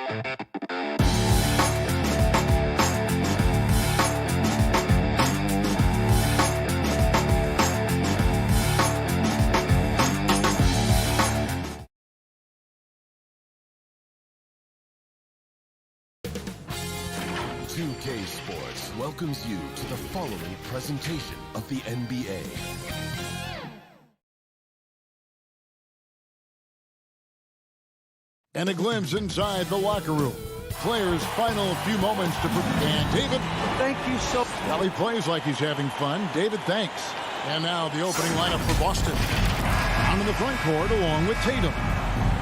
2K Sports welcomes you to the following presentation of the NBA. And a glimpse inside the locker room. Players' final few moments to and David. Thank you so much. Well, he plays like he's having fun. David, thanks. And now the opening lineup for Boston. Down in the front court along with Tatum.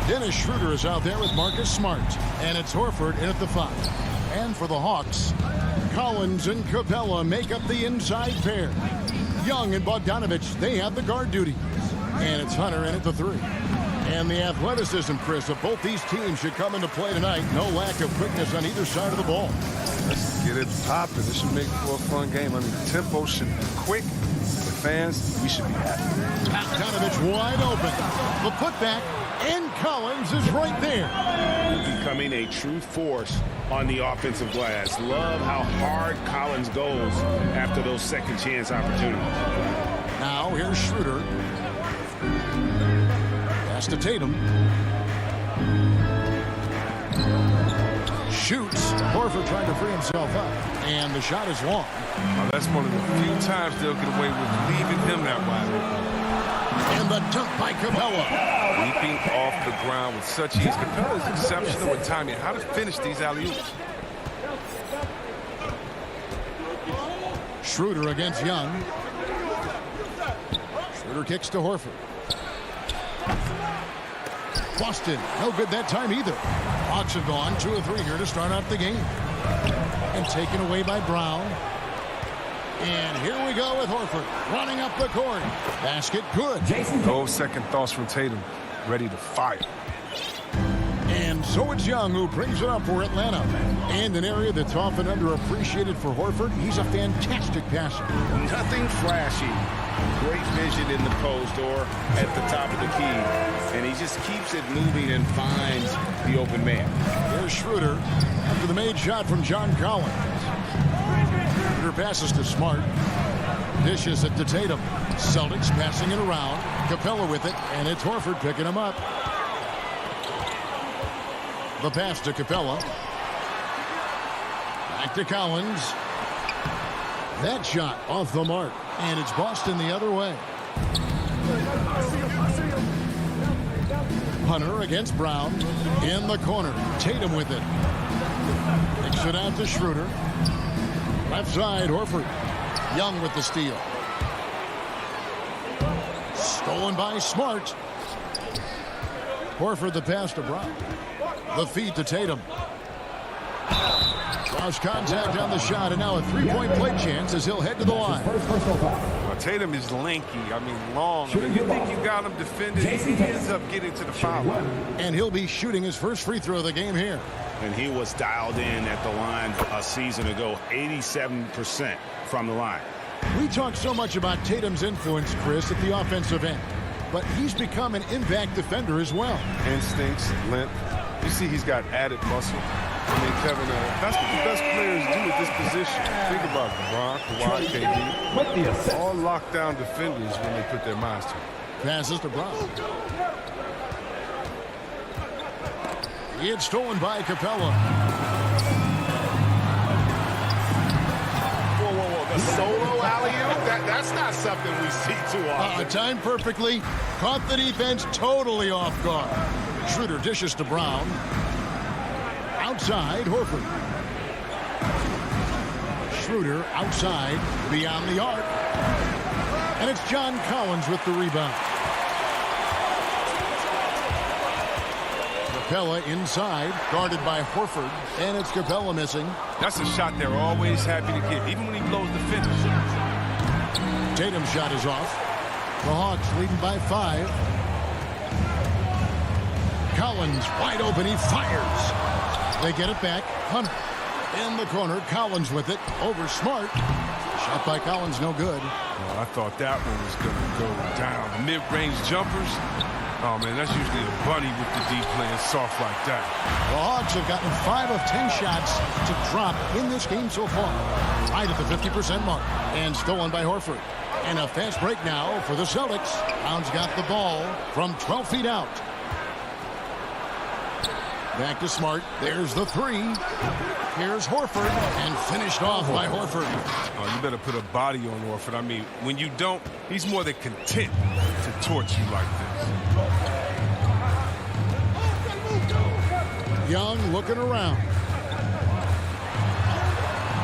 Dennis Schroeder is out there with Marcus Smart. And it's Horford in at the 5. And for the Hawks, Collins and Capella make up the inside pair. Young and Bogdanovich, they have the guard duties. And it's Hunter in at the 3. And the athleticism, Chris, of both these teams should come into play tonight. No lack of quickness on either side of the ball. Let's get it popping. This should make for a fun game. I mean, the tempo should be quick. The fans, we should be happy. Bogdanovich wide open. The putback, and Collins is right there. Becoming a true force on the offensive glass. Love how hard Collins goes after those second chance opportunities. Now here's Schroeder. Pass to Tatum. Shoots. Horford trying to free himself up. And the shot is long. Now, that's one of the few times they'll get away with leaving him that wide open. And the dunk by Capella. Leaping off the ground with such ease. Capella is exceptional with timing. How to finish these alley-oops. Schroeder against Young. Schroeder kicks to Horford. Boston, no good that time either. Hawks have gone 2 of 3 here to start out the game. And taken away by Brown. And here we go with Horford running up the court. Basket good. No second thoughts from Tatum. Ready to fire. And so it's Young who brings it up for Atlanta. And an area that's often underappreciated for Horford. He's a fantastic passer. Nothing flashy. Great vision in the post or at the top of the key. And he just keeps it moving and finds the open man. Here's Schroeder after the made shot from John Collins. Schroeder passes to Smart. Dishes it to Tatum. Celtics passing it around. Capella with it, and it's Horford picking him up. The pass to Capella. Back to Collins. That shot off the mark. And it's Boston the other way. Hunter against Brown. In the corner. Tatum with it. Takes it out to Schroeder. Left side, Horford. Young with the steal. Stolen by Smart. Horford the pass to Brown. The feed to Tatum. Draws contact on the shot, and now a three-point play chance as he'll head to the line. Well, Tatum is lanky. I mean, long. I mean, you think you got him defended, he ends up getting to the foul line. And he'll be shooting his first free throw of the game here. And he was dialed in at the line a season ago, 87% from the line. We talk so much about Tatum's influence, Chris, at the offensive end. But he's become an impact defender as well. Instincts, length. You see he's got added muscle. I mean, Kevin, that's what the best players do at this position. Think about LeBron, Kawhi, KD. All lockdown defenders when they put their minds to it. Passes to Brown. It's stolen by Capella. Whoa. The solo alley-oop? That's not something we see too often. Timed perfectly. Caught the defense totally off guard. Schroeder dishes to Brown. Outside, Horford. Schroeder outside, beyond the arc. And it's John Collins with the rebound. Capella inside, guarded by Horford. And it's Capella missing. That's a shot they're always happy to get, even when he blows the finish. Tatum's shot is off. The Hawks leading by 5. Collins wide open, he fires. They get it back. Hunter in the corner. Collins with it. Over Smart. Shot by Collins, no good. Well, I thought that one was going to go down. Mid-range jumpers, Oh, man, that's usually a bunny with the D playing soft like that. The Hawks have gotten 5 of 10 shots to drop in this game so far. Right at the 50% mark. And stolen by Horford. And a fast break now for the Celtics. Brown's got the ball from 12 feet out. Back to Smart. There's the 3. Here's Horford. And finished off by Horford. Oh, you better put a body on Horford. I mean, when you don't, he's more than content to torch you like this. Young looking around.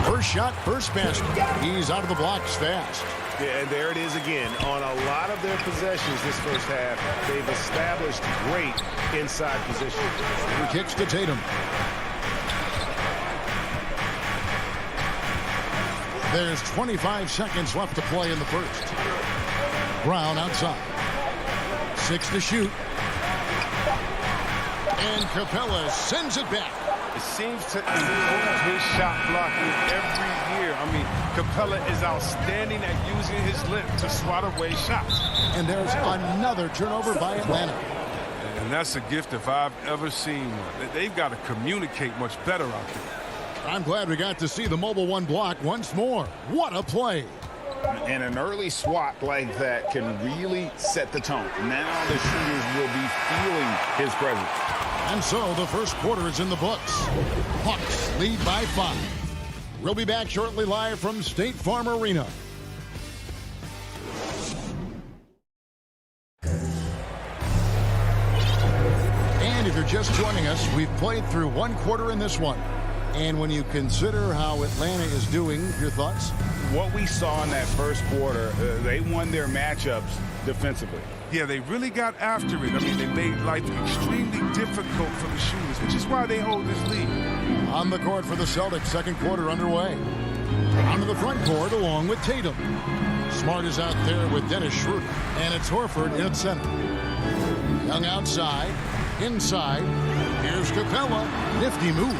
First shot, first basket. He's out of the blocks fast. Yeah, and there it is again. On a lot of their possessions this first half, they've established great inside position. He kicks to Tatum. There's 25 seconds left to play in the first. Brown outside. 6 to shoot. And Capella sends it back. It seems to improve his shot blocking every year. I mean, Capella is outstanding at using his length to swat away shots. And there's another turnover by Atlanta. And that's a gift if I've ever seen one. They've got to communicate much better out there. I'm glad we got to see the mobile 1 block once more. What a play. And an early swat like that can really set the tone. Now the shooters will be feeling his presence. And so the first quarter is in the books. Hawks lead by 5. We'll be back shortly live from State Farm Arena. And if you're just joining us, we've played through 1 quarter in this one. And when you consider how Atlanta is doing, your thoughts? What we saw in that first quarter, they won their matchups defensively. Yeah, they really got after it. I mean, they made life extremely difficult for the shooters, which is why they hold this lead. On the court for the Celtics, second quarter underway. Onto the front court along with Tatum. Smart is out there with Dennis Schroeder. And it's Horford in at center. Young outside, inside. Here's Capella. Nifty move.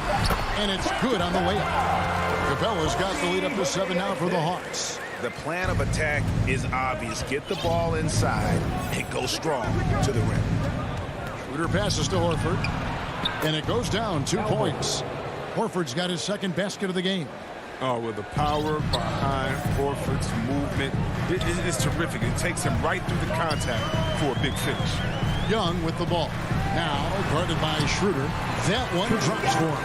And it's good on the layup. Capella's got the lead up to 7 now for the Hawks. The plan of attack is obvious. Get the ball inside and go strong to the rim. Schroeder passes to Horford. And it goes down 2 points. Horford's got his second basket of the game. Oh, well, the power behind Horford's movement is terrific. It takes him right through the contact for a big finish. Young with the ball. Now guarded by Schroeder. That one drops for him.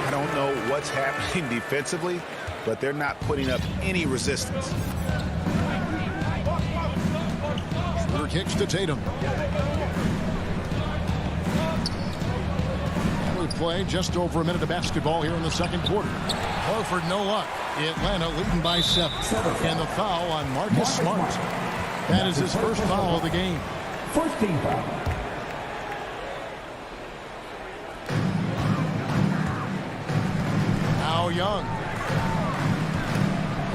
I don't know what's happening defensively, but they're not putting up any resistance. Schroeder kicks to Tatum. And we play just over a minute of basketball here in the second quarter. Horford no luck. Atlanta leading by 7. And the foul on Marcus Smart. That is his first foul of the game. First team foul. Now Young.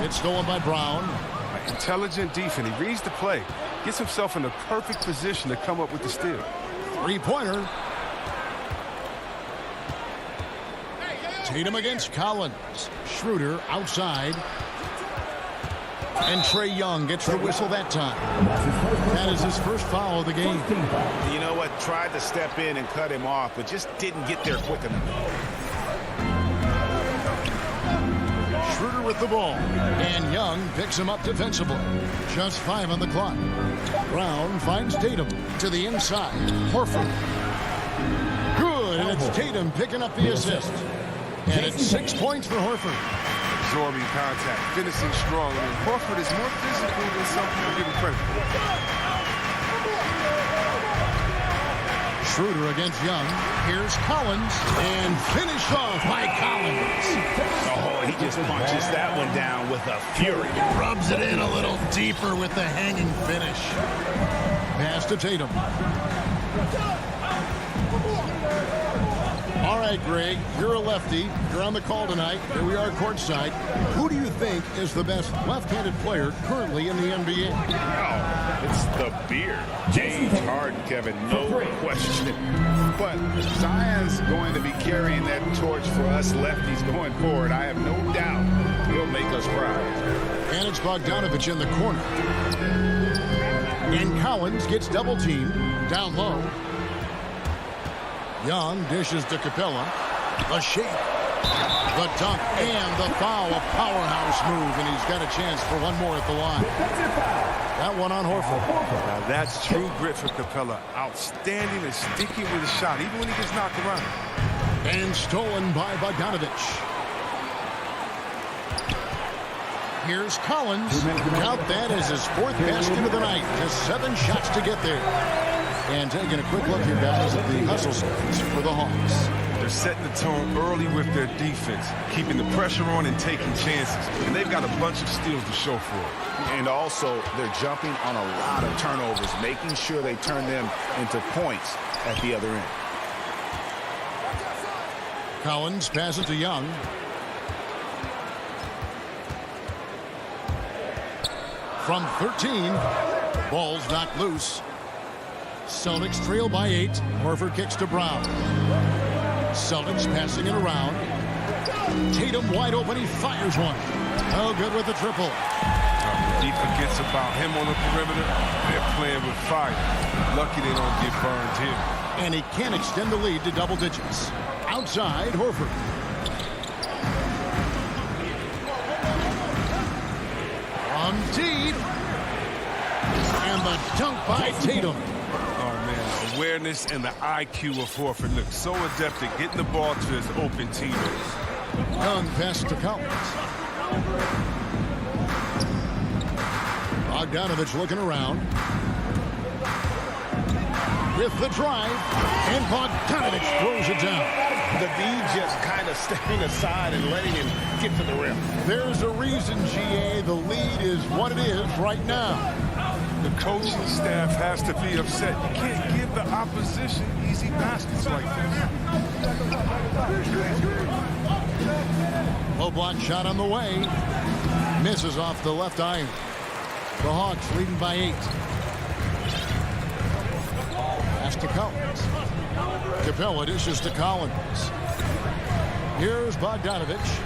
It's stolen by Brown. Intelligent defense. He reads the play. Gets himself in the perfect position to come up with the steal. 3-pointer. Tatum against Collins. Schroeder outside. And Trae Young gets the whistle that time. That is his first foul of the game. You know what? Tried to step in and cut him off, but just didn't get there quick enough. Schroeder with the ball. And Young picks him up defensively. Just 5 on the clock. Brown finds Tatum to the inside. Horford. Good, and it's Tatum picking up the assist. And it's 6 points for Horford. Absorbing contact, finishing strong. I mean, Horford is more physical than some people give him credit for. Schroeder against Young. Here's Collins. And finished off by Collins. Oh, he just punches that one down with a fury. Rubs it in a little deeper with the hanging finish. Pass to Tatum. All right, Greg, you're a lefty. You're on the call tonight. Here we are courtside. Who do you think is the best left-handed player currently in the NBA? Oh, it's the beard. James Harden, Kevin, no question. But Zion's going to be carrying that torch for us lefties going forward. I have no doubt he'll make us proud. And it's Bogdanovich in the corner. And Collins gets double-teamed. Down low. Young dishes to Capella. The shake. The dunk and the foul. A powerhouse move, and he's got a chance for one more at the line. That one on Horford. Now that's true grit for Capella. Outstanding and sticking with the shot, even when he gets knocked around. And stolen by Bogdanovich. Here's Collins. Count that as his fourth basket of the night. Just 7 shots to get there. And taking a quick look here, guys, at the hustle stats for the Hawks. They're setting the tone early with their defense, keeping the pressure on and taking chances. And they've got a bunch of steals to show for it. And also, they're jumping on a lot of turnovers, making sure they turn them into points at the other end. Collins passes to Young. From 13, ball's knocked loose. Celtics trail by 8. Horford kicks to Brown. Celtics passing it around. Tatum wide open. He fires one. Oh, good with the triple. He forgets about him on the perimeter. They're playing with fire. Lucky they don't get burned here. And he can't extend the lead to double digits. Outside, Horford. From deep. And the dunk by Tatum. Oh, man. Awareness and the IQ of Horford look so adept at getting the ball to his open teammates. Young pass to Collins. Bogdanovich looking around. With the drive. And Bogdanovich throws it down. The D just kind of stepping aside and letting him get to the rim. There's a reason, GA, the lead is what it is right now. The coaching staff has to be upset. You can't give the opposition easy baskets like this. Low block shot on the way. Misses off the left iron. The Hawks leading by 8. Pass to Collins. Capella dishes to Collins. Here's Bogdanovich.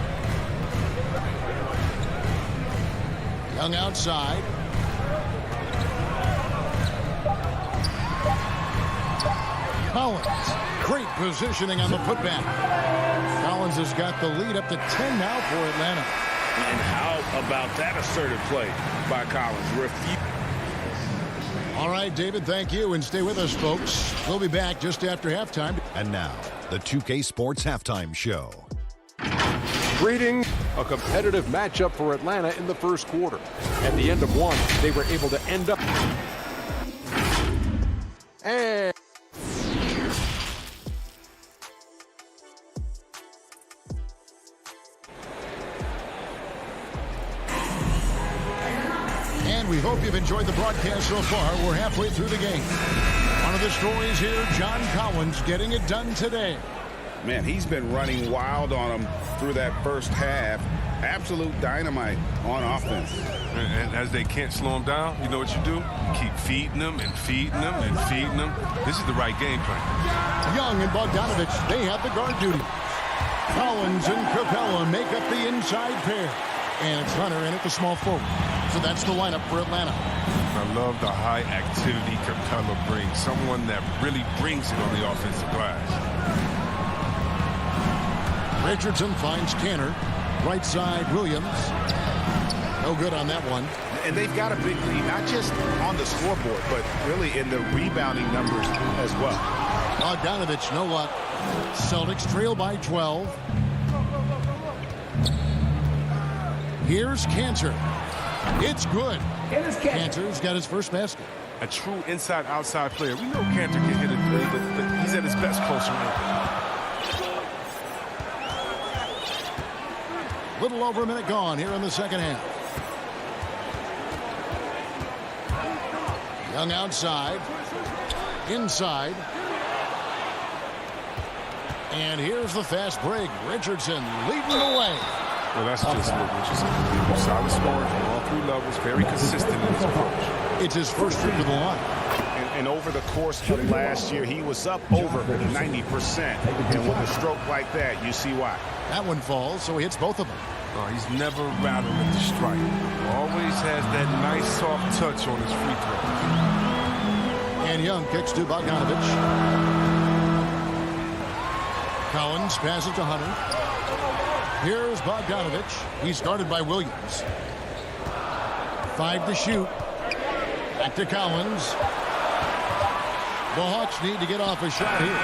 Young outside. Collins. Great positioning on the putback. Collins has got the lead up to 10 now for Atlanta. And how about that assertive play by Collins? All right, David, thank you, and stay with us, folks. We'll be back just after halftime. And now, the 2K Sports Halftime Show. Greetings. A competitive matchup for Atlanta in the first quarter. At the end of one, they were able to end up. And we hope you've enjoyed the broadcast so far. We're halfway through the game. One of the stories here, John Collins getting it done today. Man, he's been running wild on them through that first half. Absolute dynamite on offense. And as they can't slow him down, you know what you do? Keep feeding them and feeding them and feeding them. This is the right game plan. Young and Bogdanovich, they have the guard duty. Collins and Capella make up the inside pair. And it's Hunter in at the small forward. So that's the lineup for Atlanta. I love the high activity Capella brings. Someone that really brings it on the offensive glass. Richardson finds Canner. Right side, Williams. No good on that one. And they've got a big lead, not just on the scoreboard, but really in the rebounding numbers as well. Bogdanovich, no luck. Celtics trail by 12. Here's Cantor. It's good. Cantor's got his first basket. A true inside-outside player. We know Cantor can hit a three, but he's at his best closer in. Little over a minute gone here in the second half. Young outside. Inside. And here's the fast break. Richardson leading the way. Well, that's just what Richardson. Solid scoring from all 3 levels. Very consistent in his approach. It's his first trip to the line. And over the course of last year, he was up over 90%. And with a stroke like that, you see why. That one falls, so he hits both of them. Oh, he's never rattled at the strike. Always has that nice soft touch on his free throw. And Young kicks to Bogdanovich. Collins passes to Hunter. Here's Bogdanovich. He's guarded by Williams. 5 to shoot. Back to Collins. The Hawks need to get off a shot here.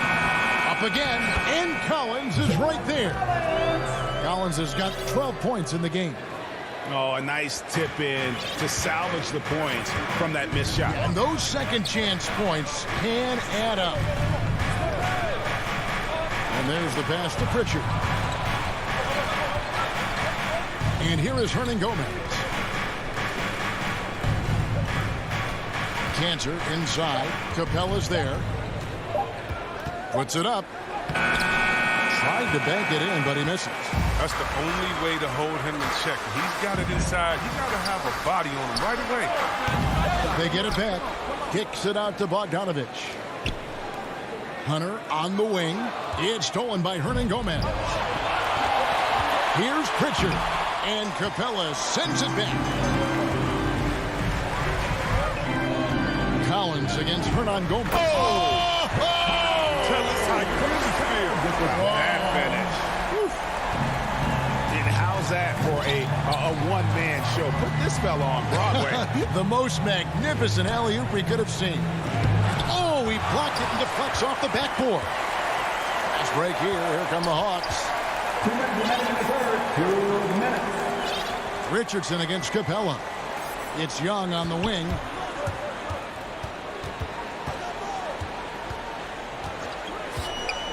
Up again, and Collins is right there. Collins has got 12 points in the game. Oh, a nice tip in to salvage the points from that missed shot. And those second chance points can add up. And there's the pass to Pritchard. And here is Hernan Gomez. Cantor inside. Capella's there. Puts it up. Tried to bank it in, but he misses. That's the only way to hold him in check. He's got it inside. You got to have a body on him right away. They get it back. Kicks it out to Bogdanovich. Hunter on the wing. It's stolen by Hernan Gomez. Here's Pritchard. And Capella sends it back. Collins against Hernan Gomez. Oh! Tell us how you feel. That finish. And how's that for a one-man show? Put this fella on Broadway. The most magnificent alley-oop we could have seen. Oh, he blocked it and deflects off the backboard. Fast break here. Here come the Hawks. 2 minutes. Richardson against Capella. It's Young on the wing.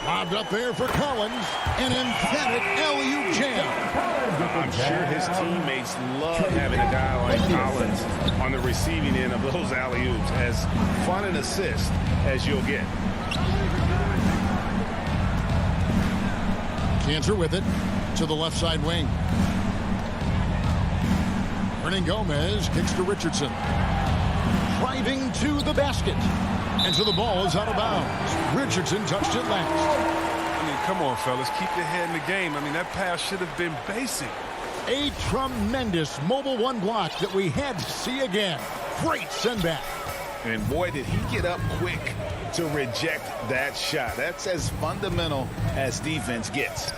Lobbed up there for Collins. An emphatic alley-oop jam. I'm sure his teammates love having a guy like Collins on the receiving end of those alley-oops. As fun an assist as you'll get. Cantor with it to the left side wing. Hernan Gomez kicks to Richardson. Driving to the basket. And so the ball is out of bounds. Richardson touched it last. I mean, come on, fellas. Keep your head in the game. I mean, that pass should have been basic. A tremendous mobile one block that we had to see again. Great send back. And boy, did he get up quick to reject that shot. That's as fundamental as defense gets.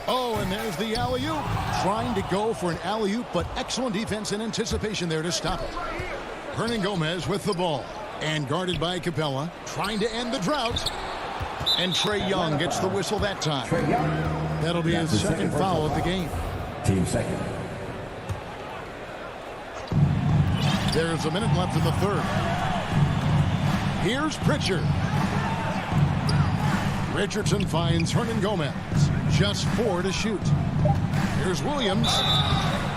Oh, and there's the alley-oop. Trying to go for an alley-oop, but excellent defense and anticipation there to stop it. Hernan Gomez with the ball. And guarded by Capella. Trying to end the drought. And Trae Young gets the whistle that time. That'll be his second foul of the game. Team second. There's a minute left in the third. Here's Pritchard. Richardson finds Hernan Gomez. Just 4 to shoot. Here's Williams.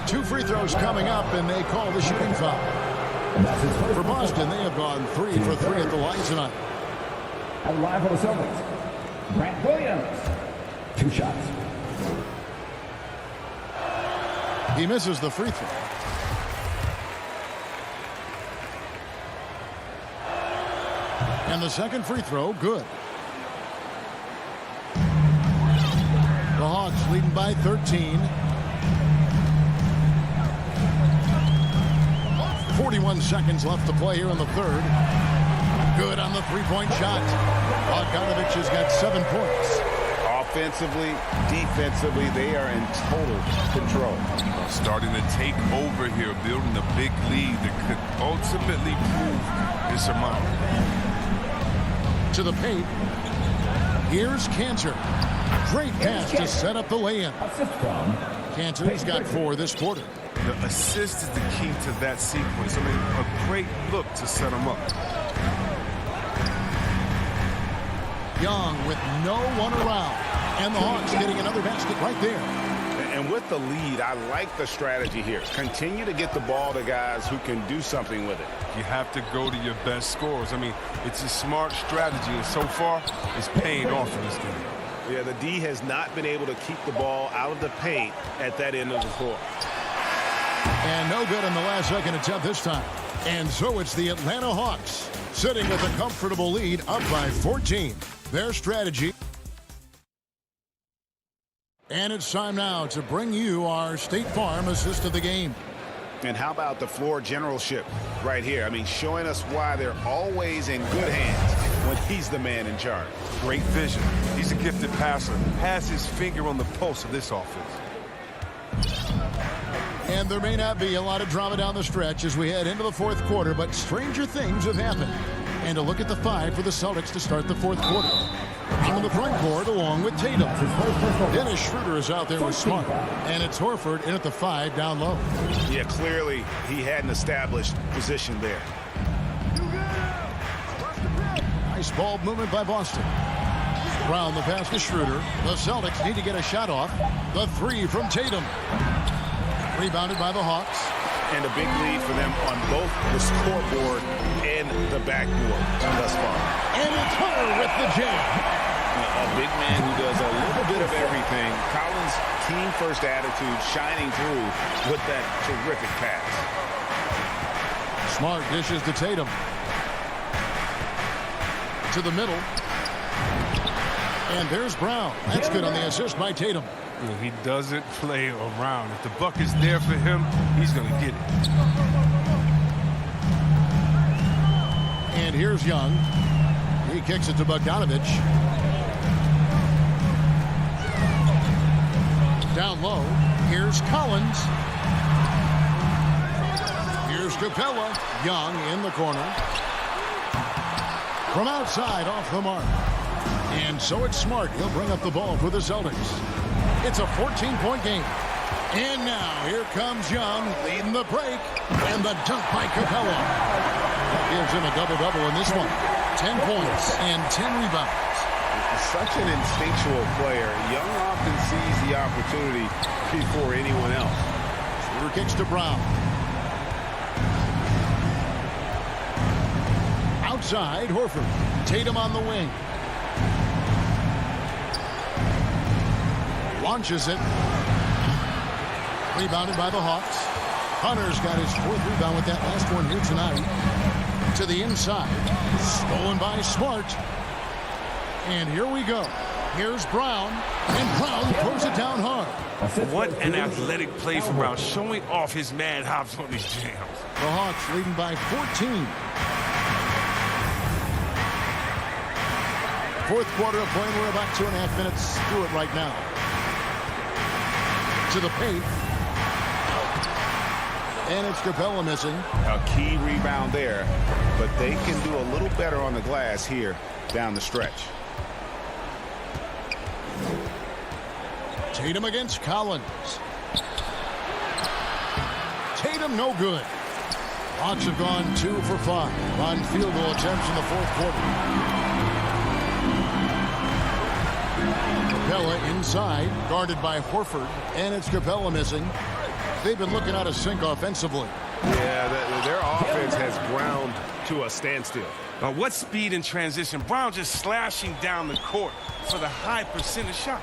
2 free throws coming up, and they call the shooting foul. For Boston, they have gone 3 for 3 at the line tonight. And live for the Celtics, Grant Williams. 2 shots. He misses the free throw. And the second free throw, good. The Hawks leading by 13. 41 seconds left to play here in the third. Good on the three-point shot. Bogdanovich has got 7 points. Offensively, defensively, they are in total control. Starting to take over here, building a big lead that could ultimately prove insurmountable. To the paint. Here's Cantor. Great pass to set up the lay-in. Assist from Cantor's got 4 this quarter. The assist is the key to that sequence. I mean, a great look to set him up. Young with no one around. And the Hawks getting another basket right there. And with the lead, I like the strategy here. Continue to get the ball to guys who can do something with it. You have to go to your best scorers. I mean, it's a smart strategy, and so far, it's paying off in this game. Yeah, the D has not been able to keep the ball out of the paint at that end of the floor. And no good in the last second attempt this time. And so it's the Atlanta Hawks sitting with a comfortable lead up by 14. Their strategy. And it's time now to bring you our State Farm assist of the game. And how about the floor generalship right here? I mean, showing us why they're always in good hands when he's the man in charge. Great vision. He's a gifted passer. Has his finger on the pulse of this offense. And there may not be a lot of drama down the stretch as we head into the fourth quarter, but stranger things have happened. And a look at the five for the Celtics to start the fourth quarter. On the front court along with Tatum. Dennis Schroeder is out there with Smart. And it's Horford in at the 5 down low. Yeah, clearly he had an established position there. Nice ball movement by Boston. Brown the pass to Schroeder. The Celtics need to get a shot off. The 3 from Tatum. Rebounded by the Hawks. And a big lead for them on both the scoreboard and the backboard thus far. And it's Hunter with the jam. A big man who does a little bit of everything. Collins' team-first attitude shining through with that terrific pass. Smart dishes to Tatum. To the middle. And there's Brown. That's good on the assist by Tatum. He doesn't play around. If the buck is there for him, he's going to get it. And here's Young. He kicks it to Bogdanovich. Down low. Here's Collins. Here's Capella. Young in the corner. From outside, off the mark. And so it's Smart. He'll bring up the ball for the Celtics. It's a 14-point game. And now here comes Young leading the break. And the dunk by Capella. That gives him a double-double in this one. 10 points and 10 rebounds. Such an instinctual player. Young often sees the opportunity before anyone else. Schroeder kicks to Brown. Outside, Horford. Tatum on the wing. Launches it. Rebounded by the Hawks. Hunter's got his 4th rebound with that last one here tonight. To the inside. Stolen by Smart. And here we go. Here's Brown. And Brown throws it down hard. What an athletic play from Brown, showing off his mad hops on these jams. The Hawks leading by 14. Fourth quarter of play. We're about 2.5 minutes through it right now. To the paint. And it's Capella missing. A key rebound there, but they can do a little better on the glass here down the stretch. Tatum against Collins. Tatum no good. Hawks have gone 2 for 5 on field goal attempts in the fourth quarter. Capella inside, guarded by Horford, and it's Capella missing. They've been looking out of sync offensively. Yeah, their offense has ground to a standstill. What speed in transition. Brown just slashing down the court for the high percentage shot.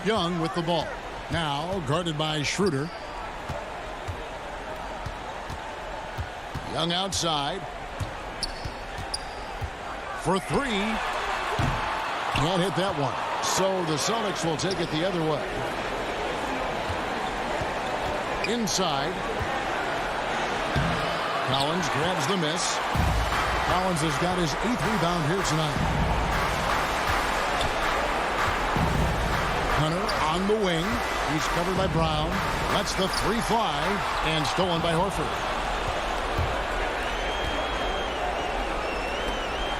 Young with the ball. Now guarded by Schroeder. Young outside. For 3. Can't hit that one. So the Celtics will take it the other way. Inside. Collins grabs the miss. Collins has got his 8th rebound here tonight. Hunter on the wing. He's covered by Brown. Lets the 3 fly. And stolen by Horford.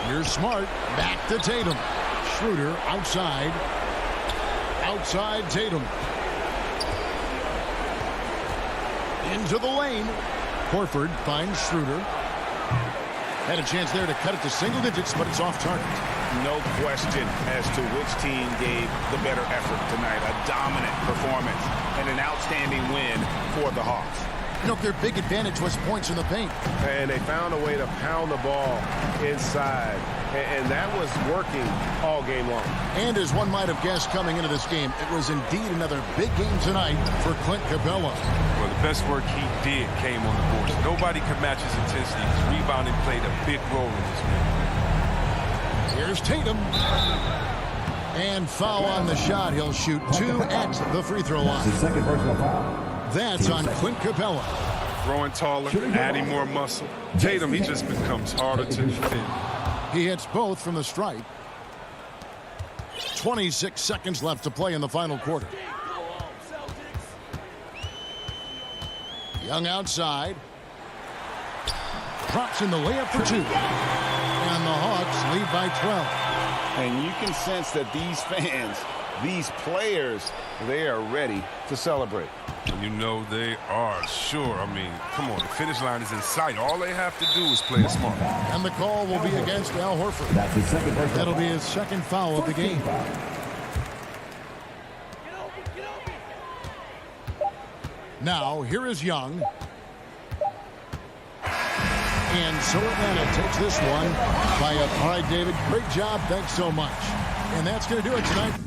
Here's Smart. Back to Tatum. Schroeder outside. Outside Tatum. Into the lane. Horford finds Schroeder. Had a chance there to cut it to single digits, but it's off target. No question as to which team gave the better effort tonight. A dominant performance and an outstanding win for the Hawks. You know, their big advantage was points in the paint. And they found a way to pound the ball inside. And that was working all game long. And as one might have guessed coming into this game, it was indeed another big game tonight for Clint Capella. Well, the best work he did came on the boards. Nobody could match his intensity. His rebounding played a big role in this game. Here's Tatum. And foul on the shot. He'll shoot 2 at the free throw line. His second personal foul. That's on Clint Capella. Growing taller, adding more muscle. Tatum, he just becomes harder to defend. He hits both from the stripe. 26 seconds left to play in the final quarter. Young outside. Drops in the layup for two. And the Hawks lead by 12. And you can sense that these fans, these players, they are ready to celebrate. And you know they are, sure. I mean, come on, the finish line is in sight. All they have to do is play it smart. And the call will be against Al Horford. That's his second personal That'll be his second foul of the game. Now, here is Young. And so Atlanta takes this one by a... All right, David, great job. Thanks so much. And that's going to do it tonight.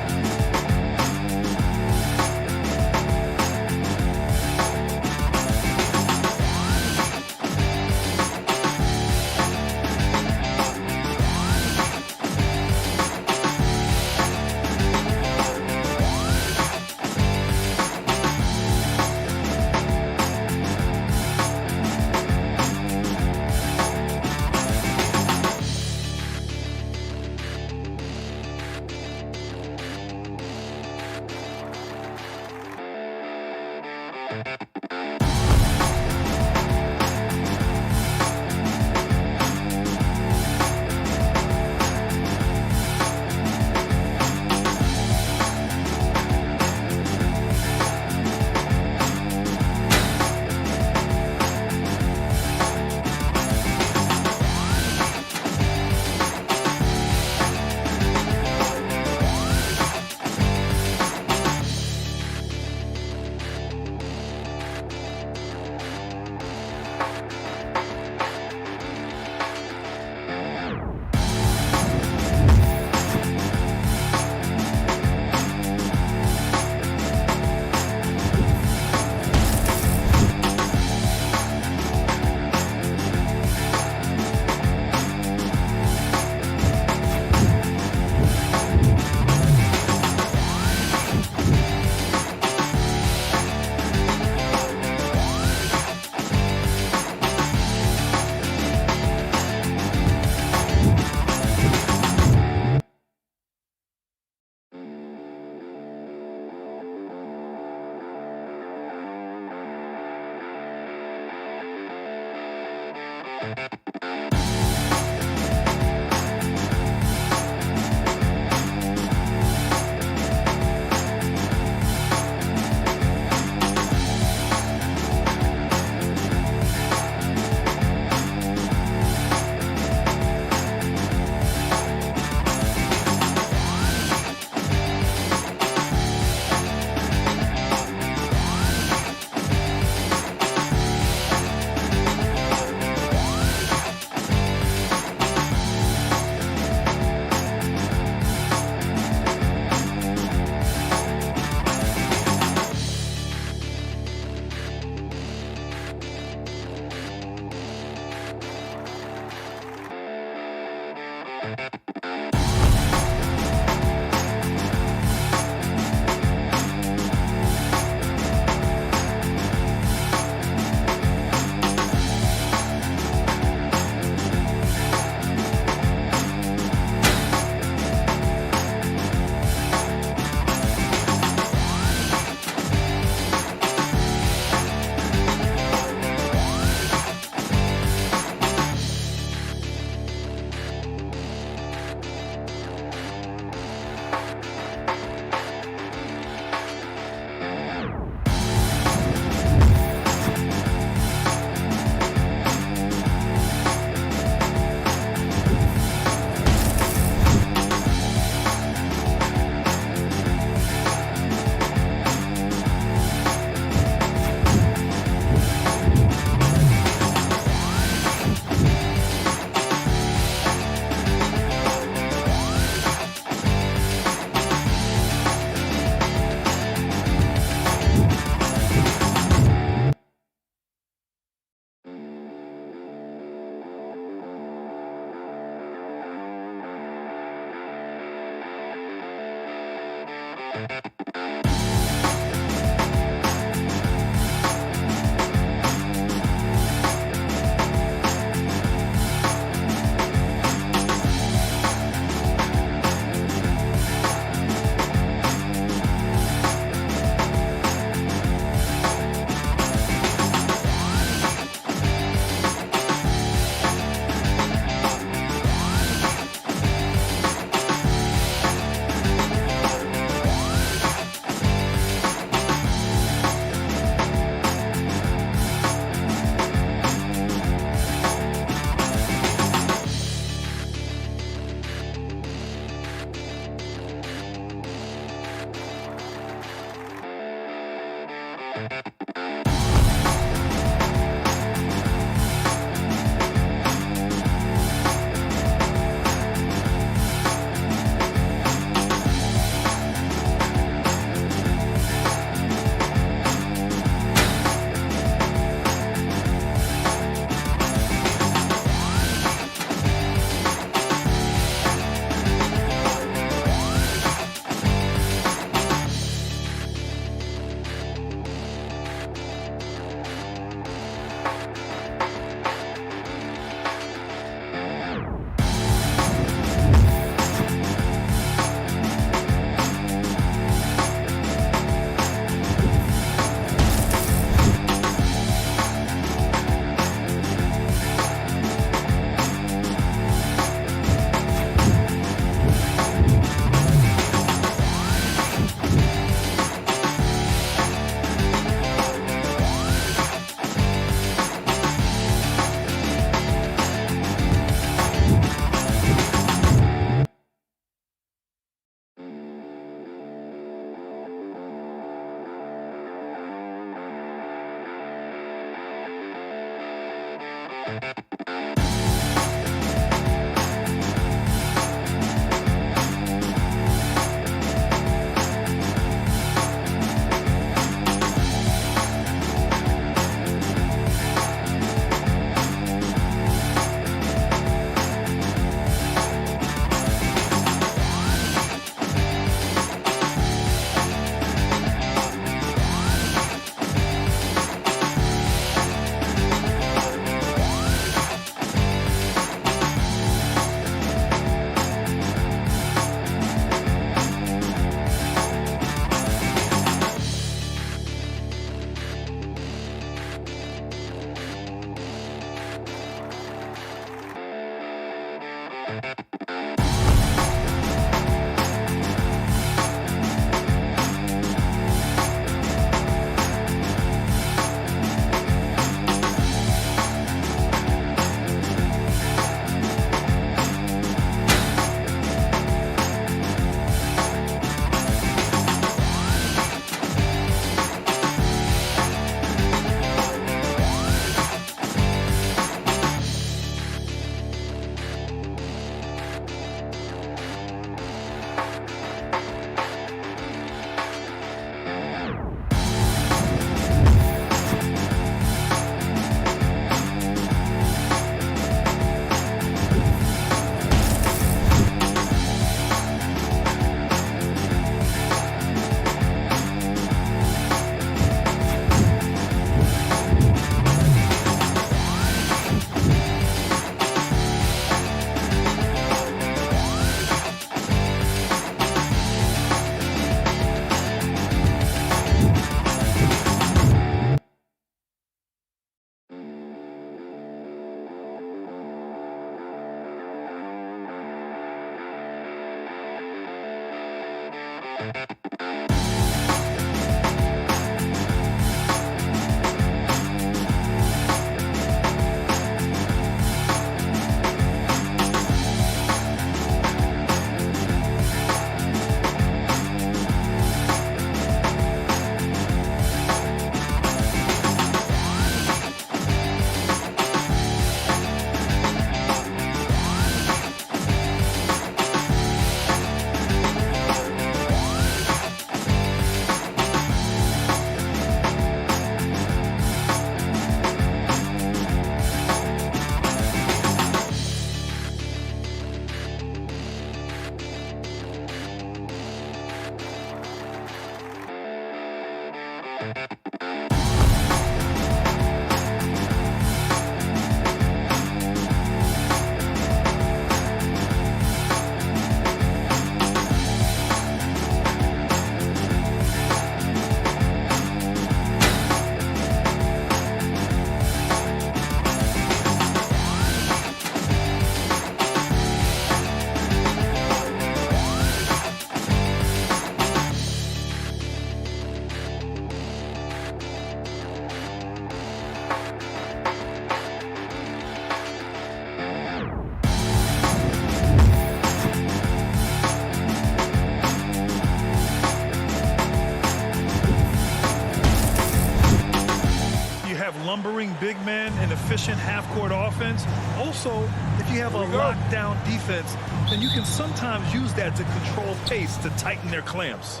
big men and efficient half-court offense. Also, if you have a lockdown defense, then you can sometimes use that to control pace to tighten their clamps.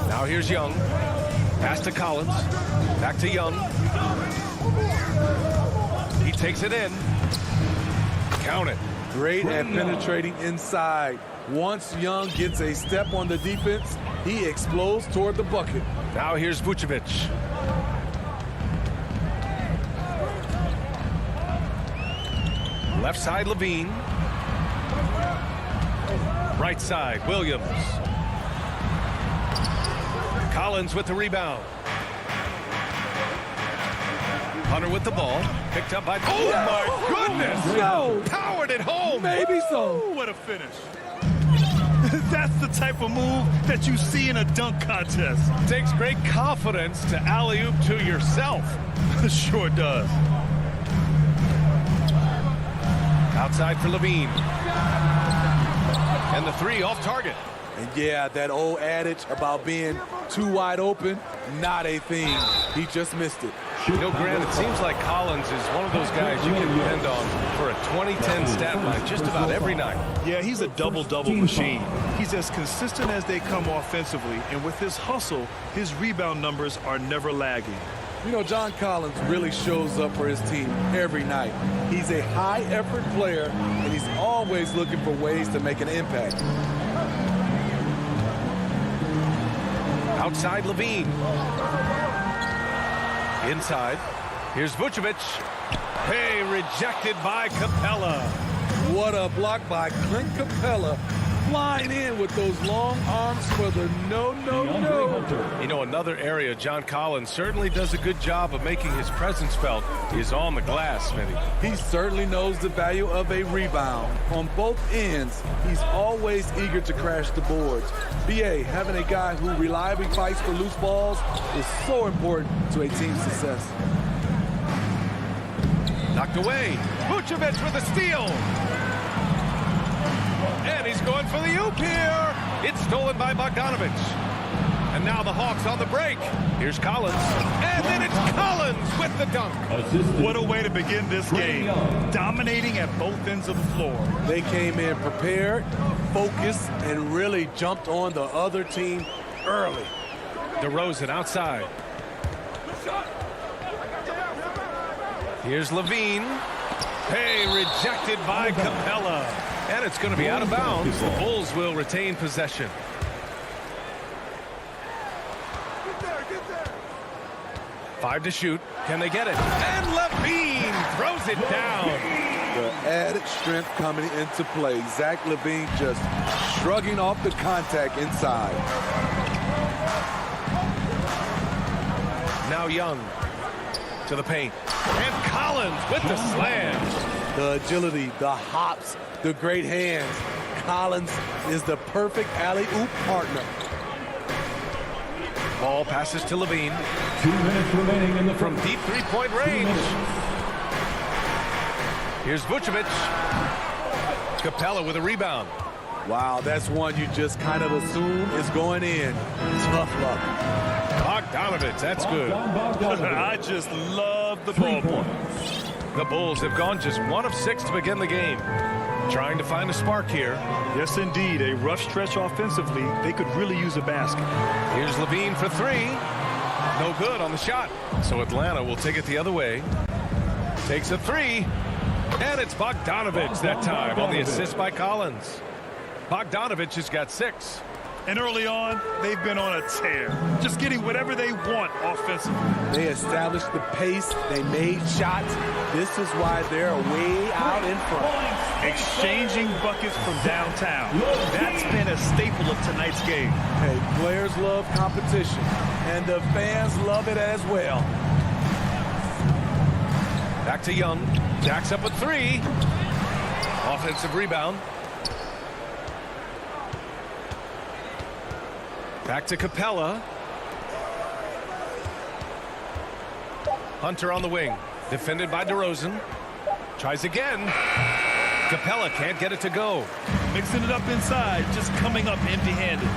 Now here's Young. Pass to Collins. Back to Young. He takes it in. Count it. Great at penetrating inside. Once Young gets a step on the defense, he explodes toward the bucket. Now here's Vucevic. Left side, Levine. Right side, Williams. Collins with the rebound. Hunter with the ball. Picked up by... Oh, my goodness! No! Powered it home! Maybe so. Ooh, what a finish. That's the type of move that you see in a dunk contest. Takes great confidence to alley-oop to yourself. Sure does. Outside for Levine. And the three off target. And yeah, that old adage about being too wide open, not a thing. He just missed it. You know, Grant, it seems like Collins is one of those guys you can depend on for a 2010 stat line just about every night. Yeah, he's a double-double machine. He's as consistent as they come offensively, and with his hustle, his rebound numbers are never lagging. You know, John Collins really shows up for his team every night. He's a high-effort player, and he's always looking for ways to make an impact. Outside Levine. Inside. Here's Vucevic. Hey, rejected by Capella. What a block by Clint Capella. Flying in with those long arms for the no. You know, another area John Collins certainly does a good job of making his presence felt is on the glass, Smitty. He certainly knows the value of a rebound. On both ends, he's always eager to crash the boards. BA, having a guy who reliably fights for loose balls is so important to a team's success. Knocked away. Vucevic with a steal. And he's going for the oop here. It's stolen by Bogdanovic. And now the Hawks on the break. Here's Collins. And then it's Collins with the dunk. What a way to begin this game. Dominating at both ends of the floor. They came in prepared, focused, and really jumped on the other team early. DeRozan outside. Here's Levine. Hey, rejected by Capella. And it's going to be out of bounds. The Bulls will retain possession. Five to shoot. Can they get it? And Levine throws it down. The added strength coming into play. Zach LaVine just shrugging off the contact inside. Now Young to the paint. And Collins with the slam. The agility, the hops, the great hands. Collins is the perfect alley-oop partner. Ball passes to Levine. 2 minutes remaining in the From deep three-point range. Here's Vucevic. Capella with a rebound. Wow, that's one you just kind of assume is going in. Tough luck. Bogdanovic, that's good. I just love the ballboy. The Bulls have gone just 1 of 6 to begin the game. Trying to find a spark here. Yes, indeed. A rough stretch offensively. They could really use a basket. Here's Levine for 3. No good on the shot. So Atlanta will take it the other way. Takes a 3. And it's Bogdanovic that time on the assist by Collins. Bogdanovic has got 6. And early on, they've been on a tear. Just getting whatever they want offensively. They established the pace. They made shots. This is why they're way out in front. Exchanging buckets from downtown. That's been a staple of tonight's game. Hey, players love competition, and the fans love it as well. Back to Young. Jacks up with 3. Offensive rebound. Back to Capella. Hunter on the wing. Defended by DeRozan. Tries again. Capella can't get it to go. Mixing it up inside, just coming up empty-handed.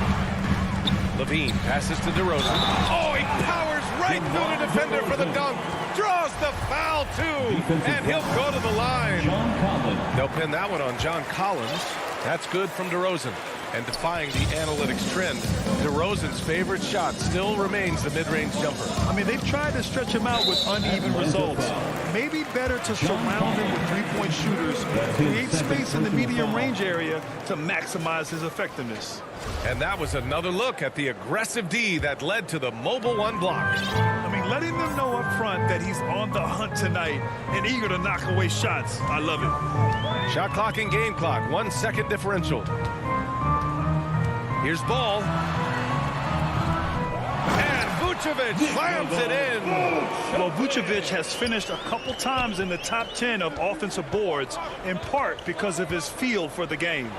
Levine passes to DeRozan. Oh, he powers right through the defender for the dunk. Draws the foul, too. And he'll go to the line. They'll pin that one on John Collins. That's good from DeRozan. And defying the analytics trend, DeRozan's favorite shot still remains the mid-range jumper. I mean, they've tried to stretch him out with uneven results. Maybe better to surround him with three-point shooters, create space in the medium range area to maximize his effectiveness. And that was another look at the aggressive D that led to the mobile one block. I mean, letting them know up front that he's on the hunt tonight and eager to knock away shots. I love it. Shot clock and game clock, 1 second differential. Here's Ball. And Vucevic slams it in. Well, Vucevic has finished a couple times in the top 10 of offensive boards, in part because of his feel for the game.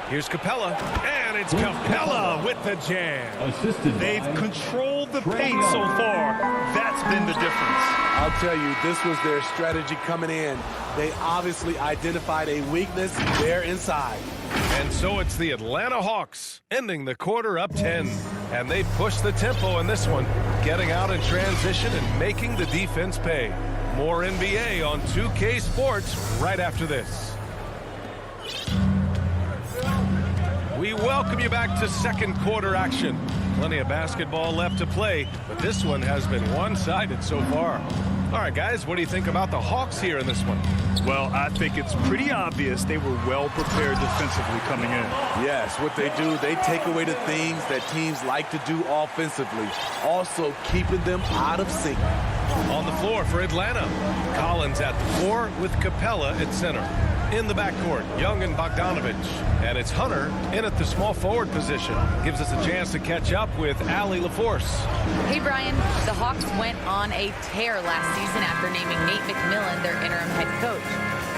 Here's Capella, and it's Capella with the jam. They've controlled the paint so far. That's been the difference. I'll tell you, this was their strategy coming in. They obviously identified a weakness there inside. And so it's the Atlanta Hawks ending the quarter up 10. And they push the tempo in this one, getting out in transition and making the defense pay. More NBA on 2K Sports right after this. We welcome you back to second quarter action. Plenty of basketball left to play, but this one has been one-sided so far. All right, guys, what do you think about the Hawks here in this one? Well, I think it's pretty obvious they were well prepared defensively coming in. Yes, what they do, they take away the things that teams like to do offensively, also keeping them out of sync. On the floor for Atlanta, Collins at the 4 with Capella at center. In the backcourt, Young and Bogdanovich. And it's Hunter in at the small forward position. Gives us a chance to catch up with Allie LaForce. Hey, Brian. The Hawks went on a tear last season after naming Nate McMillan their interim head coach.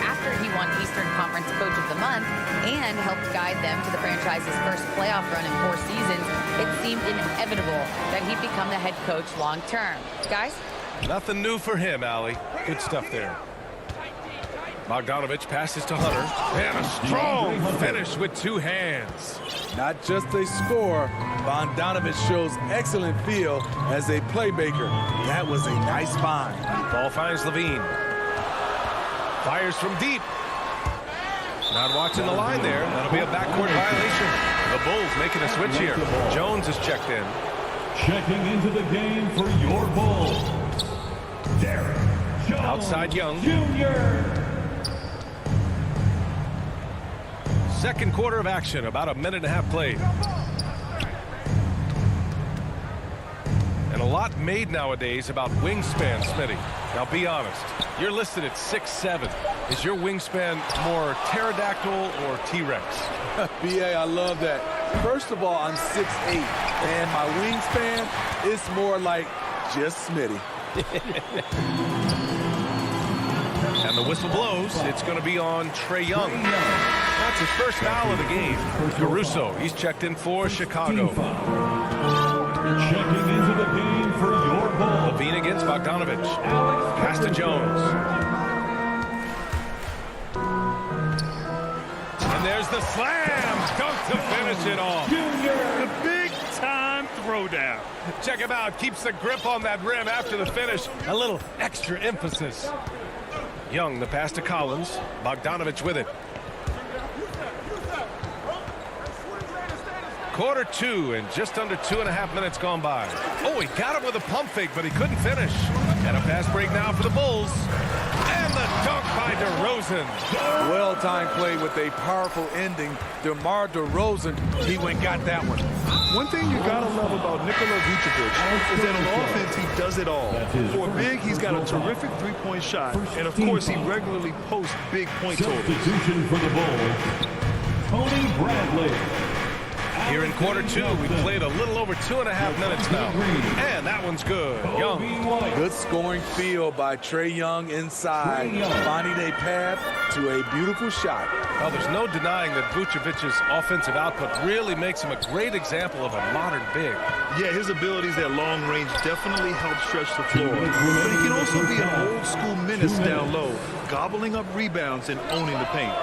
After he won Eastern Conference Coach of the Month and helped guide them to the franchise's first playoff run in 4 seasons, it seemed inevitable that he'd become the head coach long term. Guys? Nothing new for him, Allie. Good stuff there. Bogdanovich passes to Hunter. And a strong finish with 2 hands. Not just a scorer, Bogdanovich shows excellent feel as a playmaker. That was a nice find. Ball finds Levine. Fires from deep. Not watching the line there. That'll be a backcourt violation. The Bulls making a switch here. Jones is checked in. Checking into the game for your Bulls, Derek Jones outside Young. Jr. Second quarter of action, about a minute and a half played. And a lot made nowadays about wingspan, Smitty. Now be honest, you're listed at 6'7". Is your wingspan more pterodactyl or T-Rex? BA, I love that. First of all, I'm 6'8", and my wingspan is more like just Smitty. And the whistle blows. It's going to be on Trae Young. That's his first foul of the game. Caruso, he's checked in for Chicago. Checking into the game for your Bulls, Levine against Bogdanovich. Pass to Jones. And there's the slam. Dunk to finish it off. The big-time throwdown. Check him out. Keeps the grip on that rim after the finish. A little extra emphasis. Young, the pass to Collins. Bogdanovich with it. Quarter 2 and just under 2.5 minutes gone by. Oh, he got him with a pump fake, but he couldn't finish. And a fast break now for the Bulls. And the dunk by DeRozan. Well-timed play with a powerful ending. DeMar DeRozan, he went and got that one. One thing you gotta love about Nikola Vucevic is that on offense he does it all. For a big, he's got a terrific three-point shot, and of course he regularly posts big point totals. Substitution for the Bulls, Tony Bradley. Here in quarter 2, we played a little over 2.5 minutes now. And that one's good. Young. Good scoring field by Trae Young inside, finding a path to a beautiful shot. Well, there's no denying that Vucevic's offensive output really makes him a great example of a modern big. Yeah, his abilities at long range definitely help stretch the floor. But he can also be an old-school menace down low, gobbling up rebounds and owning the paint.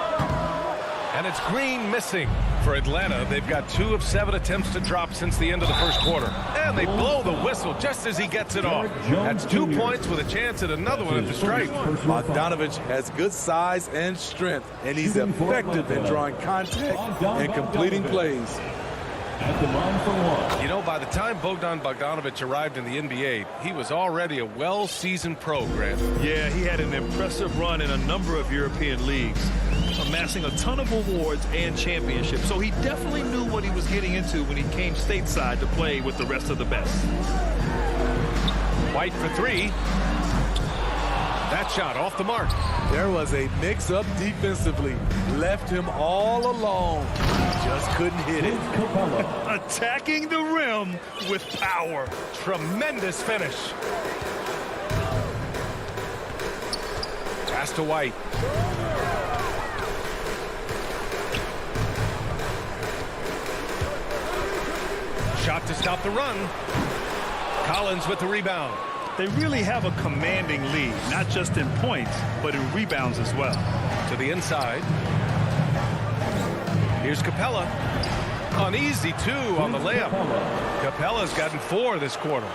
And it's Green missing. For Atlanta, they've got 2 of 7 attempts to drop since the end of the first quarter. And they blow the whistle just as he gets it off. That's 2 points with a chance at another one at the stripe. Bogdanovich has good size and strength, and he's effective in drawing contact and completing plays. You know, by the time Bogdanovich arrived in the NBA, he was already a well-seasoned pro, Grant. Yeah, he had an impressive run in a number of European leagues, amassing a ton of awards and championships. So he definitely knew what he was getting into when he came stateside to play with the rest of the best. White for 3. That shot off the mark. There was a mix-up defensively. Left him all alone. Just couldn't hit it. Attacking the rim with power. Tremendous finish. Pass to White. Shot to stop the run. Collins with the rebound. They really have a commanding lead, not just in points, but in rebounds as well. To the inside. Here's Capella. An easy 2 on the layup. Capella's gotten 4 this quarter.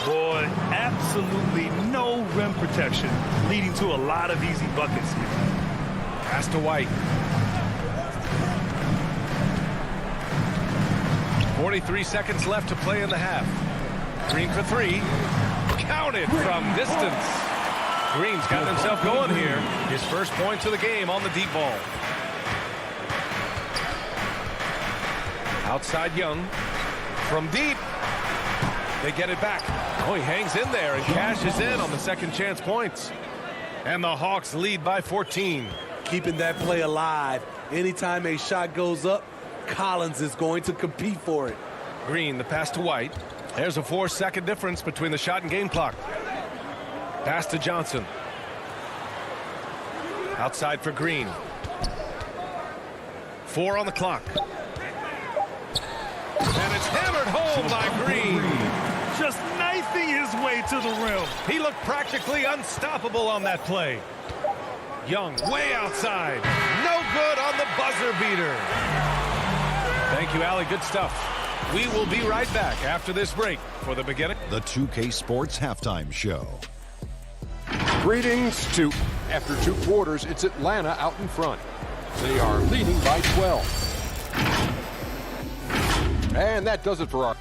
Boy, absolutely no rim protection, leading to a lot of easy buckets here. Pass to White. 43 seconds left to play in the half. Green for 3. Counted from distance. Green's got himself going here. His first points of the game on the deep ball. Outside Young. From deep. They get it back. Oh, he hangs in there and cashes in on the second chance points. And the Hawks lead by 14. Keeping that play alive. Anytime a shot goes up, Collins is going to compete for it. Green, the pass to White. There's a 4-second difference between the shot and game clock. Pass to Johnson. Outside for Green. 4 on the clock. And it's hammered home by Green. Just knifing his way to the rim. He looked practically unstoppable on that play. Young way outside. No good on the buzzer beater. Thank you, Allie. Good stuff. We will be right back after this break for the beginning. The 2K Sports Halftime Show. Greetings to... After 2 quarters, it's Atlanta out in front. They are leading by 12. And that does it for our...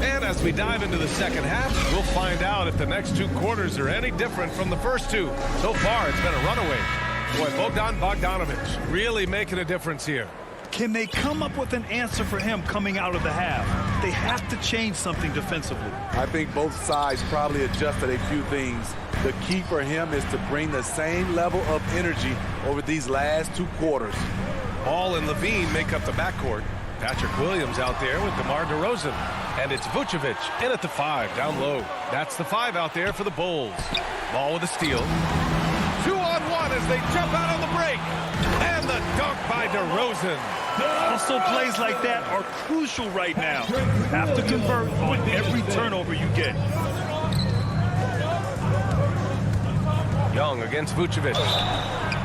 And as we dive into the second half, we'll find out if the next 2 quarters are any different from the first 2. So far, it's been a runaway. Boy, Bogdanovich really making a difference here. Can they come up with an answer for him coming out of the half? They have to change something defensively. I think both sides probably adjusted a few things. The key for him is to bring the same level of energy over these last 2 quarters. Ball and Levine make up the backcourt. Patrick Williams out there with DeMar DeRozan. And it's Vucevic in at the 5, down low. That's the 5 out there for the Bulls. Ball with a steal. 2-on-1 as they jump out on the break. And the dunk by DeRozan. Hustle plays like that are crucial right now. You have to convert on every turnover you get. Young against Vucevic.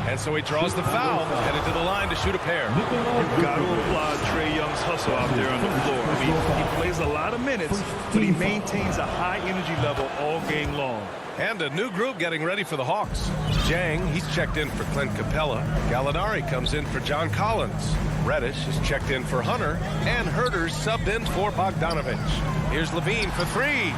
And so he draws the foul, headed to the line to shoot a pair. You've got to applaud Trae Young's hustle out there on the floor. I mean, he plays a lot of minutes, but he maintains a high energy level all game long. And a new group getting ready for the Hawks. Jang, he's checked in for Clint Capella. Gallinari comes in for John Collins. Reddish is checked in for Hunter. And Herter's subbed in for Bogdanovich. Here's Levine for 3.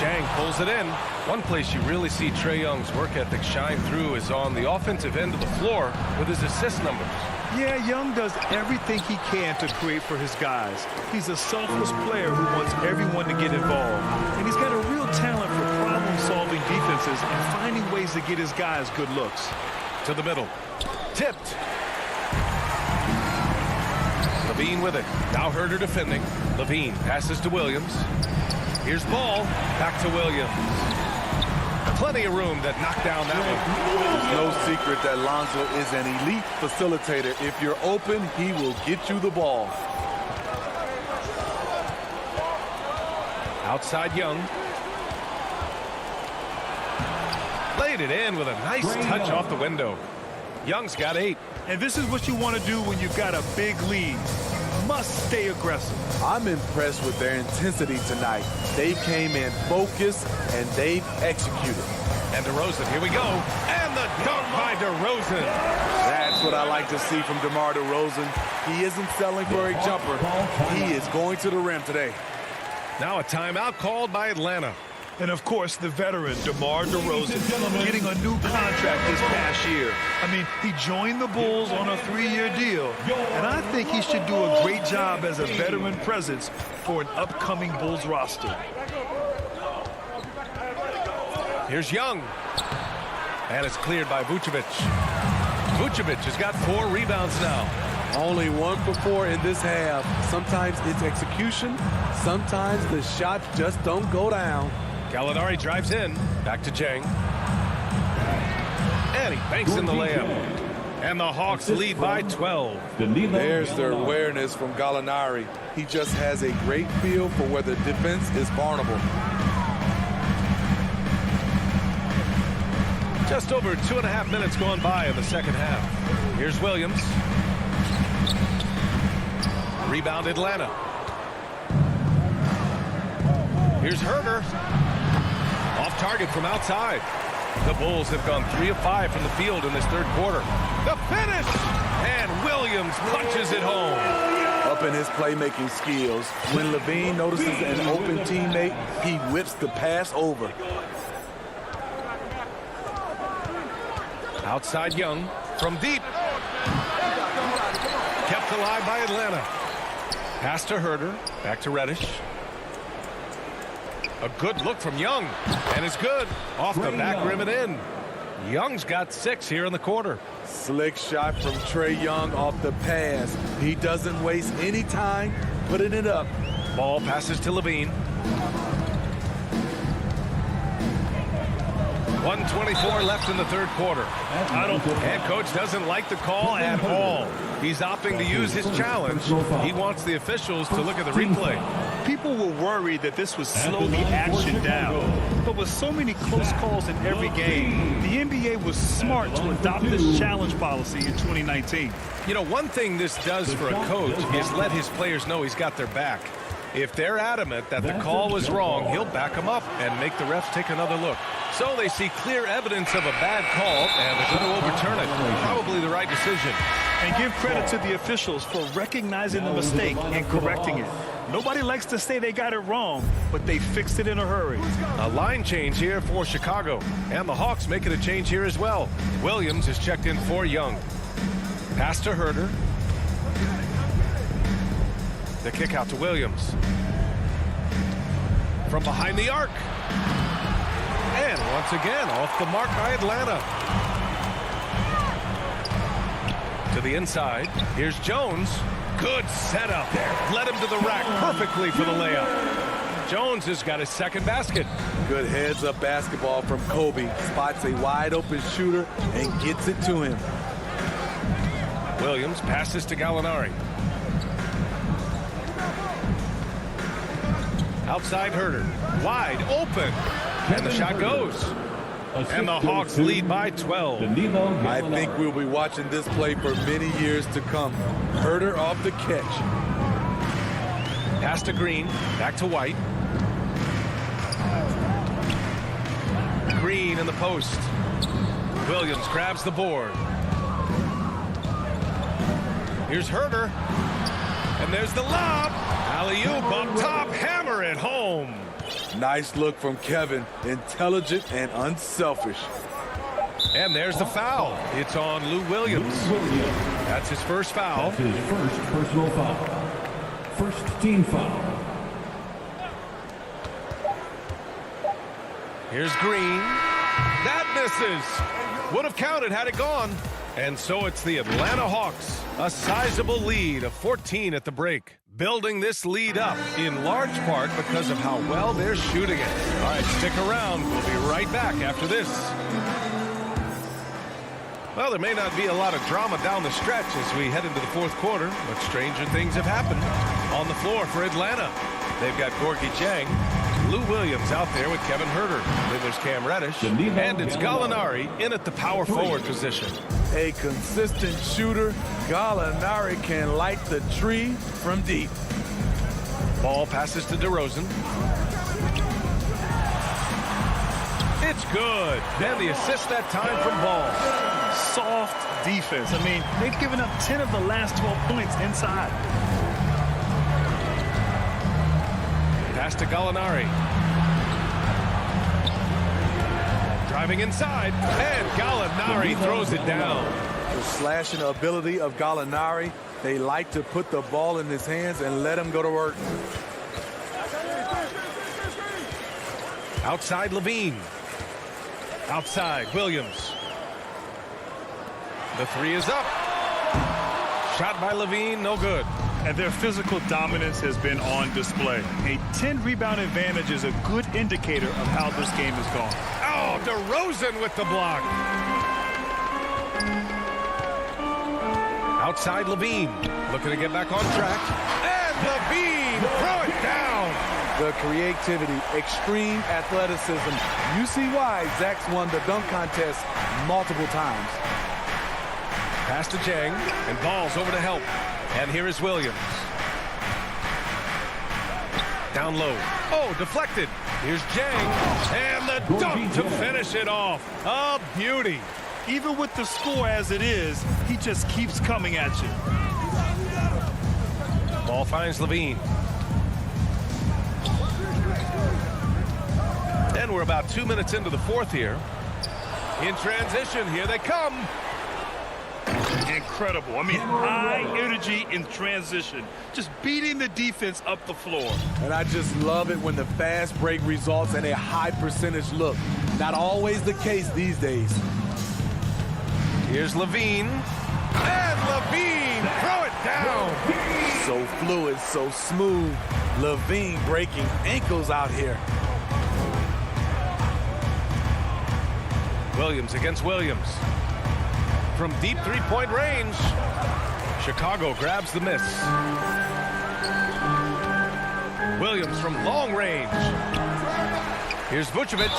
Jang pulls it in. One place you really see Trae Young's work ethic shine through is on the offensive end of the floor with his assist numbers. Yeah, Young does everything he can to create for his guys. He's a selfless player who wants everyone to get involved. And he's got a real talent for problem-solving defenses and finding ways to get his guys good looks. To the middle. Tipped. Levine with it. Now Herter defending. Levine passes to Williams. Here's Ball. Back to Williams. Plenty of room that knocked down that one. There's no secret that Lonzo is an elite facilitator. If you're open, he will get you the ball. Outside Young. Laid it in with a nice touch off the window. Young's got 8. And this is what you want to do when you've got a big lead. Must stay aggressive. I'm impressed with their intensity tonight. They came in focused and they've executed. And DeRozan, here we go. And the dunk by DeRozan. That's what I like to see from DeMar DeRozan. He isn't settling for a jumper. He is going to the rim today. Now a timeout called by Atlanta. And, of course, the veteran, DeMar DeRozan, getting a new contract this past year. I mean, he joined the Bulls on a 3-year deal, and I think he should do a great job as a veteran presence for an upcoming Bulls roster. Here's Young. And it's cleared by Vucevic. Vucevic has got 4 rebounds now. Only 1 for 4 in this half. Sometimes it's execution. Sometimes the shots just don't go down. Gallinari drives in. Back to Jang. And he banks in the layup. And the Hawks lead by 12. There's their awareness from Gallinari. He just has a great feel for where the defense is vulnerable. Just over 2.5 minutes gone by in the second half. Here's Williams. Rebound Atlanta. Here's Herter. Off target from outside. The Bulls have gone 3 of 5 from the field in this third quarter. The finish! And Williams punches it home. Up in his playmaking skills, when Levine notices an open teammate, he whips the pass over. Outside Young from deep. Kept alive by Atlanta. Pass to Herter. Back to Reddish. A good look from Young. And it's good. Off the back rim and in. Young's got 6 here in the quarter. Slick shot from Trae Young off the pass. He doesn't waste any time putting it up. Ball passes to Levine. 1:24 left in the third quarter. Head coach doesn't like the call at all. He's opting to use his challenge. He wants the officials to look at the replay. People were worried that this would slow the action down. But with so many close calls in every game, the NBA was smart to adopt this challenge policy in 2019. You know, one thing this does for a coach is let his players know he's got their back. If they're adamant that the call was wrong, he'll back them up and make the refs take another look. So they see clear evidence of a bad call, and they're going to overturn it. Probably the right decision. And give credit to the officials for recognizing the mistake and correcting it. Nobody likes to say they got it wrong, but they fixed it in a hurry. A line change here for Chicago, and the Hawks making a change here as well. Williams is checked in for Young. Pass to Herter. The kick out to Williams. From behind the arc. And once again, off the mark by Atlanta. To the inside. Here's Jones. Good setup there. Led him to the rack perfectly for the layup. Jones has got his second basket. Good heads-up basketball from Kobe. Spots a wide-open shooter and gets it to him. Williams passes to Gallinari. Outside Herter. Wide open. And the shot goes. And the Hawks lead by 12. I think we'll be watching this play for many years to come. Herter off the catch. Pass to Green. Back to White. Green in the post. Williams grabs the board. Here's Herter. And there's the lob. Alley-oop up top. Hammer it home. Nice look from Kevin. Intelligent and unselfish. And there's the foul. It's on Lou Williams. That's his first foul. That's his first personal foul. First team foul. Here's Green. That misses. Would have counted had it gone. And so it's the Atlanta Hawks. A sizable lead of 14 at the break. Building this lead up in large part because of how well they're shooting it. All right, stick around. We'll be right back after this. Well, there may not be a lot of drama down the stretch as we head into the fourth quarter, but stranger things have happened on the floor for Atlanta. They've got Gorgui Dieng Lou Williams out there with Kevin Herter. Then there's Cam Reddish. And it's Gallinari in at the power forward position. A consistent shooter, Gallinari can light the tree from deep. Ball passes to DeRozan. It's good. And the assist that time from Ball. Soft defense. I mean, they've given up 10 of the last 12 points inside. Pass to Gallinari. Driving inside, and Gallinari throws it down. The slashing ability of Gallinari. They like to put the ball in his hands and let him go to work. Outside Levine. Outside Williams. The three is up. Shot by Levine, no good. And their physical dominance has been on display. A 10-rebound advantage is a good indicator of how this game has gone. Oh, DeRozan with the block. Outside Levine, looking to get back on track. And Levine, throw it down. The creativity, extreme athleticism. You see why Zach's won the dunk contest multiple times. Pass to Jang, and Ball's over to help. And here is Williams. Down low. Oh, deflected. Here's Jang. And the dunk to finish it off. A beauty. Even with the score as it is, he just keeps coming at you. Ball finds Levine. And we're about 2 minutes into the fourth here. In transition, here they come. Incredible. I mean, high energy in transition. Just beating the defense up the floor. And I just love it when the fast break results in a high percentage look. Not always the case these days. Here's Levine. And Levine, throw it down. So fluid, so smooth. Levine breaking ankles out here. Williams against Williams. From deep three-point range, Chicago grabs the miss. Williams from long range. Here's Vucevic.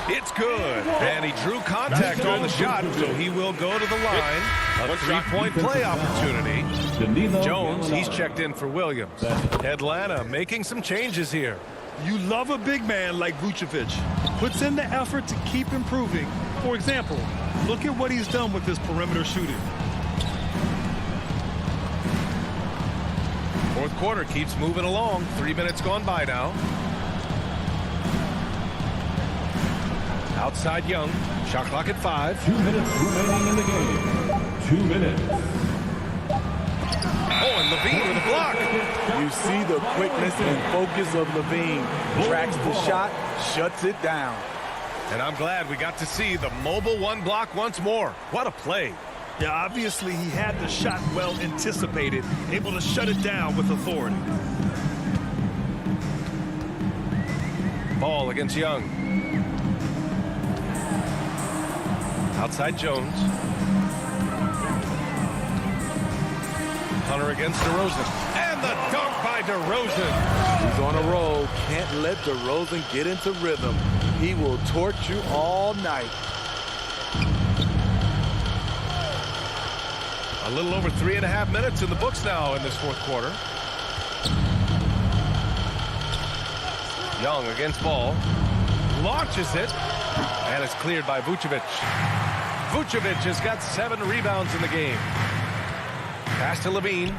It's good. And he drew contact on the shot, so he will go to the line. A three-point play opportunity. Jones, he's checked in for Williams. Atlanta making some changes here. You love a big man like Vucevic. Puts in the effort to keep improving. For example, look at what he's done with his perimeter shooting. Fourth quarter keeps moving along. 3 minutes gone by now. Outside Young. Shot clock at 5. 2 minutes remaining in the game. 2 minutes. Oh, and Levine with a block. You see the quickness and focus of Levine. Tracks the shot, shuts it down. And I'm glad we got to see the mobile one block once more. What a play. Yeah, obviously he had the shot well anticipated, able to shut it down with authority. Ball against Young. Outside Jones. Hunter against DeRozan. And the dunk by DeRozan. He's on a roll. Can't let DeRozan get into rhythm. He will torch you all night. A little over 3.5 minutes in the books now in this fourth quarter. Young against Ball. Launches it. And it's cleared by Vucevic. Vucevic has got 7 rebounds in the game. Pass to Levine.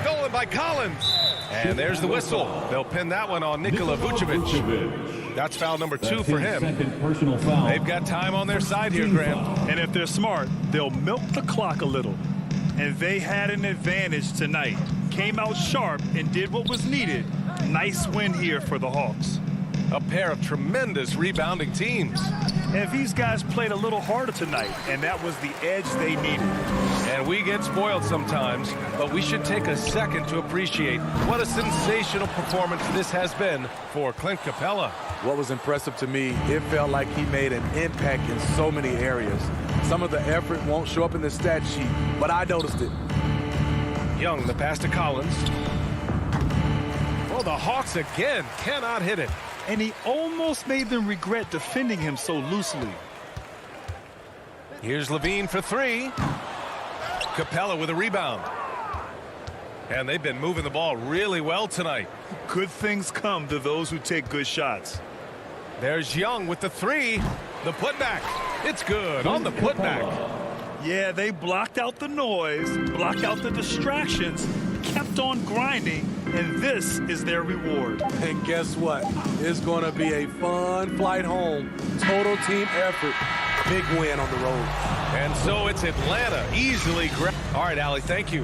Stolen by Collins. And there's the whistle. They'll pin that one on Nikola Vucevic. That's foul number 2 for him. They've got time on their side here, Graham. And if they're smart, they'll milk the clock a little. And they had an advantage tonight. Came out sharp and did what was needed. Nice win here for the Hawks. A pair of tremendous rebounding teams. And these guys played a little harder tonight, and that was the edge they needed. And we get spoiled sometimes, but we should take a second to appreciate what a sensational performance this has been for Clint Capella. What was impressive to me, it felt like he made an impact in so many areas. Some of the effort won't show up in the stat sheet, but I noticed it. Young, the pass to Collins. Oh, the Hawks again cannot hit it. and he almost made them regret defending him so loosely. Here's Levine for three. Capella with a rebound. And they've been moving the ball really well tonight. Good things come to those who take good shots. There's Young with the three. The putback. It's good on the putback. Yeah, they blocked out the noise, blocked out the distractions, kept on grinding, and this is their reward. And guess what? It's going to be a fun flight home. Total team effort. Big win on the road. And so it's Atlanta easily. All right, Allie, thank you.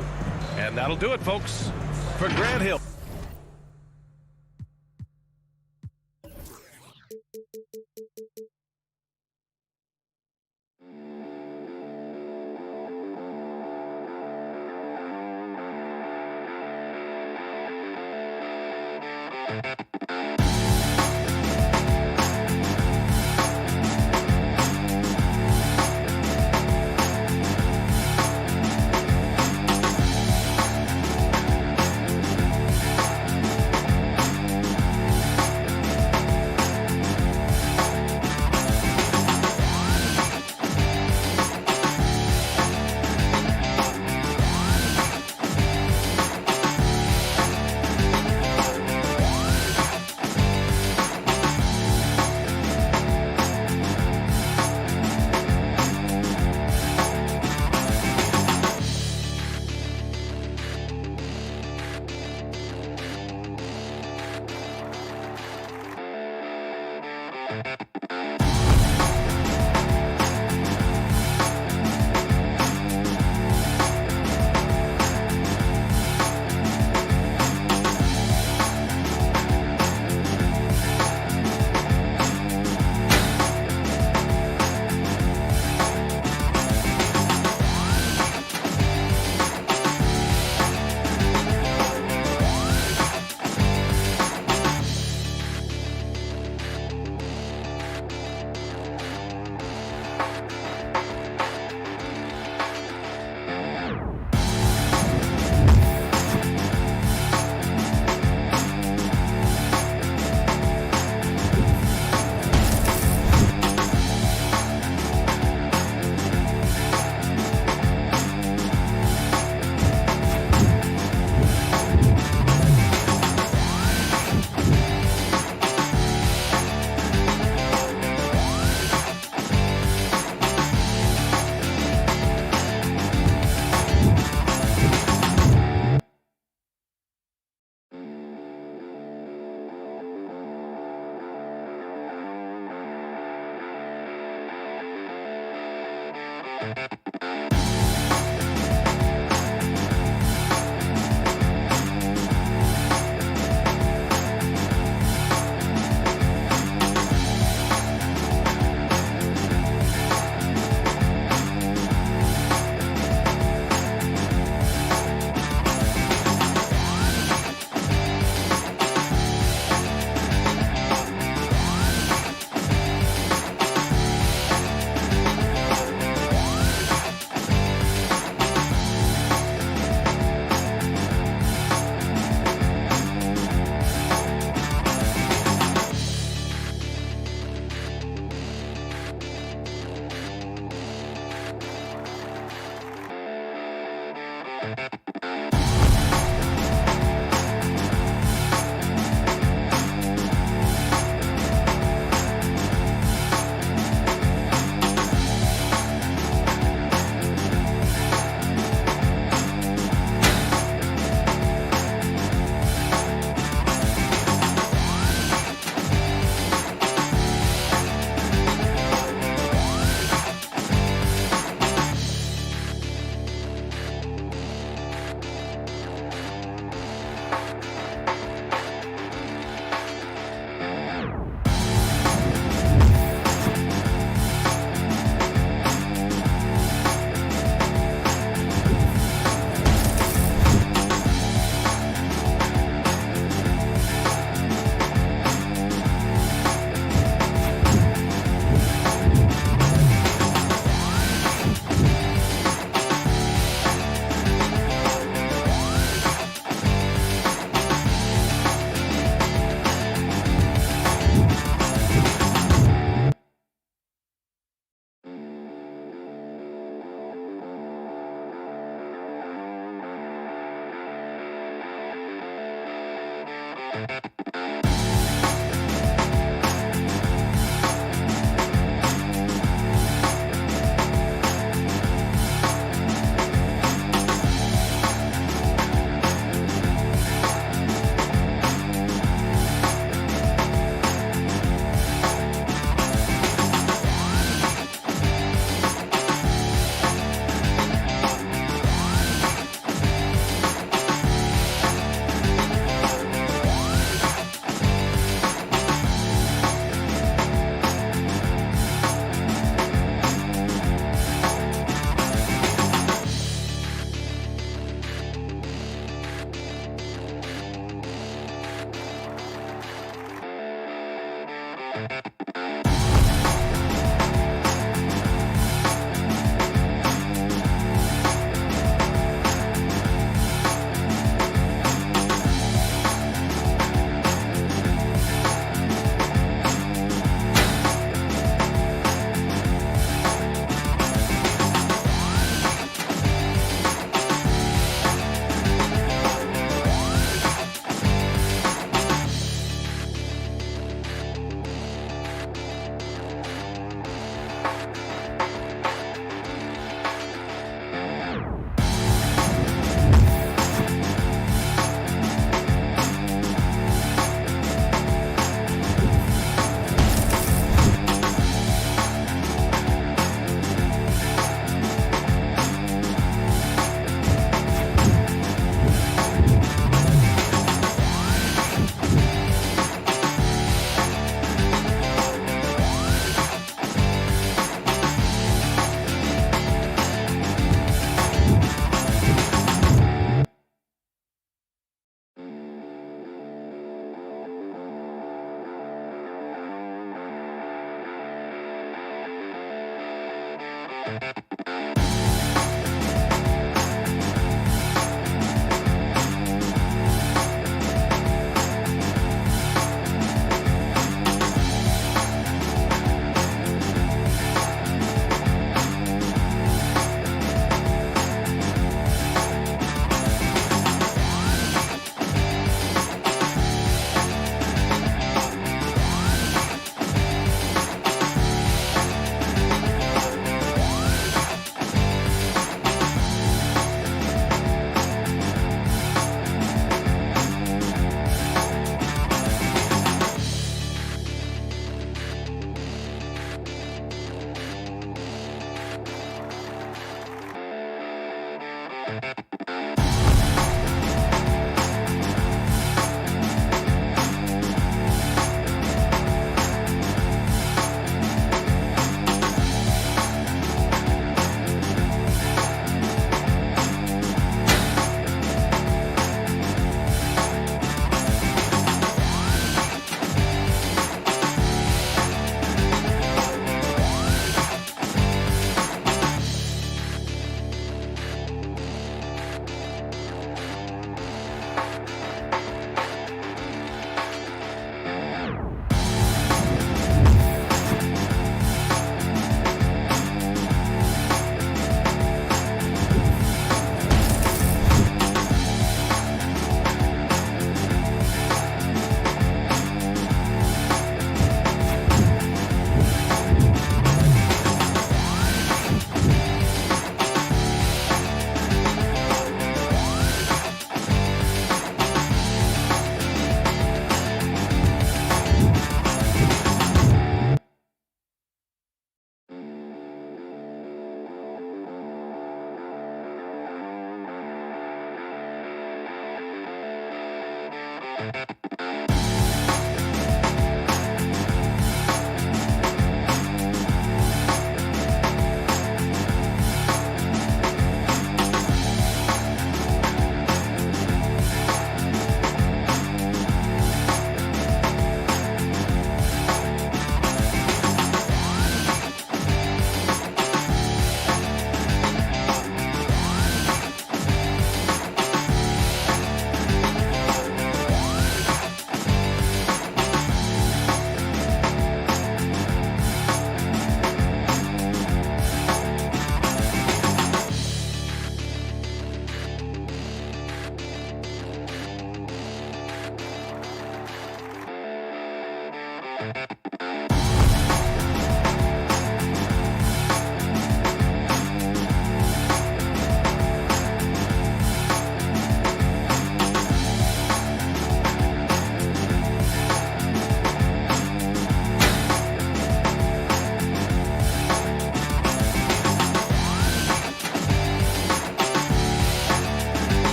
And that'll do it, folks, for Grant Hill.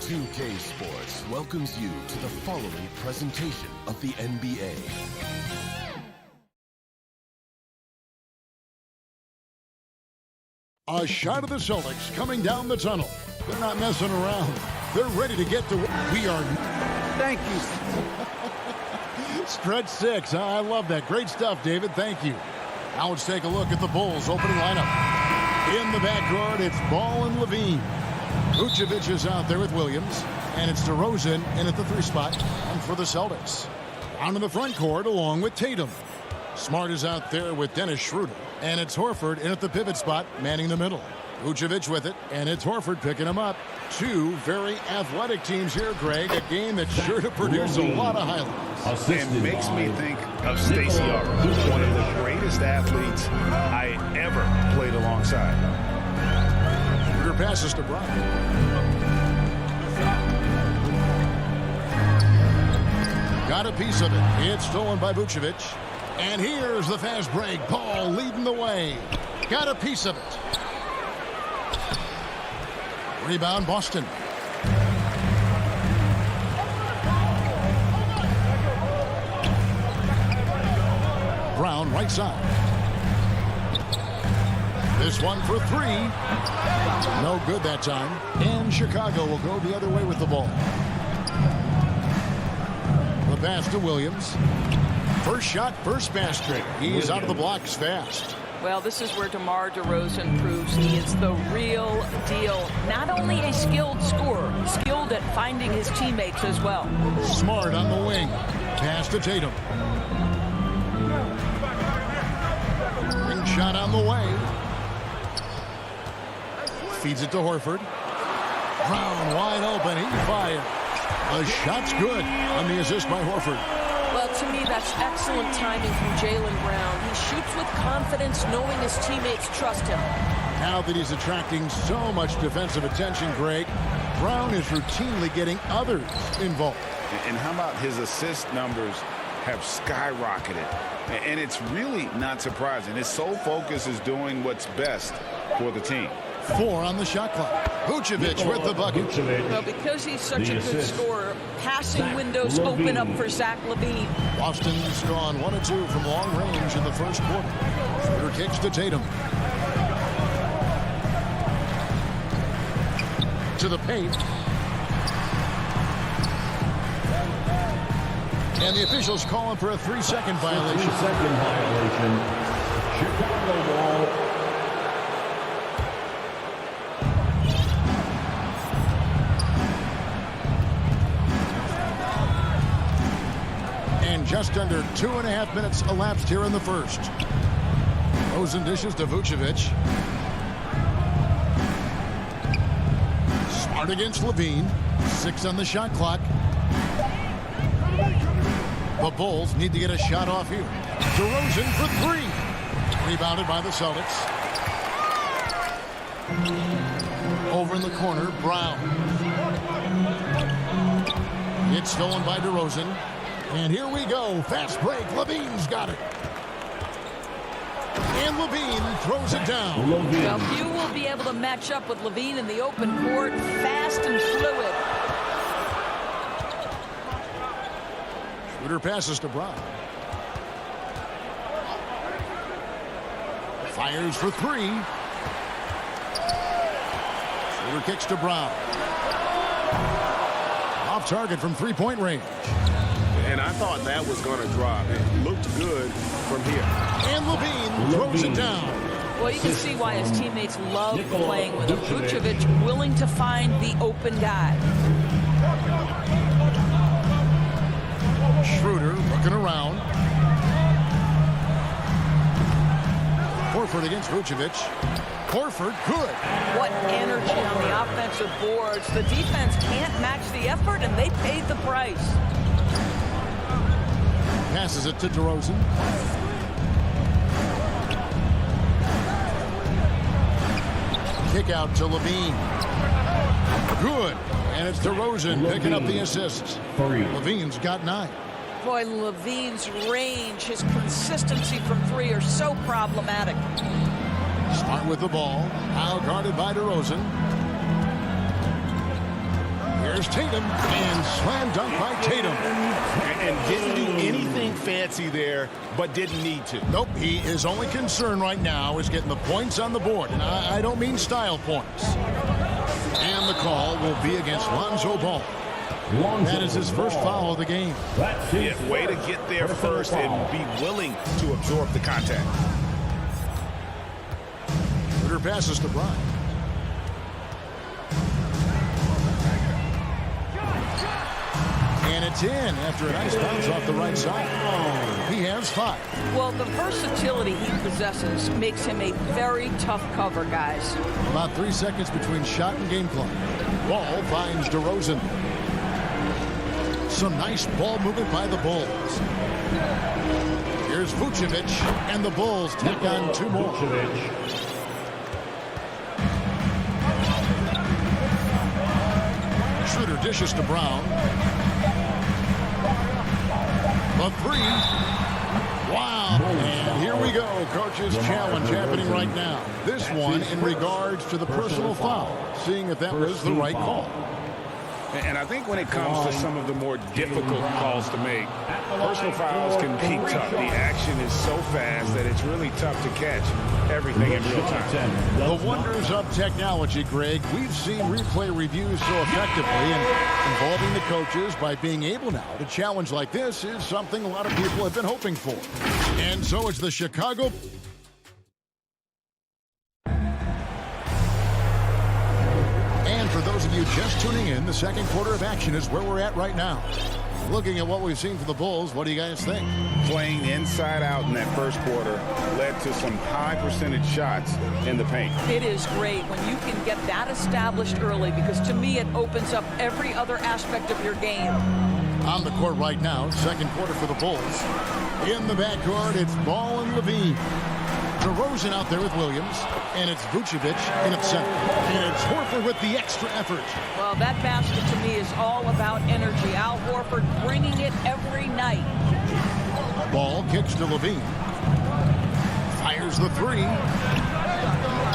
2K Sports welcomes you to the following presentation of the NBA. A shot of the Celtics coming down the tunnel. They're not messing around. They're ready to get to we are. Thank you. Stretch 6. I love that. Great stuff, David. Thank you. Now let's take a look at the Bulls opening lineup. In the backcourt, it's Ball and Levine. Vucevic is out there with Williams. And it's DeRozan in at the 3 spot. And for the Celtics. Down in the front court along with Tatum. Smart is out there with Dennis Schroeder. And it's Horford in at the pivot spot, manning the middle. Vucevic with it, and it's Horford picking him up. Two very athletic teams here, Greg. A game that's sure to produce a lot of highlights. It makes me think of Stacey Augmon, one of the greatest athletes I ever played alongside. Schroeder passes to Bryant. Got a piece of it. It's stolen by Vucevic. And here's the fast break. Paul leading the way. Got a piece of it. Rebound, Boston. Brown, right side. This one for 3. No good that time. And Chicago will go the other way with the ball. The pass to Williams. First shot, first basket. He's out of the blocks fast. Well, this is where DeMar DeRozan proves he is the real deal. Not only a skilled scorer, skilled at finding his teammates as well. Smart on the wing. Pass to Tatum. Ring shot on the way. Feeds it to Horford. Brown wide open. He fires. The shot's good on the assist by Horford. Well, to me, that's excellent timing from Jaylen Brown. He shoots with confidence, knowing his teammates trust him. Now that he's attracting so much defensive attention, Greg, Brown is routinely getting others involved. And how about his assist numbers have skyrocketed? And it's really not surprising. His sole focus is doing what's best for the team. 4 on the shot clock. Vucevic with the bucket. Well, because he's such a good scorer, passing windows open up for Zach LaVine. Boston's gone 1 of 2 from long range in the first quarter. Schroeder kicks to Tatum. To the paint. And the officials calling for a 3-second violation. 3-second violation. Chicago ball. Just under 2.5 minutes elapsed here in the first. Rosen dishes to Vucevic. Smart against Levine. 6 on the shot clock. The Bulls need to get a shot off here. DeRozan for 3. Rebounded by the Celtics. Over in the corner, Brown. It's stolen by DeRozan. And here we go. Fast break. Levine's got it. And Levine throws it down. Well, few will be able to match up with Levine in the open court. Fast and fluid. Schroeder passes to Brown. Fires for 3. Schroeder kicks to Brown. Off target from 3-point range. And I thought that was going to drop. It looked good from here. And Levine throws it down. Well, you can see why his teammates love playing with him. Vucevic willing to find the open guy. Schroeder looking around. Horford against Vucevic. Horford, good. What energy on the offensive boards. The defense can't match the effort, and they paid the price. Passes it to DeRozan. Kick out to Levine. Good. And it's DeRozan picking up the assists. Levine's got 9. Boy, Levine's range, his consistency from 3 are so problematic. Smart with the ball. Now guarded by DeRozan. Here's Tatum. And slam dunk by Tatum. And didn't do anything fancy there, but didn't need to. Nope. His only concern right now is getting the points on the board. And I don't mean style points. And the call will be against Lonzo Ball. That is his first foul of the game. Yeah, way to get there first and be willing to absorb the contact. Schroeder passes to Bryant. And it's in after a nice bounce off the right side. He has 5. Well, the versatility he possesses makes him a very tough cover, guys. About 3 seconds between shot and game clock. Ball finds DeRozan. Some nice ball movement by the Bulls. Here's Vucevic, and the Bulls tack on 2 more. Schroeder dishes to Brown. A 3. Wow. And here we go. Coach's challenge happening right now. This one in regards to the personal foul. Seeing if that was the right call. And I think when it comes to some of the more difficult calls to make, personal fouls can be tough. The action is so fast that it's really tough to catch everything in real time. The wonders of technology, Greg. We've seen replay reviews so effectively, and involving the coaches by being able now to challenge like this is something a lot of people have been hoping for. And so it's the Chicago... For those of you just tuning in, the second quarter of action is where we're at right now. Looking at what we've seen for the Bulls, what do you guys think? Playing inside out in that first quarter led to some high percentage shots in the paint. It is great when you can get that established early, because to me it opens up every other aspect of your game. On the court right now, second quarter for the Bulls. In the backcourt, it's Ball and Levine. DeRozan out there with Williams, and it's Vucevic in at center. And it's Horford with the extra effort. Well, that basket to me is all about energy. Al Horford bringing it every night. Ball kicks to Levine. Fires the 3.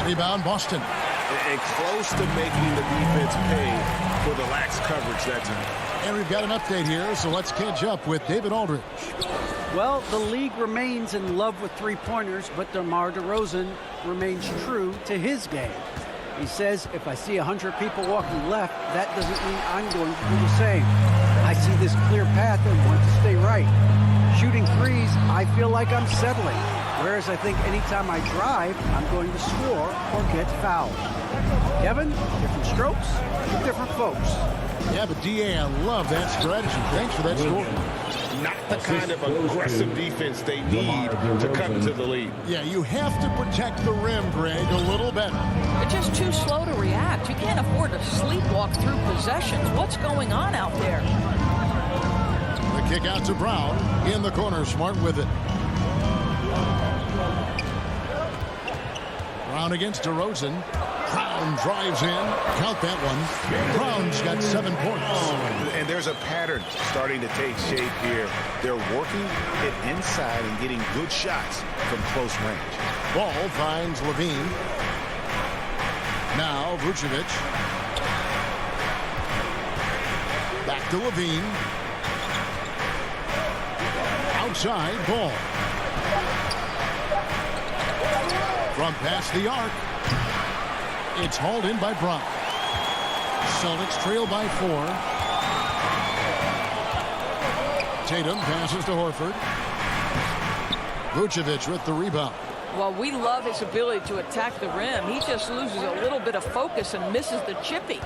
Rebound Boston. And close to making the defense pay for the lax coverage that time. And we've got an update here, so let's catch up with David Aldridge. Well, the league remains in love with three-pointers, but DeMar DeRozan remains true to his game. He says, if I see 100 people walking left, that doesn't mean I'm going to do the same. I see this clear path and want to stay right. Shooting threes, I feel like I'm settling. Whereas I think anytime I drive, I'm going to score or get fouled. Kevin, different strokes for different folks. Yeah, but D.A., I love that strategy. Thanks for that score. Not the kind of aggressive defense they need to come into the lead. Yeah, you have to protect the rim, Greg, a little better. They're just too slow to react. You can't afford to sleepwalk through possessions. What's going on out there? The kick out to Brown. In the corner, Smart with it. Brown against DeRozan. Brown drives in. Count that one. Brown's got 7 points. And there's a pattern starting to take shape here. They're working it inside and getting good shots from close range. Ball finds Levine. Now Vucevic. Back to Levine. Outside, Ball. From past the arc. It's hauled in by Brown. Celtics trail by 4. Tatum passes to Horford. Vucevic with the rebound. Well, we love his ability to attack the rim. He just loses a little bit of focus and misses the chippy.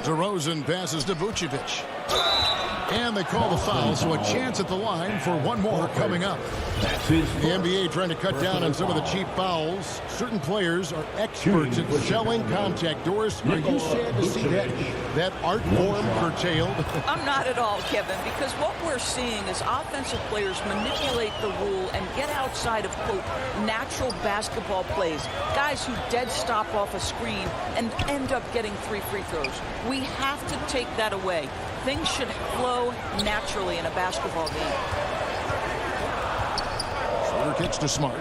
DeRozan passes to Vucevic. And they call the foul, so a chance at the line for one more coming up. The NBA trying to cut down on some of the cheap fouls. Certain players are experts at selling contact. Doris, are you sad to see that art form curtailed? I'm not at all, Kevin, because what we're seeing is offensive players manipulate the rule and get outside of, quote, natural basketball plays. Guys who dead stop off a screen and end up getting 3 free throws. We have to take that away. Things should flow naturally in a basketball game. Schroeder kicks to Smart.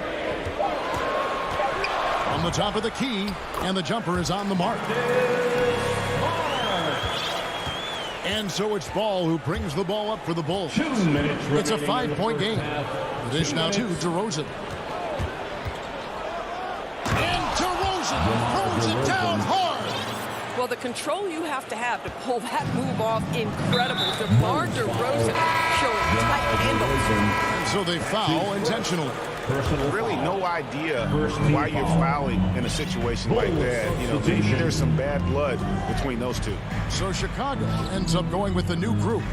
On the top of the key, and the jumper is on the mark. And so it's Ball who brings the ball up for the Bulls. It's a 5-point game. The dish now to DeRozan. And DeRozan throws it down hard. Well, the control you have to pull that move off, incredible. DeMar DeRozan showing tight handles. And so they foul intentionally. Really no idea why you're fouling in a situation like that. You know, there's some bad blood between those two. So Chicago ends up going with the new group.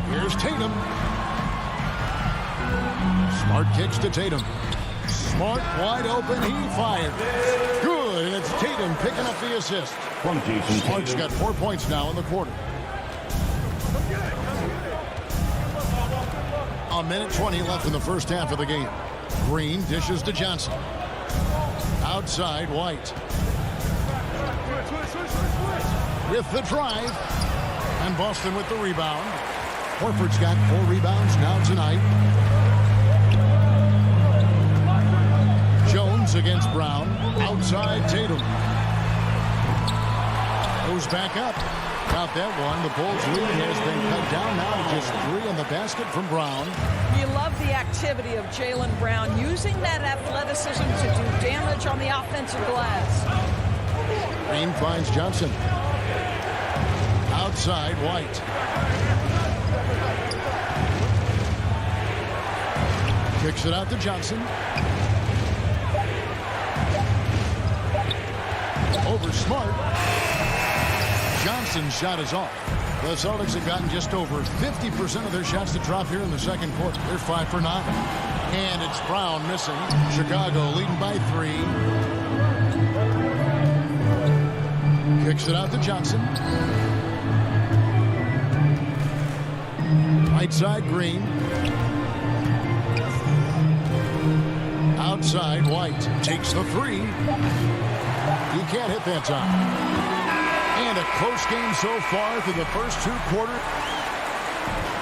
Here's Tatum. Smart kicks to Tatum. Smart wide open, he fires. Good, and it's Tatum picking up the assist. Smart's got 4 points now in the quarter. A minute 20 left in the first half of the game. Green dishes to Johnson. Outside, White. With the drive. And Boston with the rebound. Horford's got 4 rebounds now tonight. Jones against Brown. Outside, Tatum. Goes back up. Got that one. The Bulls lead has been cut down now to just 3 in the basket from Brown. You love the activity of Jaylen Brown using that athleticism to do damage on the offensive glass. Green finds Johnson. Outside, White. Kicks it out to Johnson. Over Smart. Johnson's shot is off. The Celtics have gotten just over 50% of their shots to drop here in the second quarter. They're 5 for 9. And it's Brown missing. Chicago leading by 3. Kicks it out to Johnson. Right side, Green. Outside, White takes the 3. He can't hit that time. And a close game so far through the first 2 quarters.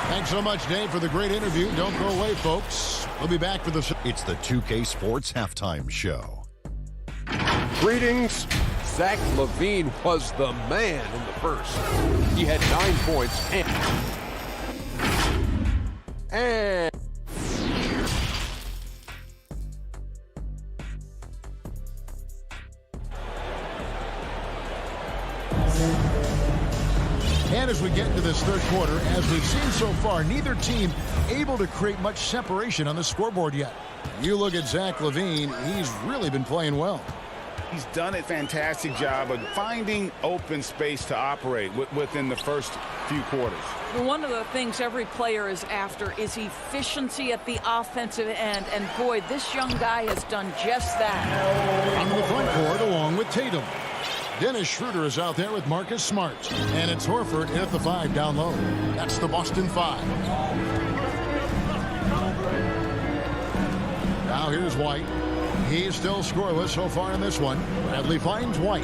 Thanks so much, Dave, for the great interview. Don't go away, folks. We'll be back for the... It's the 2K Sports Halftime Show. Greetings. Zach LaVine was the man in the first. He had 9 points and And as we get into this third quarter, as we've seen so far, neither team able to create much separation on the scoreboard yet. You look at Zach LaVine, he's really been playing well. He's done a fantastic job of finding open space to operate within the first few quarters. One of the things every player is after is efficiency at the offensive end. And boy, this young guy has done just that. On the front court along with Tatum. Dennis Schroeder is out there with Marcus Smart. And it's Horford in at the 5 down low. That's the Boston 5. Now here's White. He's still scoreless so far in this one. Bradley finds White.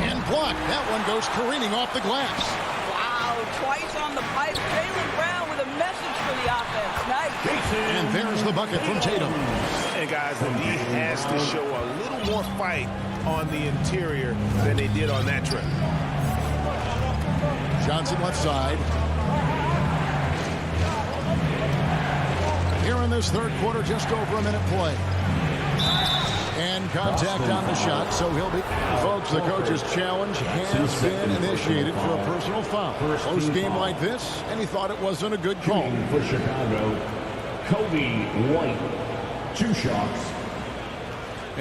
And blocked. That one goes careening off the glass. Wow, twice on the pipe. Jaylen Brown with a message for the offense. Nice. And there's the bucket from Tatum. And guys, the league has to show a little more fight on the interior than they did on that trip. Johnson left side. Here in this third quarter, just over a minute play. And contact on the shot, so he'll be. Folks, the coach's challenge has been initiated for a personal foul. Close game like this, and he thought it wasn't a good call. For Chicago, Kobe White. 2 shots.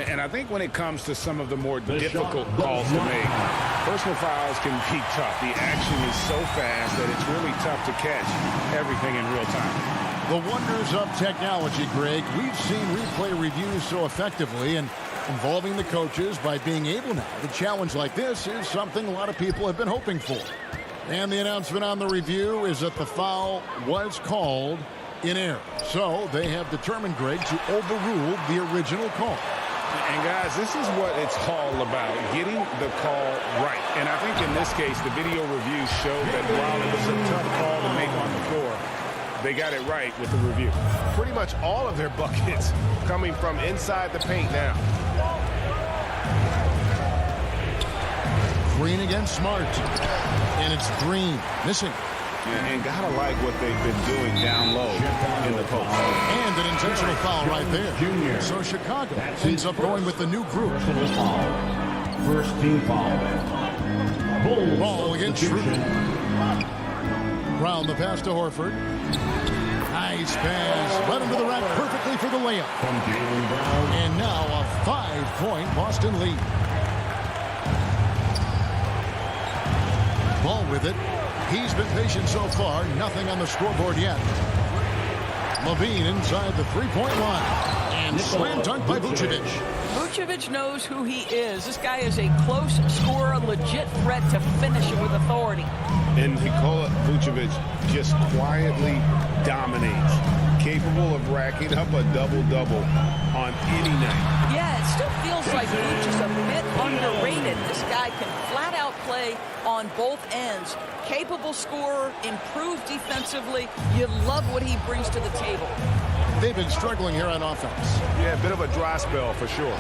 And I think when it comes to some of the more difficult calls to make, personal fouls can be tough. The action is so fast that it's really tough to catch everything in real time. The wonders of technology, Greg. We've seen replay reviews so effectively, and involving the coaches by being able now to challenge like this is something a lot of people have been hoping for. And the announcement on the review is that the foul was called in error. So they have determined, Greg, to overrule the original call. And guys, this is what it's all about, getting the call right. And I think in this case, the video review showed that while it was a tough call to make on the floor, they got it right with the review. Pretty much all of their buckets coming from inside the paint now. Green against Smart. And it's Green missing. And gotta like what they've been doing down low in the post. And an intentional foul right there. So Chicago ends up going with the new group. First team foul. Ball against Schroeder. Brown the pass to Horford. Nice pass. Led him to the rack perfectly for the layup. And now a 5-point Boston lead. Ball with it. He's been patient so far. Nothing on the scoreboard yet. Levine inside the three-point line. And slam dunk by Vucevic. Vucevic knows who he is. This guy is a close scorer, legit threat to finish it with authority. And Nikola Vucevic just quietly dominates. Capable of racking up a double-double on any night. Yeah, it still feels like Vuce is a bit underrated. This guy can flat out play on both ends. Capable scorer, improved defensively. You love what he brings to the table. They've been struggling here on offense. Yeah, a bit of a dry spell for sure.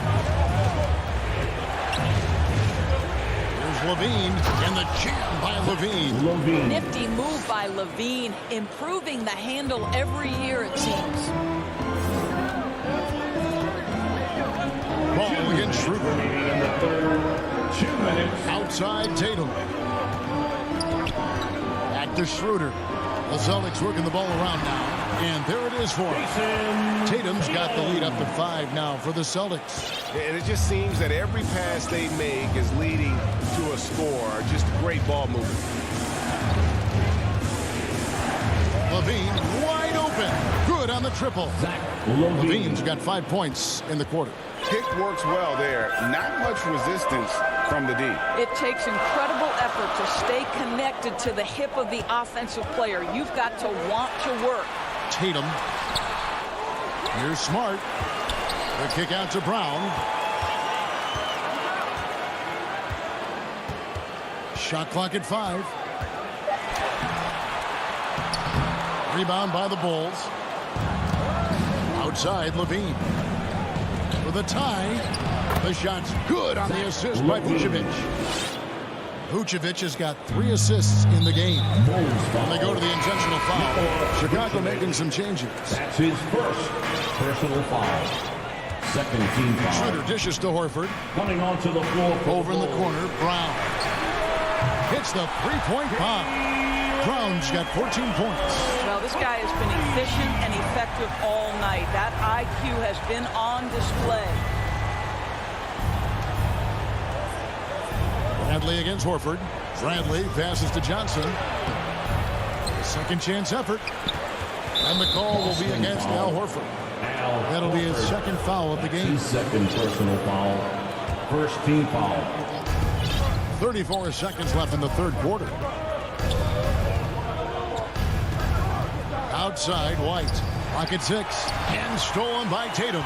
Here's Levine, and the jam by Levine. Nifty move by Levine, improving the handle every year, it seems. Ball against Schroeder. 2 minutes. Outside Tatum. Back to Schroeder. The Celtics working the ball around now. And there it is for him. Tatum's got the lead up to 5 now for the Celtics. And it just seems that every pass they make is leading to a score. Just great ball movement. Levine wide open. Good on the triple. Levine's got 5 points in the quarter. Pick works well there. Not much resistance from the D. It takes incredible effort to stay connected to the hip of the offensive player. You've got to want to work. Tatum. Here's Smart. The kick out to Brown. Shot clock at 5. Rebound by the Bulls. Outside Levine. For the tie. The shot's good on the assist by Vucevic. Vucevic has got 3 assists in the game. And they go to the intentional foul. Chicago making some changes. That's his first personal foul. Second team foul. Schroeder dishes to Horford. Coming onto the floor. Over in the corner, Brown. Hits the three-point bomb. Brown's got 14 points. Well, this guy has been efficient and effective all night. That IQ has been on display. Bradley against Horford. Bradley passes to Johnson. Second chance effort. And the call will be against Al Horford. That'll be his second foul of the game. His second personal foul. First team foul. 34 seconds left in the third quarter. Outside White. Pocket 6. And stolen by Tatum.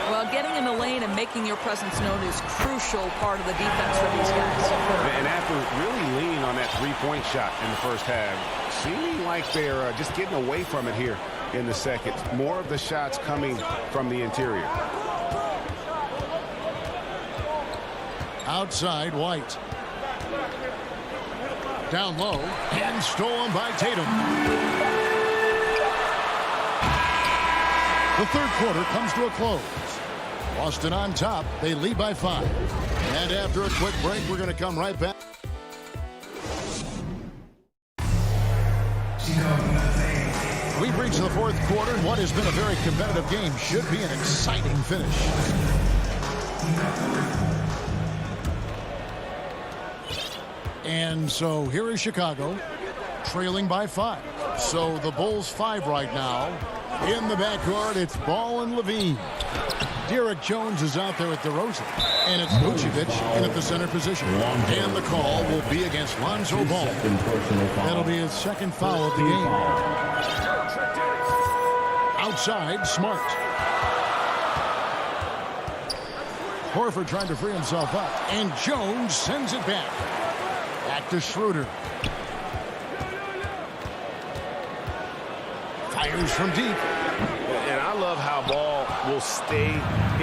Well, getting in the lane and making your presence known is crucial part of the defense for these guys. And after really leaning on that three-point shot in the first half, seeming like they're just getting away from it here in the second. More of the shots coming from the interior. Outside White. Down low. And stolen by Tatum. The third quarter comes to a close. Boston on top. They lead by 5. And after a quick break, we're going to come right back. We've reached the 4th quarter, and what has been a very competitive game should be an exciting finish. And so here is Chicago, trailing by 5. So the Bulls 5 right now. In the backcourt, it's Ball and Levine. Derek Jones is out there at DeRozan. And it's Vucevic in at the center position. And the call will be against Lonzo Ball. That'll be his 2nd foul of the game. Outside, Smart. Horford trying to free himself up. And Jones sends it back. Back to Schroeder. Fires from deep. And I love how Ball will stay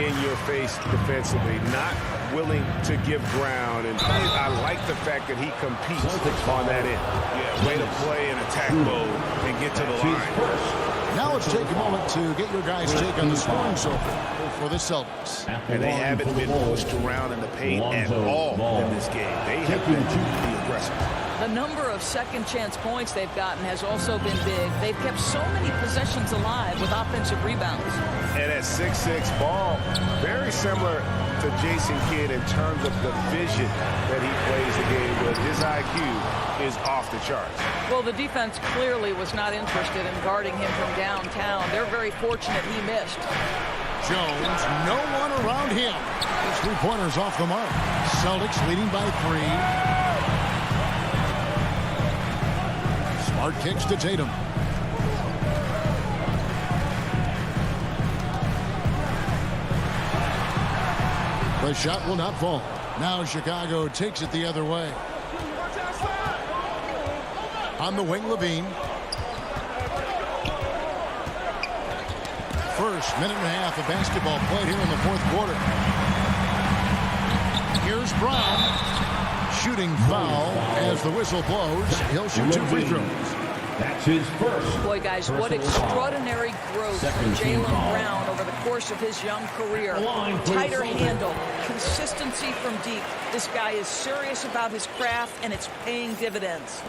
in your face defensively, not willing to give ground. And I like the fact that he competes on that end. Yeah, way to play in attack mode and get to the line. Now let's take a moment to get your guys' take on the scoring so far for the Celtics. And they haven't been pushed around in the paint at all in this game. They have been too aggressive. The number of second-chance points they've gotten has also been big. They've kept so many possessions alive with offensive rebounds. And at 6'6", Ball, very similar to Jason Kidd in terms of the vision that he plays the game with. His IQ is off the charts. Well, the defense clearly was not interested in guarding him from downtown. They're very fortunate he missed. Jones, no one around him. His 3-pointers off the mark. Celtics leading by 3. Smart kicks to Tatum. The shot will not fall. Now Chicago takes it the other way. On the wing, Levine. First minute and a half of basketball played here in the 4th quarter. Here's Brown. Shooting foul as the whistle blows. He'll shoot 2 free throws. That's his first. Boy, guys, what extraordinary growth from Jaylen Brown over the course of his young career. Tighter handle, consistency from deep. This guy is serious about his craft, and it's paying dividends.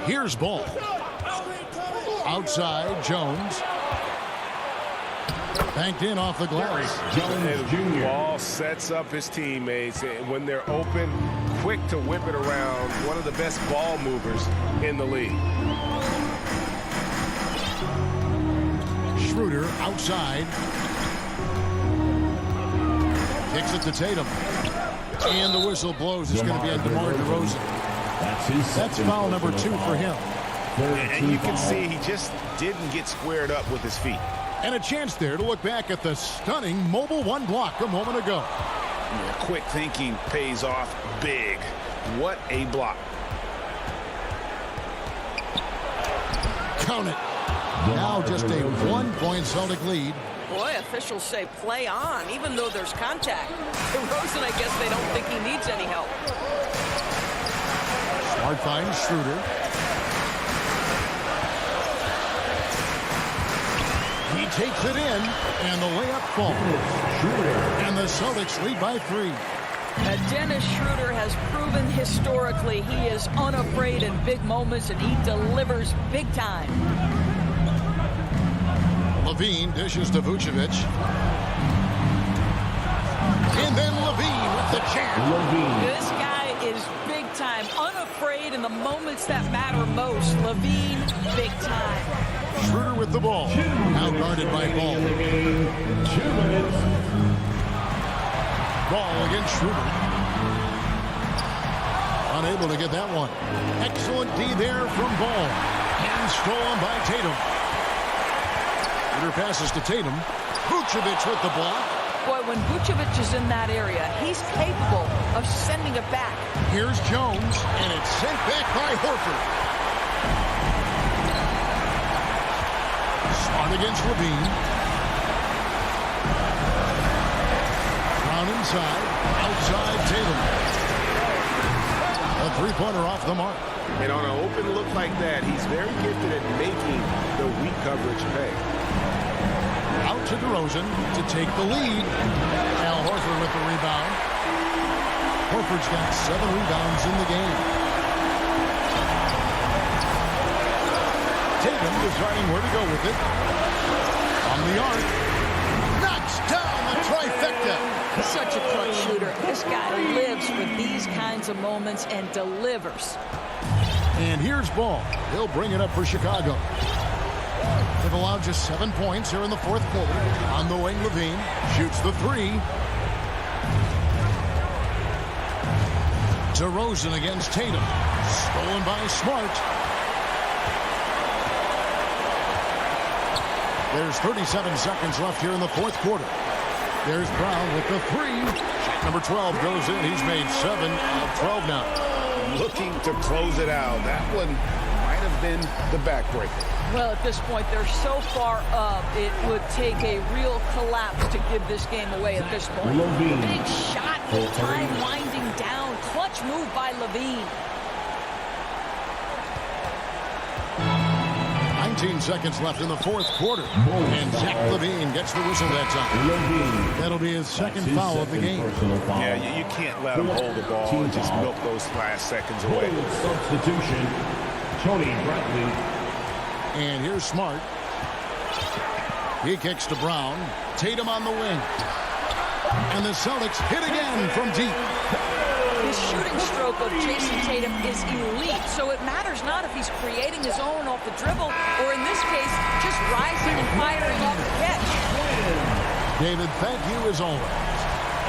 Here's Ball. Outside, Jones. Banked in off the glass. Jones Jr. Ball sets up his teammates. When they're open, quick to whip it around. One of the best ball movers in the league. Schroeder outside. Kicks it to Tatum. And the whistle blows. It's going to be on DeMar DeRozan. That's foul number 2 for him. And you can see he just didn't get squared up with his feet. And a chance there to look back at the stunning mobile 1 block a moment ago. Yeah, quick thinking pays off big. What a block. Count it. Now just a 1-point Celtic lead. Boy, officials say play on, even though there's contact. DeRozan, I guess they don't think he needs any help. Smart finds Schroeder. He takes it in, and the layup falls. And the Celtics lead by 3. Dennis Schroeder has proven historically he is unafraid in big moments, and he delivers big time. Levine dishes to Vucevic. And then Levine with the jam. This guy is big time, unafraid in the moments that matter most. Levine, big time. Schroeder with the ball. Now guarded by Ball. 2 minutes. Ball against Schroeder. Unable to get that one. Excellent D there from Ball. And stolen by Tatum. Schroeder passes to Tatum. Vucevic with the block. Boy, when Vucevic is in that area, he's capable of sending it back. Here's Jones, and it's sent back by Horford. Smart against Levine. Brown inside. Outside Tatum. A 3-pointer off the mark. And on an open look like that, he's very gifted at making the weak coverage pay. Out to DeRozan to take the lead. Al Horford with the rebound. Horford's got 7 rebounds in the game. Tatum deciding where to go with it. On the arc. Knocks down the trifecta. Such a clutch shooter. This guy lives for these kinds of moments and delivers. And here's Ball. He'll bring it up for Chicago. They've allowed just 7 points here in the fourth quarter. On the wing, Levine shoots the 3. DeRozan against Tatum. Stolen by Smart. There's 37 seconds left here in the fourth quarter. There's Brown with the 3. Number 12 goes in. He's made 7 out of 12 now. Looking to close it out. That one might have been the backbreaker. Well, at this point, they're so far up, it would take a real collapse to give this game away at this point. Big shot with time winding down. Clutch move by Levine. 19 seconds left in the fourth quarter. And Zach Levine gets the whistle that time. That'll be his second foul of the game. Yeah, you can't let him hold the ball and just milk those last seconds away. Substitution, Tony Bradley. And here's Smart. He kicks to Brown. Tatum on the wing. And the Celtics hit again from deep. His shooting stroke of Jason Tatum is elite, so it matters not if he's creating his own off the dribble or, in this case, just rising and firing off the catch. David, thank you as always.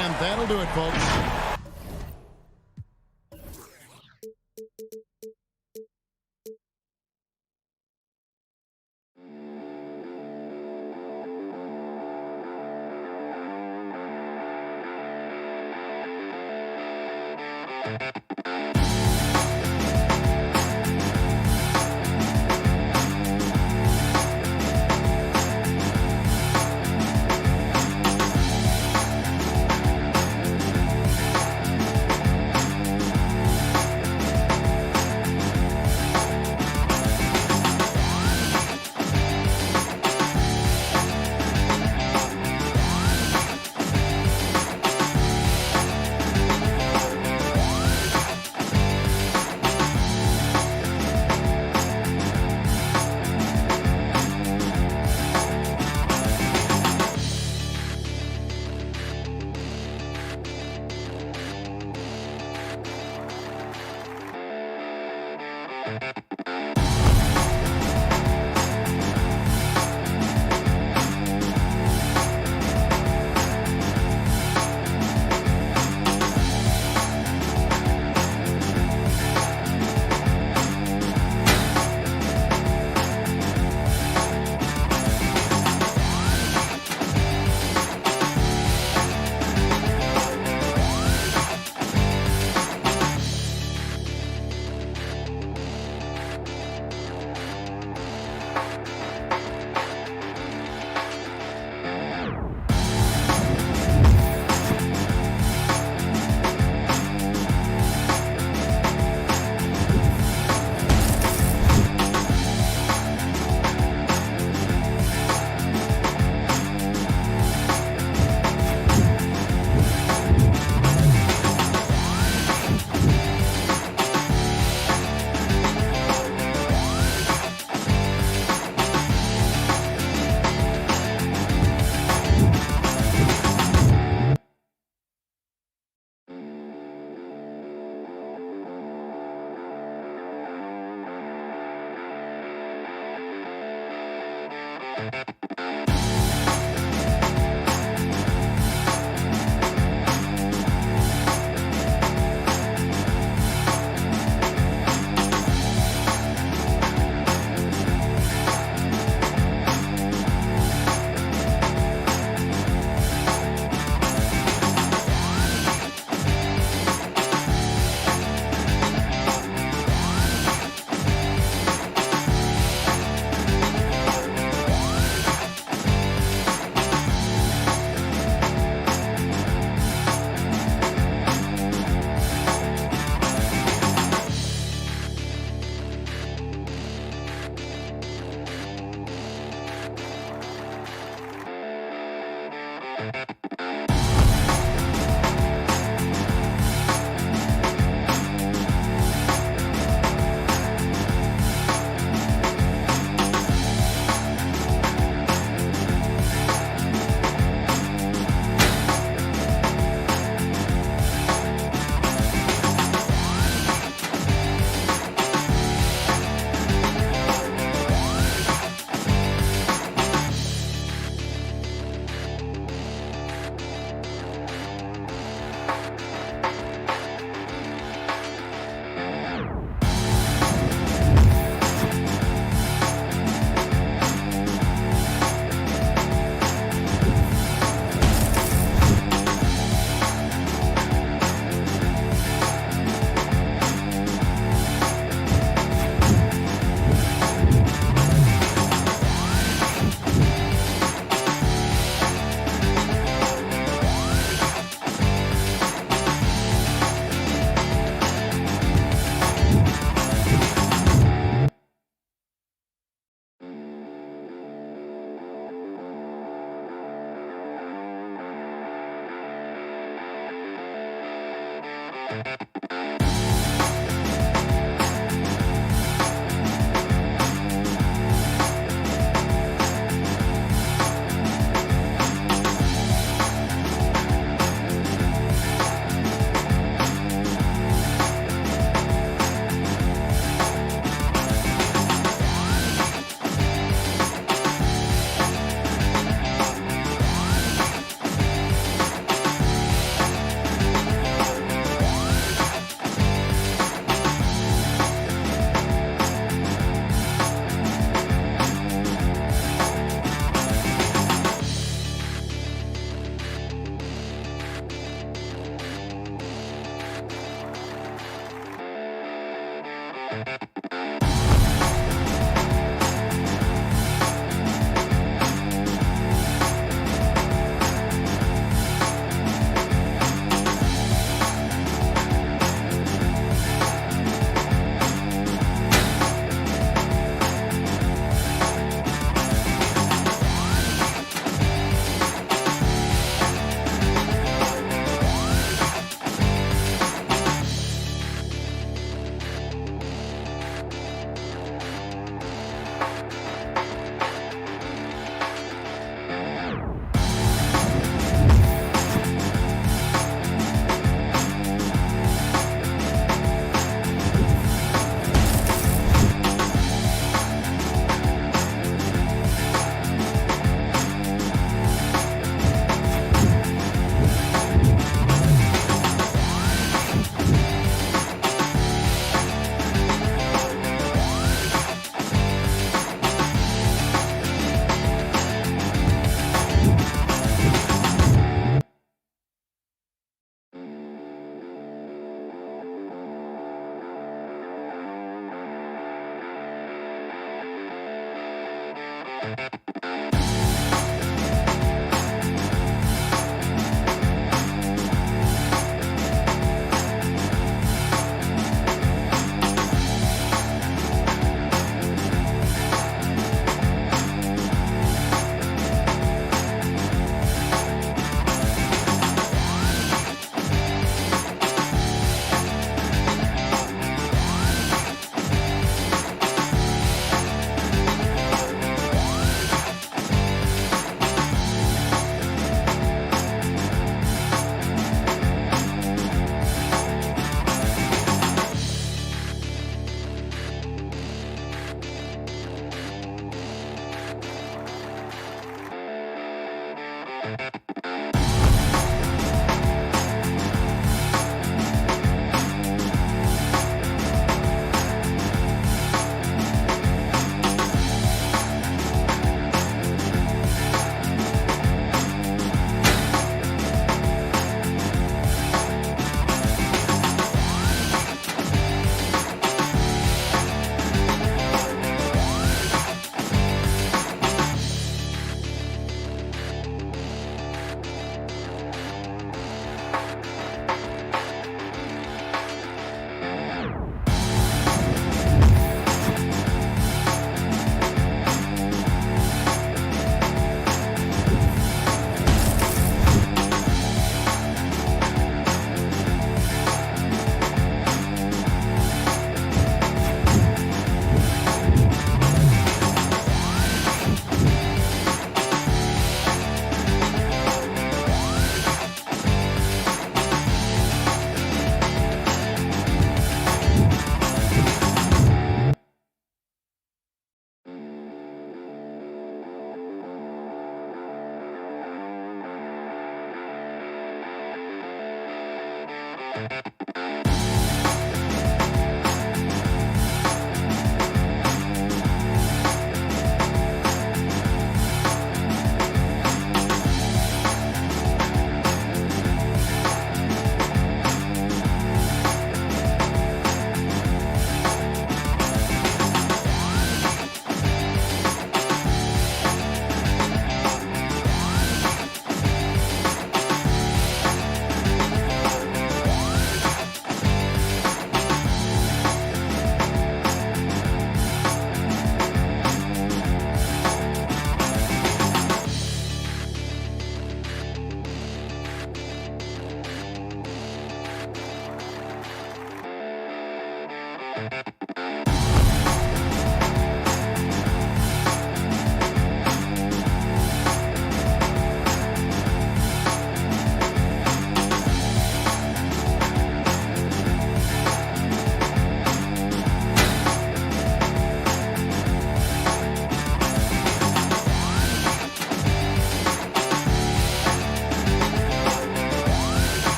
And that'll do it, folks.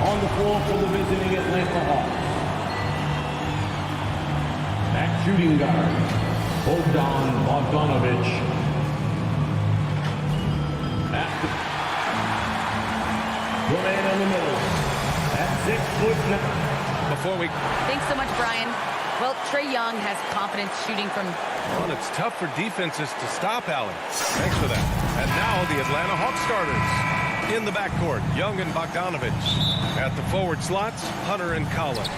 On the floor for the visiting Atlanta Hawks. At shooting guard, Bogdan Bogdanovic. The man in the middle at 6'9". Before we... Thanks so much, Brian. Well, Trae Young has confidence shooting from... Well, it's tough for defenses to stop Allen. Thanks for that. And now the Atlanta Hawks starters. In the backcourt, Young and Bogdanovic. At the forward slots, Hunter and Collins.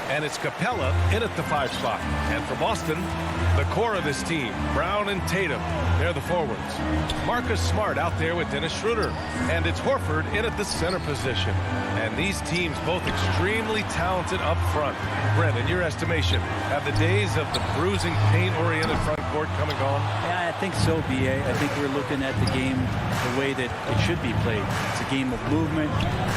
And it's Capella in at the 5 spot. And for Boston, the core of this team, Brown and Tatum. They're the forwards. Marcus Smart out there with Dennis Schroeder. And it's Horford in at the center position. And these teams both extremely talented up front. Brent, in your estimation, have the days of the bruising, paint-oriented front court come and gone? Yeah, I think so, B.A. I think we're looking at the game the way that it should be played. It's a game of movement.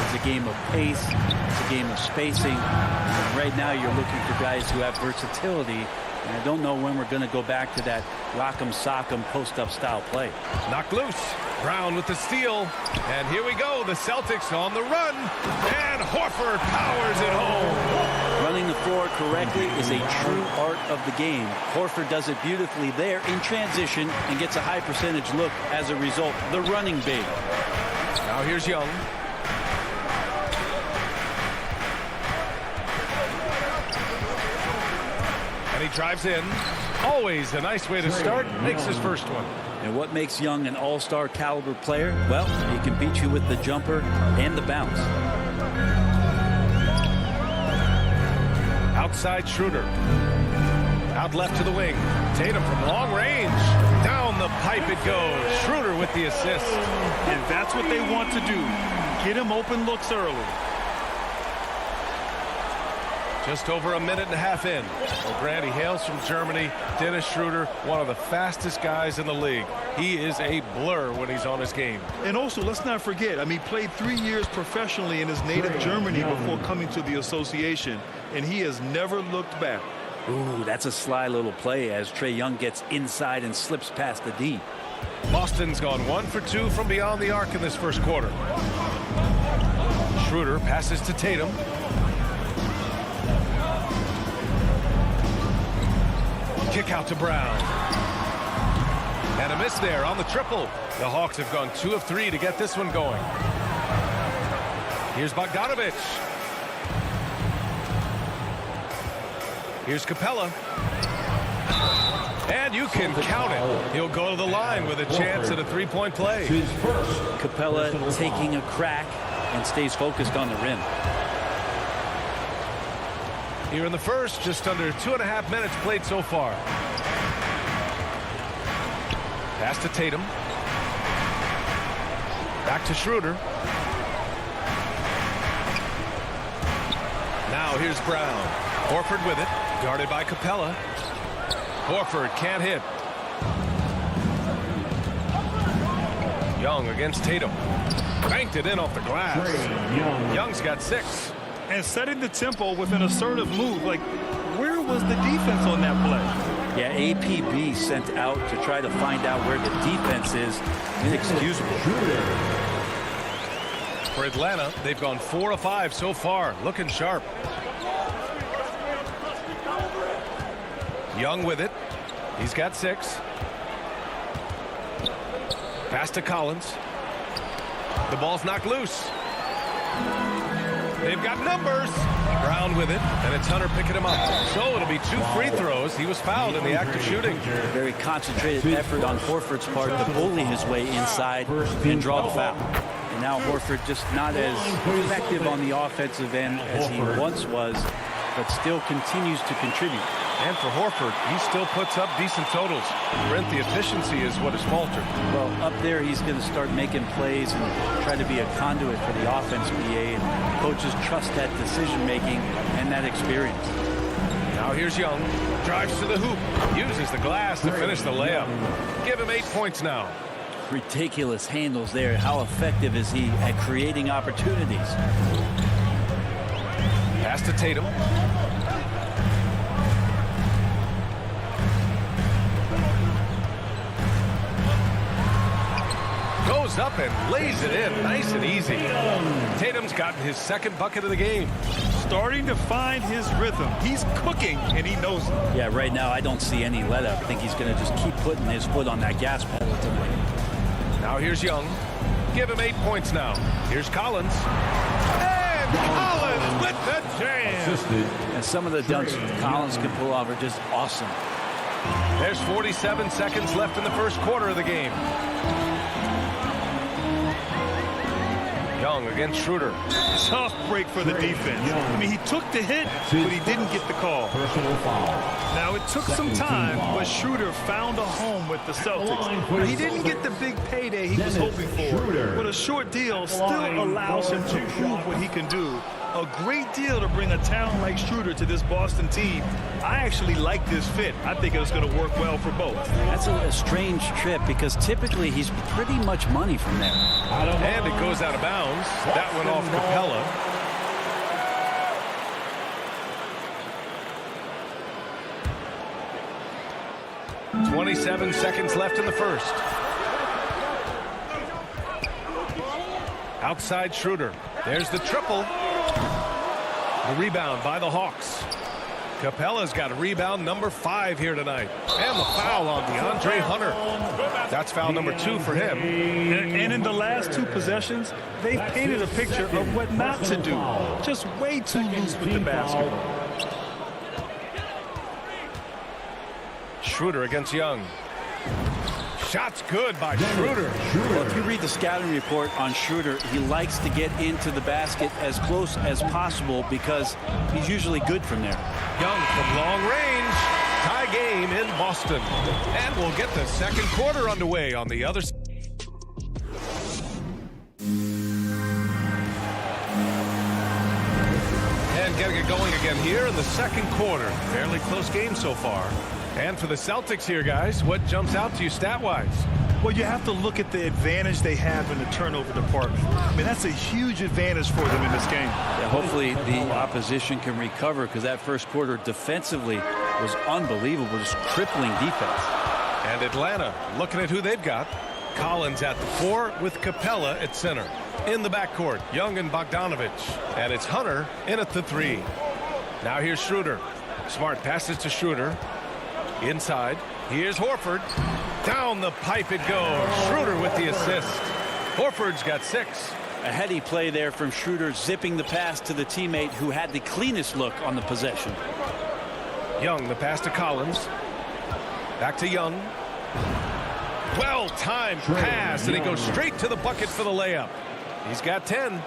It's a game of pace. It's a game of spacing. And right now you're looking for guys who have versatility. And I don't know when we're going to go back to that rock'em sock'em post-up style play. Knocked loose. Brown with the steal. And here we go. The Celtics on the run. And Horford powers it home. Running the floor correctly is a true art of the game. Horford does it beautifully there in transition and gets a high percentage look as a result. The running big. Now here's Young. And he drives in. Always a nice way to start. Makes his first one. And what makes Young an all-star caliber player? Well, he can beat you with the jumper and the bounce. Outside Schroeder. Out left to the wing. Tatum from long range. Down the pipe it goes. Schroeder with the assist. And that's what they want to do. Get him open looks early. Just over a minute and a half in. Well, Grant, he hails from Germany. Dennis Schroeder, one of the fastest guys in the league. He is a blur when he's on his game. And also, let's not forget, he played 3 years professionally in his native Germany before coming to the association, and he has never looked back. Ooh, that's a sly little play as Trae Young gets inside and slips past the D. Boston's gone 1 for 2 from beyond the arc in this first quarter. Schroeder passes to Tatum. Kick out to Brown. And a miss there on the triple. The Hawks have gone 2 of 3 to get this one going. Here's Bogdanovic. Here's Capella. And you can count it. He'll go to the line with a chance at a three-point play. Capella taking a crack and stays focused on the rim. Here in the first, just under 2.5 minutes played so far. Pass to Tatum. Back to Schroeder. here's Brown. Horford with it. Guarded by Capella. Horford can't hit. Young against Tatum. Banked it in off the glass. Young's got 6. And setting the tempo with an assertive move. Like, where was the defense on that play? Yeah, APB sent out to try to find out where the defense is. Inexcusable. For Atlanta, they've gone 4 of 5 so far. Looking sharp. Young with it. He's got 6. Pass to Collins. The ball's knocked loose. They've got numbers. Brown with it, and it's Hunter picking him up. So it'll be 2 free throws. He was fouled in the act of shooting. Very concentrated effort on Horford's part to bully his way inside and draw the foul. And now Horford just not as effective on the offensive end as he once was, but still continues to contribute. And for Horford, he still puts up decent totals. Brent, the efficiency is what has faltered. Well, up there, he's going to start making plays and try to be a conduit for the offense, BA. And coaches trust that decision-making and that experience. Now here's Young. Drives to the hoop. Uses the glass to finish the layup. Give him 8 points now. Ridiculous handles there. How effective is he at creating opportunities? Pass to Tatum. Goes up and lays it in nice and easy. Tatum's gotten his 2nd bucket of the game. Starting to find his rhythm. He's cooking, and he knows it. Yeah, right now I don't see any let up. I think he's going to just keep putting his foot on that gas pedal tonight. Now here's Young. Give him 8 points now. Here's Collins. And Collins with the jam. And some of the dunks Collins can pull off are just awesome. There's 47 seconds left in the first quarter of the game. Young against Schroeder. Tough break for the defense. I mean, he took the hit, but he didn't get the call. Now, it took some time, but Schroeder found a home with the Celtics. He didn't get the big payday he was hoping for, but a short deal still allows him to prove what he can do. A great deal to bring a talent like Schroeder to this Boston team. I actually like this fit. I think it's going to work well for both. That's a strange trip because typically he's pretty much money from there. And it goes out of bounds. That went off Capella. "27 seconds left in the first. Outside Schroeder. There's the triple. The rebound by the Hawks. Capella's got a rebound number 5 here tonight. And the foul on DeAndre Hunter. That's foul number 2 for him. And in the last 2 possessions, they've painted a picture of what not to do. Just way too loose with the basketball. Schroeder against Young. Shot's good by Schroeder. Well, if you read the scouting report on Schroeder, he likes to get into the basket as close as possible because he's usually good from there. Young from long range. Tie game in Boston. And we'll get the second quarter underway on the other side. And getting it going again here in the second quarter. Fairly close game so far. And for the Celtics here, guys, what jumps out to you stat-wise? Well, you have to look at the advantage they have in the turnover department. I mean, that's a huge advantage for them in this game. Yeah, hopefully the opposition can recover because that first quarter defensively was unbelievable, just crippling defense. And Atlanta, looking at who they've got. Collins at the 4 with Capella at center. In the backcourt, Young and Bogdanovich. And it's Hunter in at the 3. Now here's Schroeder. Smart passes to Schroeder. Inside, here's Horford. Down the pipe it goes. Schroeder with the assist. Horford's got 6. A heady play there from Schroeder, zipping the pass to the teammate who had the cleanest look on the possession. Young, the pass to Collins. Back to Young. Well-timed pass, and he goes straight to the bucket for the layup. He's got 10.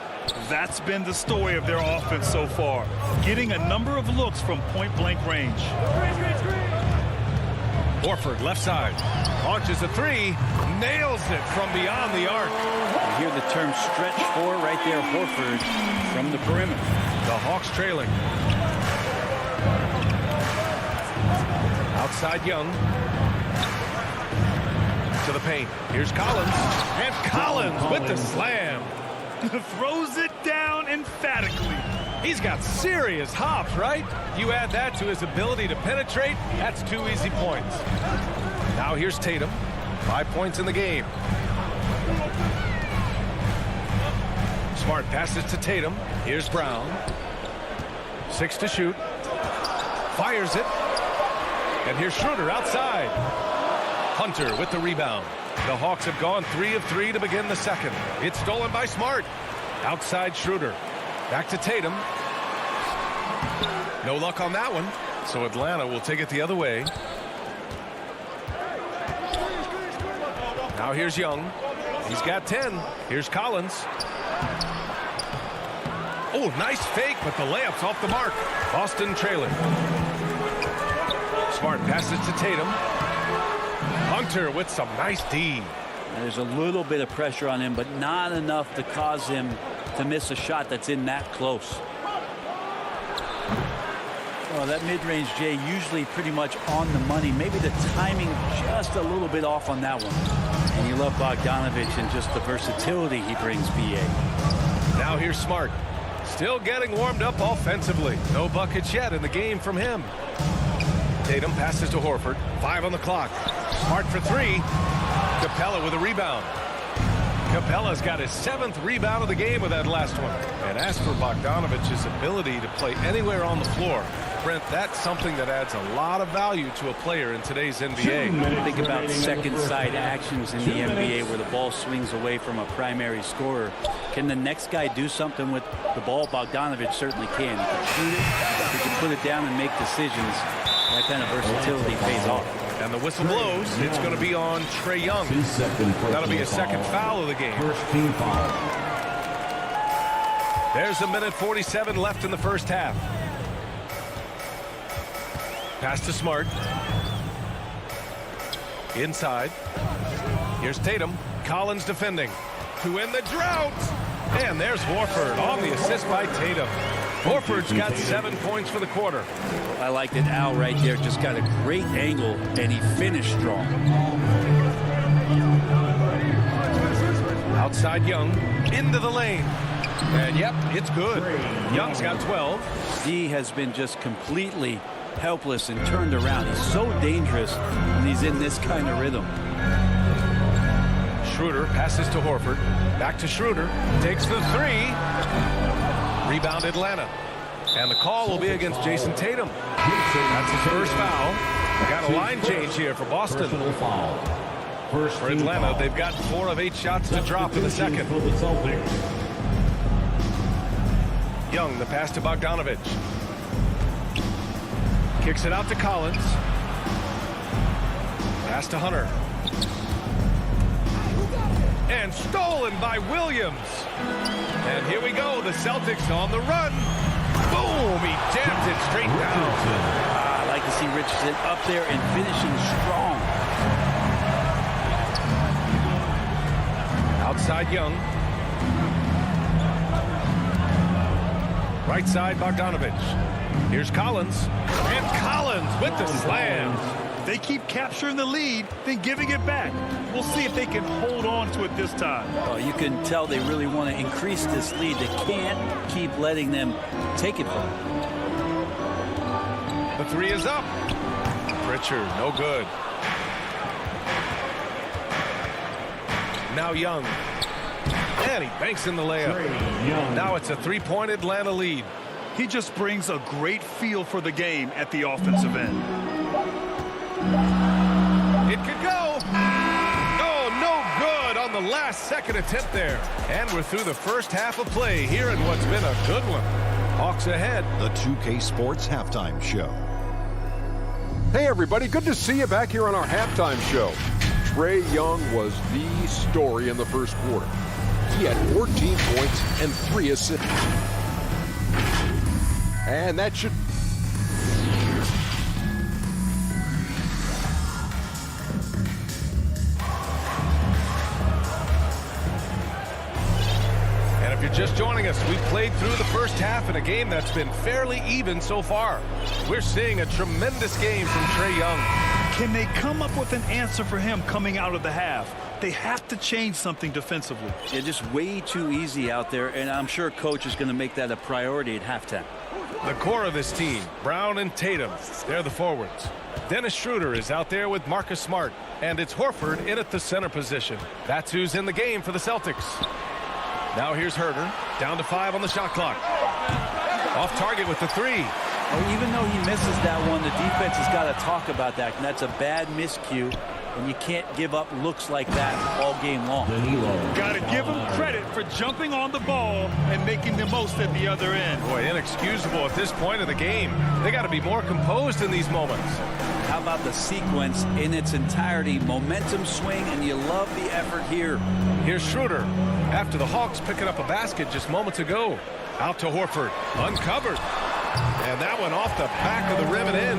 That's been the story of their offense so far. Getting a number of looks from point-blank range. Horford, left side. Launches a three. Nails it from beyond the arc. You hear the term stretch four right there, Horford, from the perimeter. The Hawks trailing. Outside Young. To the paint. Here's Collins. And Collins with the slam. Throws it down emphatically. He's got serious hops, right? You add that to his ability to penetrate, that's 2 easy points. Now here's Tatum. 5 points in the game. Smart passes to Tatum. Here's Brown. 6 to shoot. Fires it. And here's Schroeder outside. Hunter with the rebound. The Hawks have gone 3 of 3 to begin the second. It's stolen by Smart. Outside Schroeder. Back to Tatum. No luck on that one. So Atlanta will take it the other way. Now here's Young. He's got 10. Here's Collins. Oh, nice fake, but the layup's off the mark. Boston trailing. Smart passes to Tatum. Hunter with some nice D. There's a little bit of pressure on him, but not enough to cause him to miss a shot that's in that close. Well, that mid-range, Jay, usually pretty much on the money. Maybe the timing just a little bit off on that one. And you love Bogdanovich and just the versatility he brings, BA. Now here's Smart. Still getting warmed up offensively. No buckets yet in the game from him. Tatum passes to Horford. 5 on the clock. Smart for 3. Capella with a rebound. Capella's got his 7th rebound of the game with that last one. And as for Bogdanovich's ability to play anywhere on the floor, Brent, that's something that adds a lot of value to a player in today's NBA. Think about second side actions in the NBA where the ball swings away from a primary scorer. Can the next guy do something with the ball? Bogdanovich certainly can. He can shoot it, he can put it down and make decisions. That kind of versatility pays off. And the whistle blows. It's going to be on Trae Young. That'll be his second foul of the game. First team foul. There's a minute 47 left in the first half. Pass to Smart. Inside. Here's Tatum. Collins defending. To end the drought. And there's Horford on the assist by Tatum. Horford's got 7 points for the quarter. I like that Al right there just got a great angle, and he finished strong. Outside Young. Into the lane. And yep, it's good. Young's got 12. D has been just completely helpless and turned around. He's so dangerous when he's in this kind of rhythm. Schroeder passes to Horford. Back to Schroeder. Takes the 3. Rebound Atlanta. And the call will be against Jason Tatum. That's his first foul. We got a line change here for Boston. For Atlanta, they've got 4 of 8 shots to drop in the second. Young, the pass to Bogdanovich. Kicks it out to Collins. Pass to Hunter. And stolen by Williams. And here we go. The Celtics on the run. Boom! He jams it straight down. I like to see Richardson up there and finishing strong. Outside Young. Right side Bogdanovich. Here's Collins. And Collins with the slam. They keep capturing the lead, then giving it back. We'll see if they can hold on to it this time. Oh, you can tell they really want to increase this lead. They can't keep letting them take it from them. The 3 is up. Pritchard, no good. Now Young. And he banks in the layup. Now it's a 3-point Atlanta lead. He just brings a great feel for the game at the offensive end. It could go. Oh, no good on the last second attempt there. And we're through the first half of play here in what's been a good one. Hawks ahead. The 2K Sports Halftime Show. Hey, everybody. Good to see you back here on our halftime show. Trae Young was the story in the first quarter. He had 14 points and 3 assists. And that should... you're just joining us, we've played through the first half in a game that's been fairly even so far. We're seeing a tremendous game from Trae Young. Can they come up with an answer for him coming out of the half? They have to change something defensively. Yeah, just way too easy out there, and I'm sure coach is going to make that a priority at halftime. The core of this team, Brown and Tatum, they're the forwards. Dennis Schroeder is out there with Marcus Smart, and it's Horford in at the center position. That's who's in the game for the Celtics. Now here's Herter, down to 5 on the shot clock. Off target with the 3. Oh, even though he misses that one, the defense has got to talk about that, and that's a bad miscue. And you can't give up looks like that all game long. Got to give him credit for jumping on the ball and making the most at the other end. Boy, inexcusable at this point of the game. They got to be more composed in these moments. How about the sequence in its entirety? Momentum swing, and you love the effort here. Here's Schroeder after the Hawks picking up a basket just moments ago. Out to Horford, uncovered. And that one off the back of the rim and in.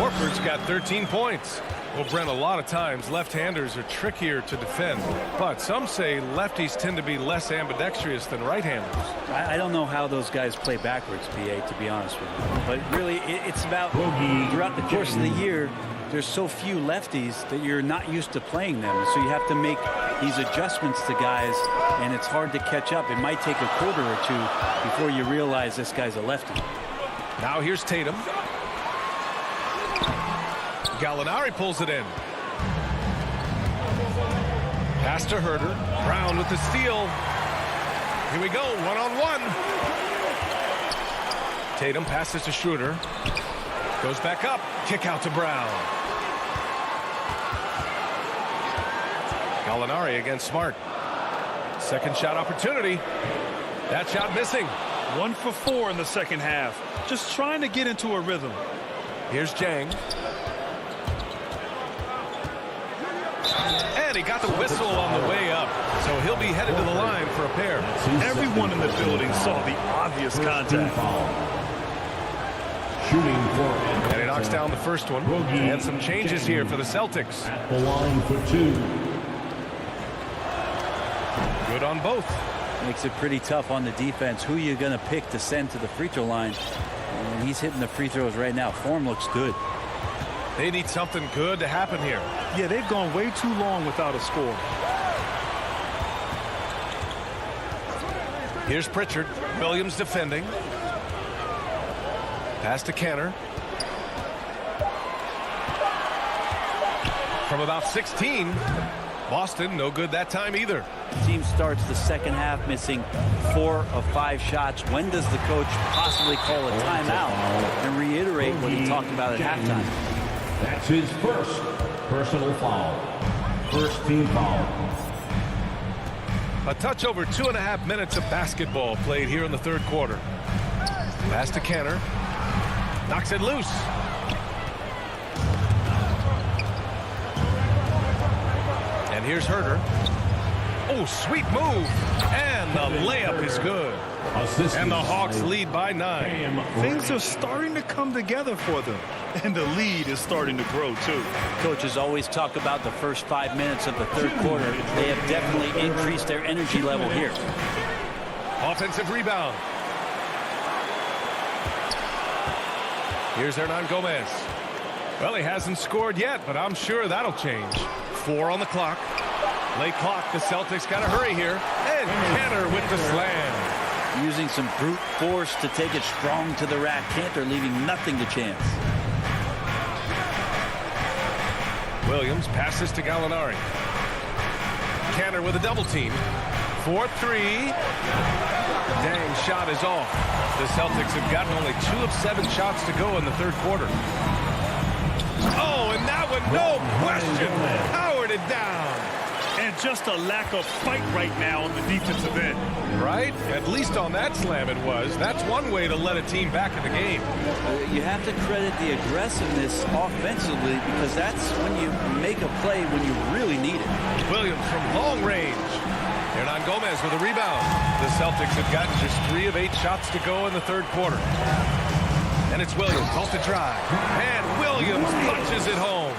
Horford's got 13 points. Well, Brent, a lot of times left-handers are trickier to defend, but some say lefties tend to be less ambidextrous than right-handers. I don't know how those guys play backwards, PA, to be honest with you. But really, it's about throughout the course of the year, there's so few lefties that you're not used to playing them. So you have to make these adjustments to guys, and it's hard to catch up. It might take a quarter or two before you realize this guy's a lefty. Now here's Tatum. Gallinari pulls it in. Pass to Herter. Brown with the steal. Here we go, one-on-one. Tatum passes to Schroeder. Goes back up. Kick out to Brown. Gallinari against Smart. Second shot opportunity. That shot missing. 1 for 4 in the second half. Just trying to get into a rhythm. Here's Jang. And he got the whistle on the way up, so he'll be headed to the line for a pair. Everyone in the building saw the obvious contact. Shooting for and he knocks down the first one. And some changes here for the Celtics. At the line for 2. Good on both. Makes it pretty tough on the defense. Who are you going to pick to send to the free throw line? And he's hitting the free throws right now. Form looks good. They need something good to happen here. Yeah, they've gone way too long without a score. Here's Pritchard. Williams defending. Pass to Kanter. From about 16. Boston, no good that time either. The team starts the second half missing 4 of 5 shots. When does the coach possibly call a timeout and reiterate what he talked about at halftime? That's his first personal foul. First team foul. A touch over 2.5 minutes of basketball played here in the third quarter. Pass to Kanter. Knocks it loose. And here's Herter. Oh, sweet move. And the layup is good. And the Hawks lead by 9. Things are starting to come together for them. And the lead is starting to grow, too. Coaches always talk about the first 5 minutes of the third quarter. They have definitely increased their energy level here. Offensive rebound. Here's Hernan Gomez. Well, he hasn't scored yet, but I'm sure that'll change. 4 on the clock. Late clock. The Celtics got to hurry here. And Kanter with the slam. Using some brute force to take it strong to the rack. Kanter leaving nothing to chance. Williams passes to Gallinari. Kanter with a double team. 4-3. Dang, shot is off. The Celtics have gotten only 2 of 7 shots to go in the third quarter. Oh, and that one, no question, powered it down. And just a lack of fight right now on the defensive end. Right? At least on that slam it was. That's one way to let a team back in the game. You have to credit the aggressiveness offensively because that's when you make a play when you really need it. Williams from long range. Hernan Gomez with a rebound. The Celtics have gotten just 3 of 8 shots to go in the third quarter. And it's Williams, off the drive. And Williams punches it home.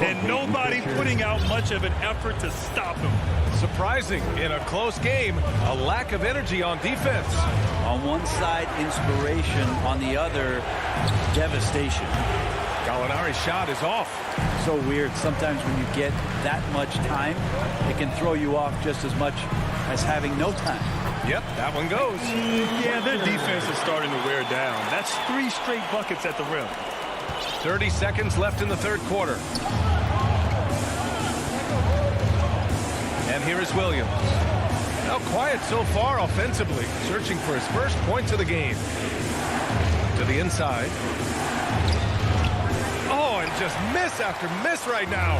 And nobody putting out much of an effort to stop him. Surprising in a close game, a lack of energy on defense. On one side, inspiration. On the other, devastation. Gallinari's shot is off. So weird. Sometimes when you get that much time, it can throw you off just as much as having no time. Yep, that one goes. Yeah, their defense is starting to wear down. That's 3 straight buckets at the rim. 30 seconds left in the third quarter. And here is Williams. Now quiet so far offensively, searching for his first points of the game. To the inside. Oh, and just miss after miss right now.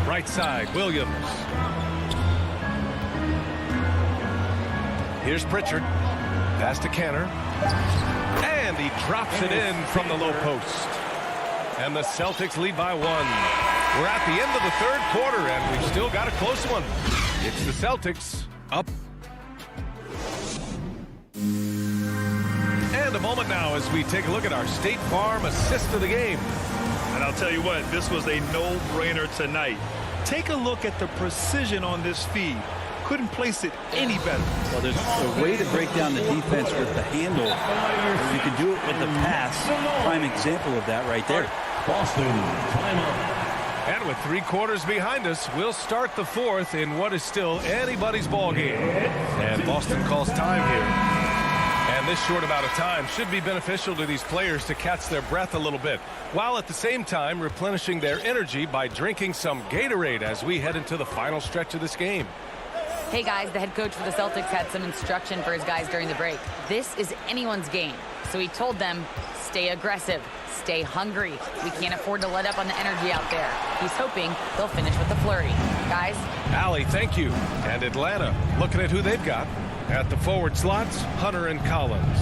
Right side, Williams. Here's Pritchard. Pass to Canner. And he drops it in from the low post. And the Celtics lead by 1. We're at the end of the third quarter, and we've still got a close one. It's the Celtics up. And a moment now as we take a look at our State Farm assist of the game. And I'll tell you what, this was a no-brainer tonight. Take a look at the precision on this feed. Couldn't place it any better. Well, there's a way to break down the defense with the handle. You can do it with the pass. Prime example of that right there. Boston, timeout. And with 3 quarters behind us, we'll start the fourth in what is still anybody's ball game. And Boston calls time here. And this short amount of time should be beneficial to these players to catch their breath a little bit, while at the same time replenishing their energy by drinking some Gatorade as we head into the final stretch of this game. Hey guys, the head coach for the Celtics had some instruction for his guys during the break. This is anyone's game. So he told them, stay aggressive, stay hungry. We can't afford to let up on the energy out there. He's hoping they'll finish with the flurry. Guys? Allie, thank you. And Atlanta, looking at who they've got. At the forward slots, Hunter and Collins.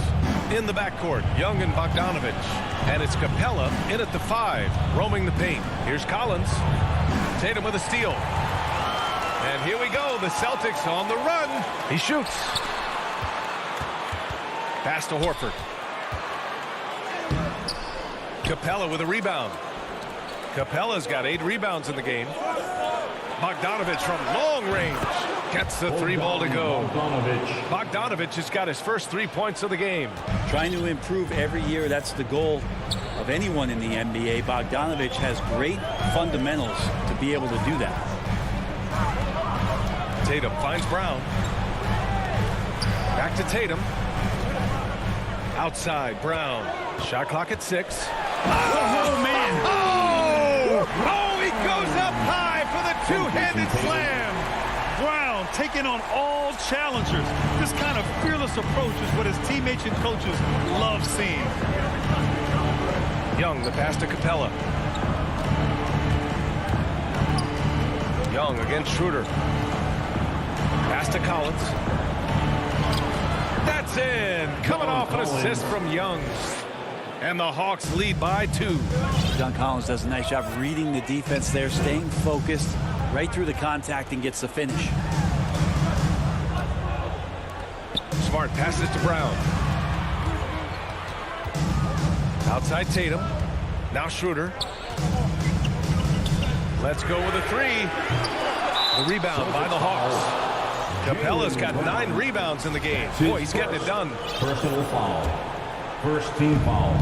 In the backcourt, Young and Bogdanovich. And it's Capella in at the 5, roaming the paint. Here's Collins. Tatum with a steal. And here we go, the Celtics on the run. He shoots. Pass to Horford. Capella with a rebound. Capella's got 8 rebounds in the game. Bogdanovich from long range gets the 3 ball to go. Bogdanovich has got his first 3 points of the game. Trying to improve every year, that's the goal of anyone in the NBA. Bogdanovich has great fundamentals to be able to do that. Tatum finds Brown. Back to Tatum. Outside, Brown. Shot clock at 6. Oh, man. Oh, he goes up high for the two-handed slam. Brown taking on all challengers. This kind of fearless approach is what his teammates and coaches love seeing. Young, the pass to Capella. Young against Schroeder. Pass to Collins. That's in. Coming off an assist from Young. And the Hawks lead by 2. John Collins does a nice job reading the defense there, staying focused right through the contact and gets the finish. Smart passes to Brown. Outside Tatum. Now Schroeder. Let's go with a 3. The rebound by the Hawks. Capella's got 9 rebounds in the game. Boy, he's getting it done. Personal foul. First team foul.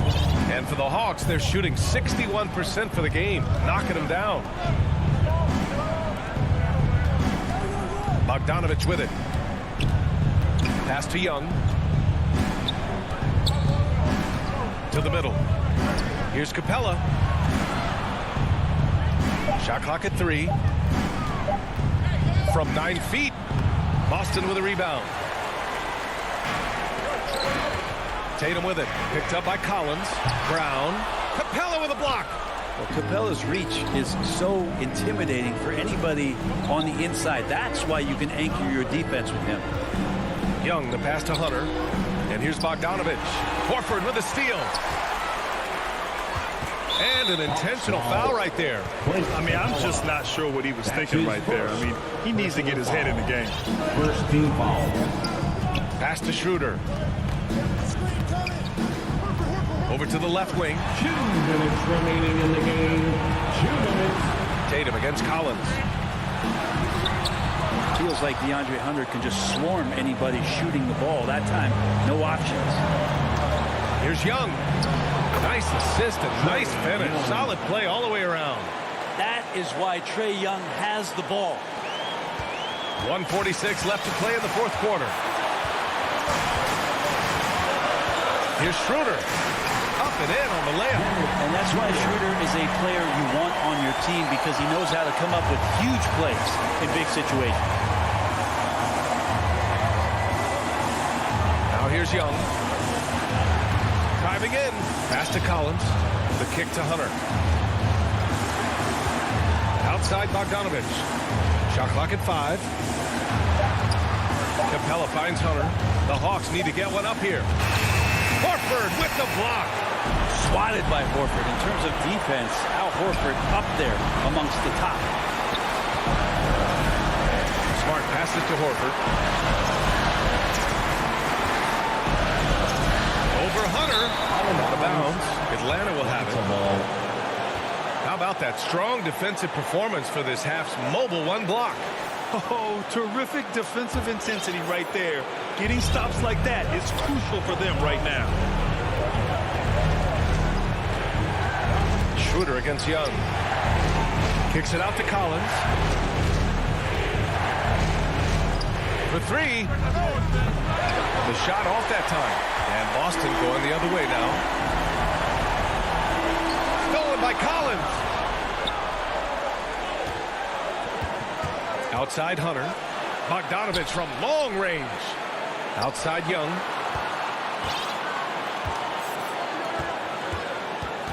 And for the Hawks, they're shooting 61% for the game, knocking them down. Bogdanovich with it. Pass to Young. To the middle. Here's Capella. Shot clock at 3. From 9 feet. Boston with a rebound. Tatum with it. Picked up by Collins. Brown. Capella with a block. Well, Capella's reach is so intimidating for anybody on the inside. That's why you can anchor your defense with him. Young, the pass to Hunter. And here's Bogdanovich. Horford with a steal. And an intentional foul right there. I mean, I'm just not sure what he was thinking right there. I mean, he needs to get his head in the game. First team foul. Pass to Schroeder. Over to the left wing. 2 minutes remaining in the game. 2 minutes. Tatum against Collins. feels like DeAndre Hunter can just swarm anybody shooting the ball. That time, no options. Here's Young. Nice assist and nice finish. Solid play all the way around. That is why Trae Young has the ball. 1:46 left to play in the fourth quarter. Here's Schroeder. Up and in on the layup. And that's why Schroeder is a player you want on your team, because he knows how to come up with huge plays in big situations. Now here's Young. Driving in. Pass to Collins. The kick to Hunter. Outside Bogdanovich. Shot clock at 5. Capella finds Hunter. The Hawks need to get one up here. Horford with the block. Swatted by Horford. In terms of defense, Al Horford up there amongst the top. Smart passes to Horford. Over Hunter. Out of bounds. Atlanta will have it. How about that strong defensive performance for this half's mobile one block? Oh, terrific defensive intensity right there. Getting stops like that is crucial for them right now. Schroeder against Young. Kicks it out to Collins. For 3. The shot off that time. And Boston going the other way now. Stolen by Collins. Outside Hunter. Bogdanovich from long range. Outside Young.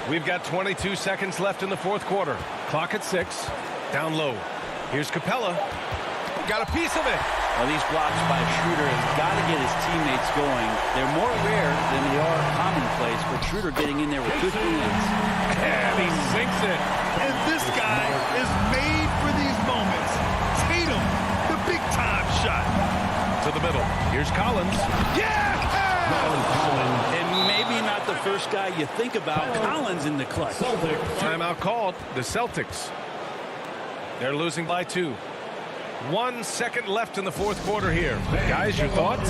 We've got 22 seconds left in the fourth quarter. Clock at 6. Down low. Here's Capella. Got a piece of it. Well, these blocks by Schroeder has got to get his teammates going. They're more rare than they are commonplace, but Schroeder getting in there with good hands. And he sinks it. And this guy is made for these moments. Tatum, the big-time shot. To the middle. Here's Collins. Yeah! And maybe not the first guy you think about. Collins in the clutch. Timeout called. The Celtics. They're losing by 2. 1 second left in the fourth quarter here. Guys, your thoughts?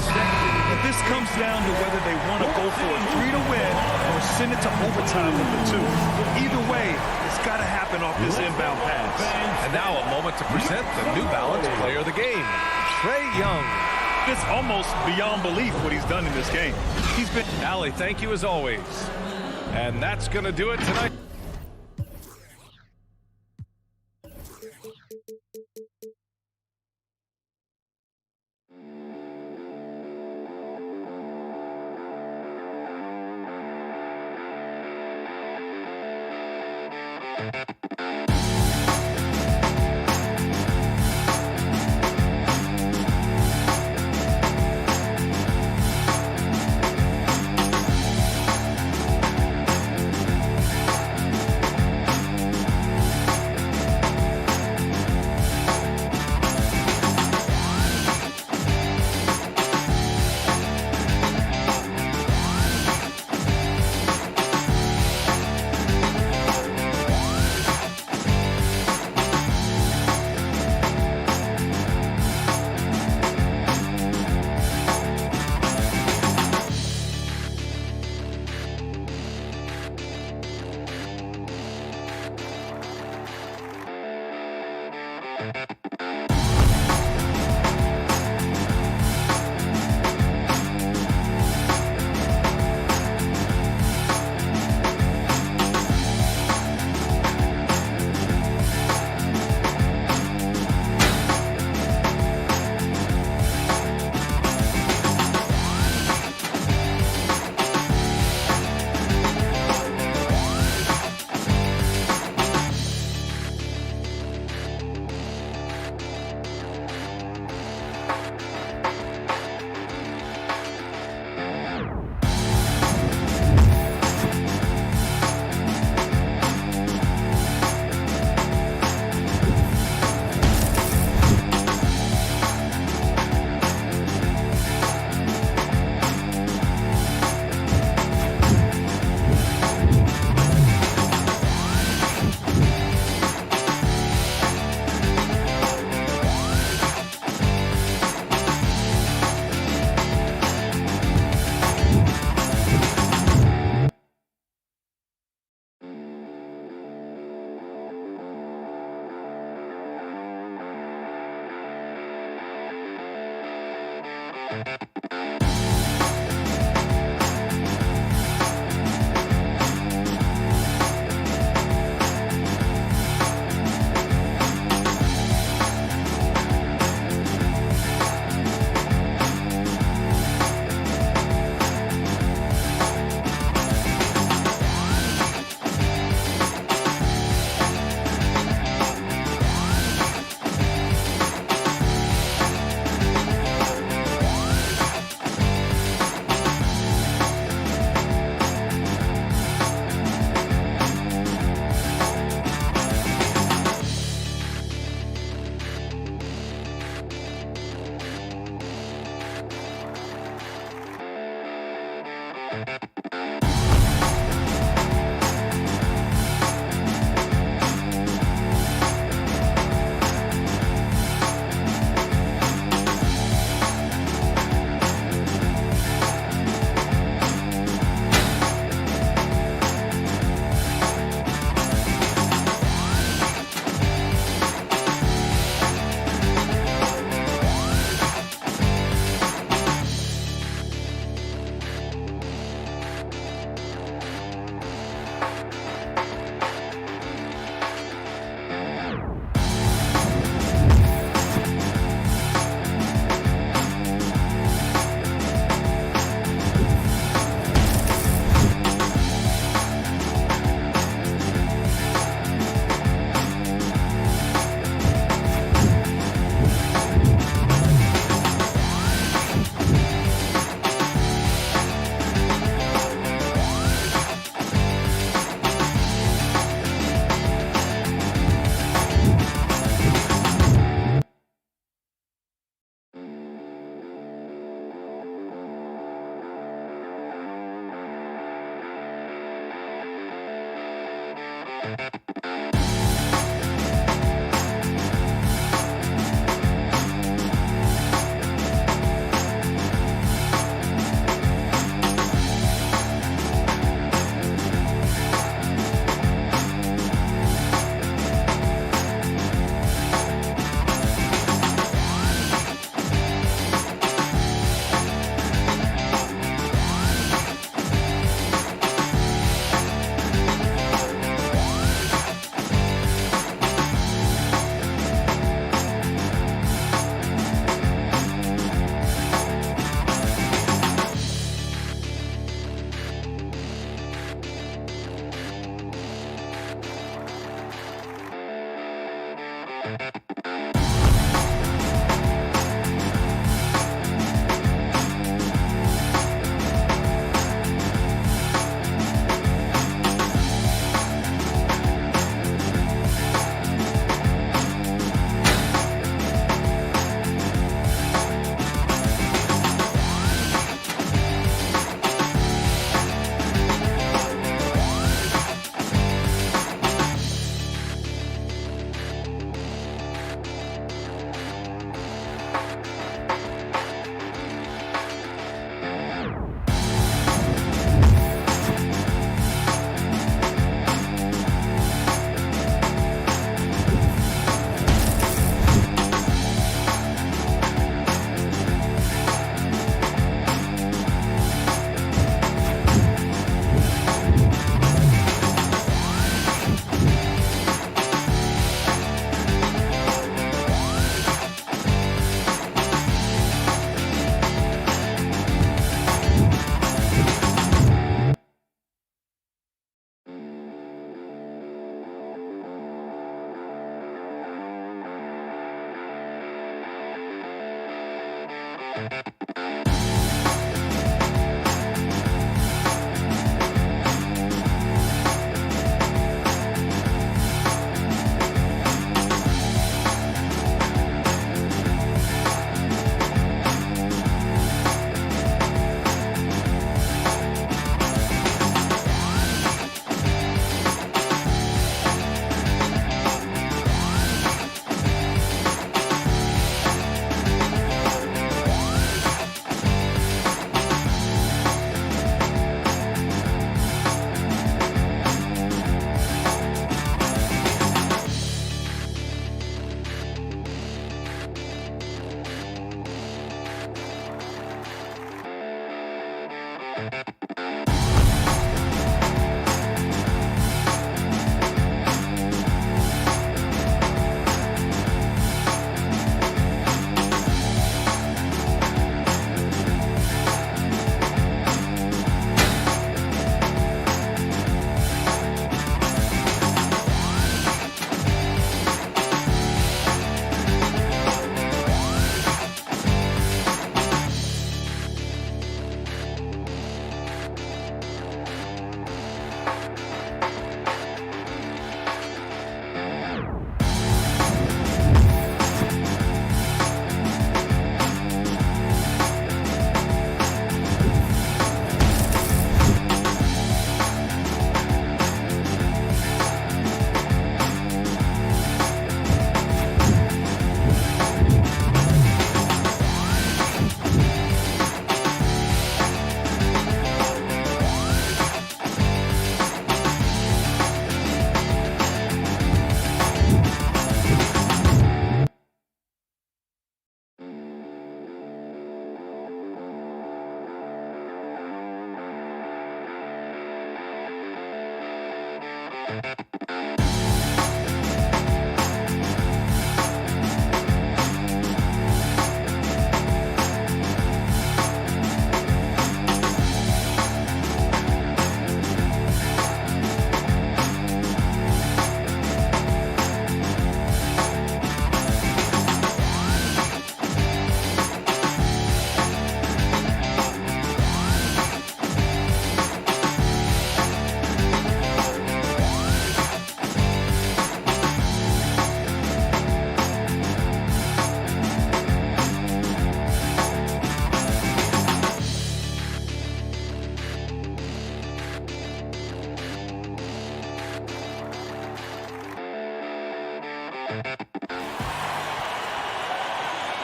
This comes down to whether they want to go for a 3 to win or send it to overtime with the 2. Either way, it's got to happen off this inbound pass. And now a moment to present the New Balance Player of the Game, Trae Young. It's almost beyond belief what he's done in this game. He's been... Allie, thank you as always. And that's going to do it tonight.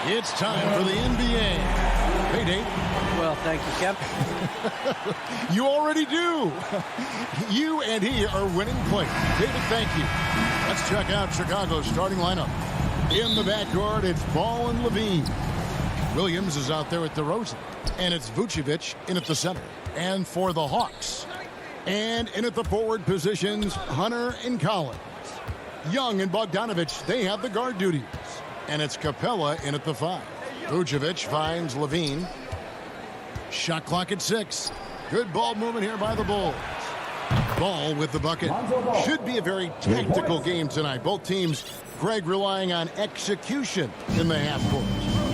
It's time for the NBA. Hey, Dave. Well, thank you, Kev. You already do. You and he are winning play. David, thank you. Let's check out Chicago's starting lineup. In the backcourt, it's Ball and Levine. Williams is out there at DeRozan. And it's Vucevic in at the center. And for the Hawks. And in at the forward positions, Hunter and Collins. Young and Bogdanovich, they have the guard duties. And it's Capella in at the 5. Vucevic finds Levine. Shot clock at 6. Good ball movement here by the Bulls. Ball with the bucket. Should be a very tactical game tonight. Both teams, Greg, relying on execution in the half court.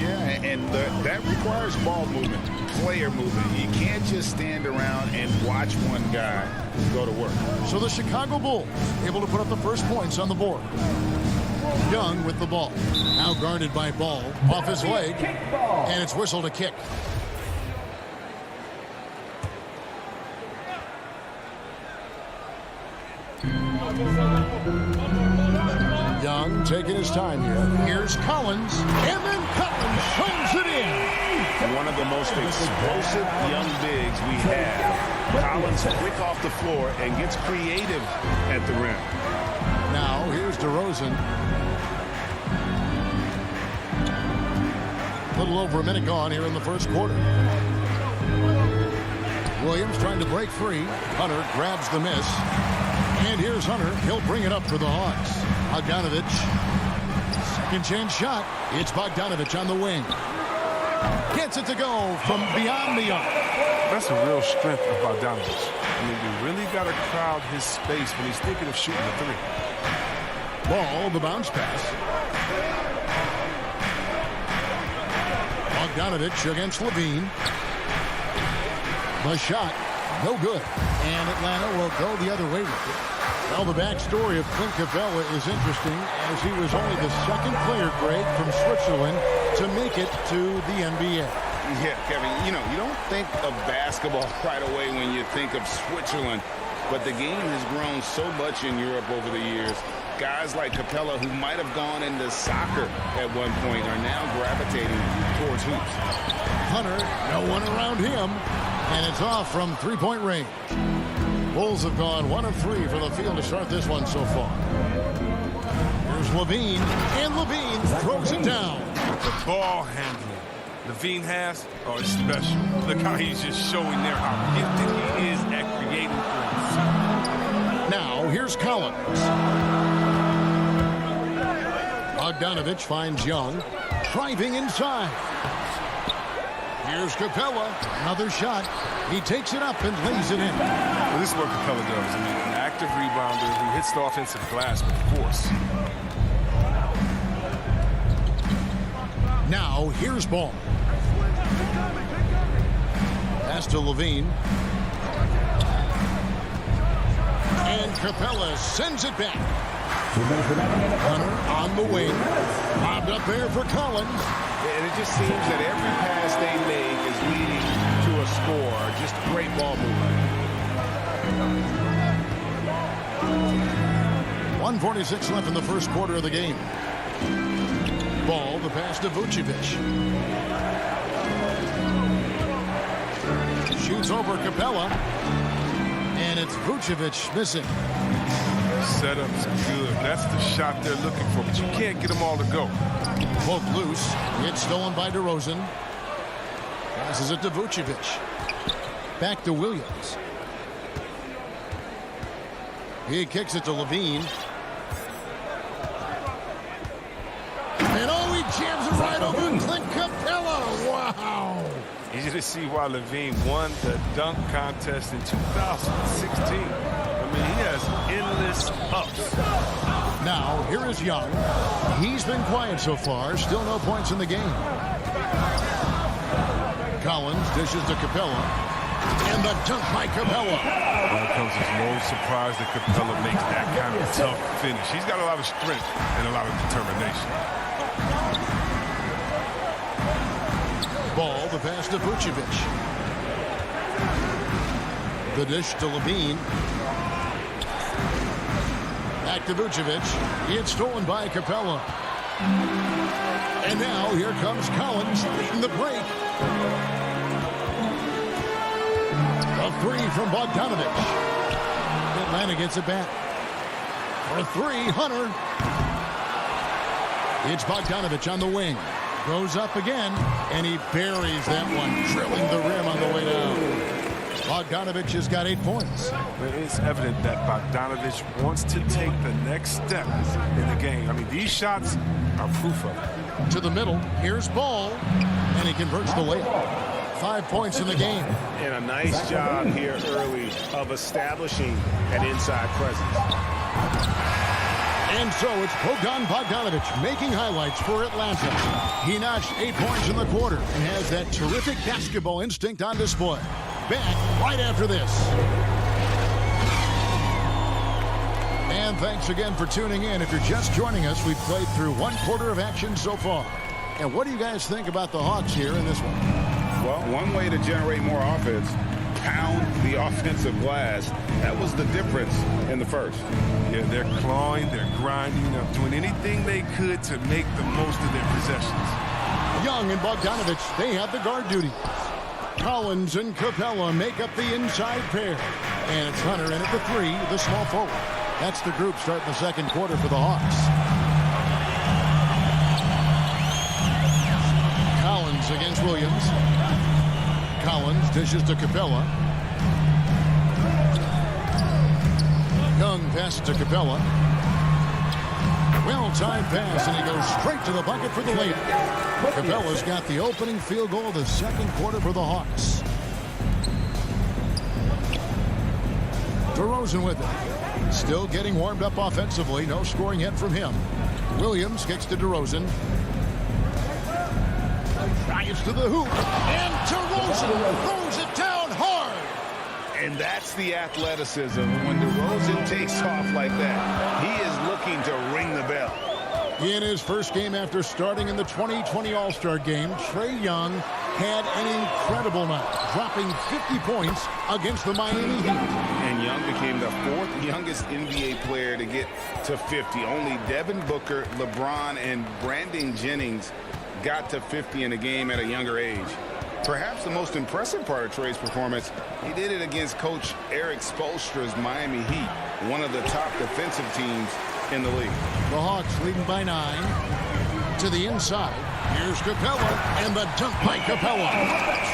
Yeah, and that requires ball movement, player movement. You can't just stand around and watch one guy go to work. So the Chicago Bulls able to put up the first points on the board. Young with the ball. Now guarded by Ball. Off his leg. And it's whistled a kick. Young taking his time here. Here's Collins. And then Collins slams it in. One of the most explosive young bigs we have. Collins quick off the floor and gets creative at the rim. Now here's DeRozan. A little over a minute gone here in the first quarter. Williams trying to break free. Hunter grabs the miss. And here's Hunter. He'll bring it up for the Hawks. Bogdanovich. Second chance shot. It's Bogdanovich on the wing. Gets it to go from beyond the arc. That's a real strength of Bogdanovich. I mean, you really got to crowd his space when he's thinking of shooting a three. Ball, the bounce pass. Bogdanovich against Levine. The shot, no good. And Atlanta will go the other way with it. Well, the backstory of Clint Capella is interesting, as he was only the second player, Greg, from Switzerland to make it to the NBA. Yeah, Kevin, you know, you don't think of basketball right away when you think of Switzerland, but the game has grown so much in Europe over the years. Guys like Capella, who might have gone into soccer at one point, are now gravitating towards hoops. Hunter, no one around him, and it's off from three-point range. Bulls have gone 1 of 3 for the field to start this one so far. Here's Levine, and Levine throws it down. The ball handling Levine has is special. Look how he's just showing there how gifted he is at creating things. Now, here's Collins. Bogdanovich finds Young, driving inside. Here's Capella, another shot. He takes it up and lays it in. Well, this is what Capella does. I mean, an active rebounder who hits the offensive glass with force. Now, here's Ball. Pass to Levine. And Capella sends it back. Hunter on the wing. Lobbed up there for Collins. And it just seems that every pass they make is leading to a score. Just great ball movement. 1:46 left in the first quarter of the game. Ball, the pass to Vucevic. Shoots over Capella. And it's Vucevic missing. Setup's good. That's the shot they're looking for, but you can't get them all to go. Poke loose. It's stolen by DeRozan. Passes it to Vucevic. Back to Williams. He kicks it to Levine. And he jams it right over Clint Capella. Wow. Easy to see why Levine won the dunk contest in 2016. I mean, he has endless ups. Now, here is Young. He's been quiet so far. Still no points in the game. Collins dishes to Capella. And the dunk by Capella. Well, it comes as no surprise that Capella makes that kind of tough finish. He's got a lot of strength and a lot of determination. Ball, the pass to Vucevic. The dish to Levine. Back to Vucevic. It's stolen by Capella. And now here comes Collins leading the break. A three from Bogdanovich. Atlanta gets it back. For three, Hunter. It's Bogdanovich on the wing. Goes up again, and he buries that one, drilling the rim on the way down. Bogdanovich has got 8 points. It's evident that Bogdanovich wants to take the next step in the game. I mean, these shots are proof of it. To the middle, here's Ball, and he converts the layup. 5 points in the game. And a nice job here early of establishing an inside presence. And so it's Bogdanovich making highlights for Atlanta. He notched 8 points in the quarter and has that terrific basketball instinct on display. Back right after this. And thanks again for tuning in. If you're just joining us, we've played through 1 quarter of action so far. And what do you guys think about the Hawks here in this one? Well, one way to generate more offense, pound the offensive glass. That was the difference in the first. Yeah, they're clawing, they're grinding, they're doing anything they could to make the most of their possessions. Young and Bogdanovich, they have the guard duty. Collins and Capella make up the inside pair. And it's Hunter in at the three, the small forward. That's the group starting the second quarter for the Hawks. Collins against Williams. Collins dishes to Capella. Young passes to Capella. Well-timed pass, and he goes straight to the bucket for the layup. Capella's got the opening field goal of the second quarter for the Hawks. DeRozan with it. Still getting warmed up offensively. No scoring yet from him. Williams kicks to DeRozan. Drives to the hoop. And DeRozan throws it down hard. And that's the athleticism. When DeRozan takes off like that, he is looking to ring the bell. In his first game after starting in the 2020 All-Star Game, Trae Young had an incredible night, dropping 50 points against the Miami Heat. And Young became the 4th youngest NBA player to get to 50. Only Devin Booker, LeBron, and Brandon Jennings got to 50 in a game at a younger age. Perhaps the most impressive part of Trae's performance, he did it against Coach Eric Spoelstra's Miami Heat, one of the top defensive teams in the league. The Hawks leading by 9 to the inside. Here's Capella, and the dunk by Capella.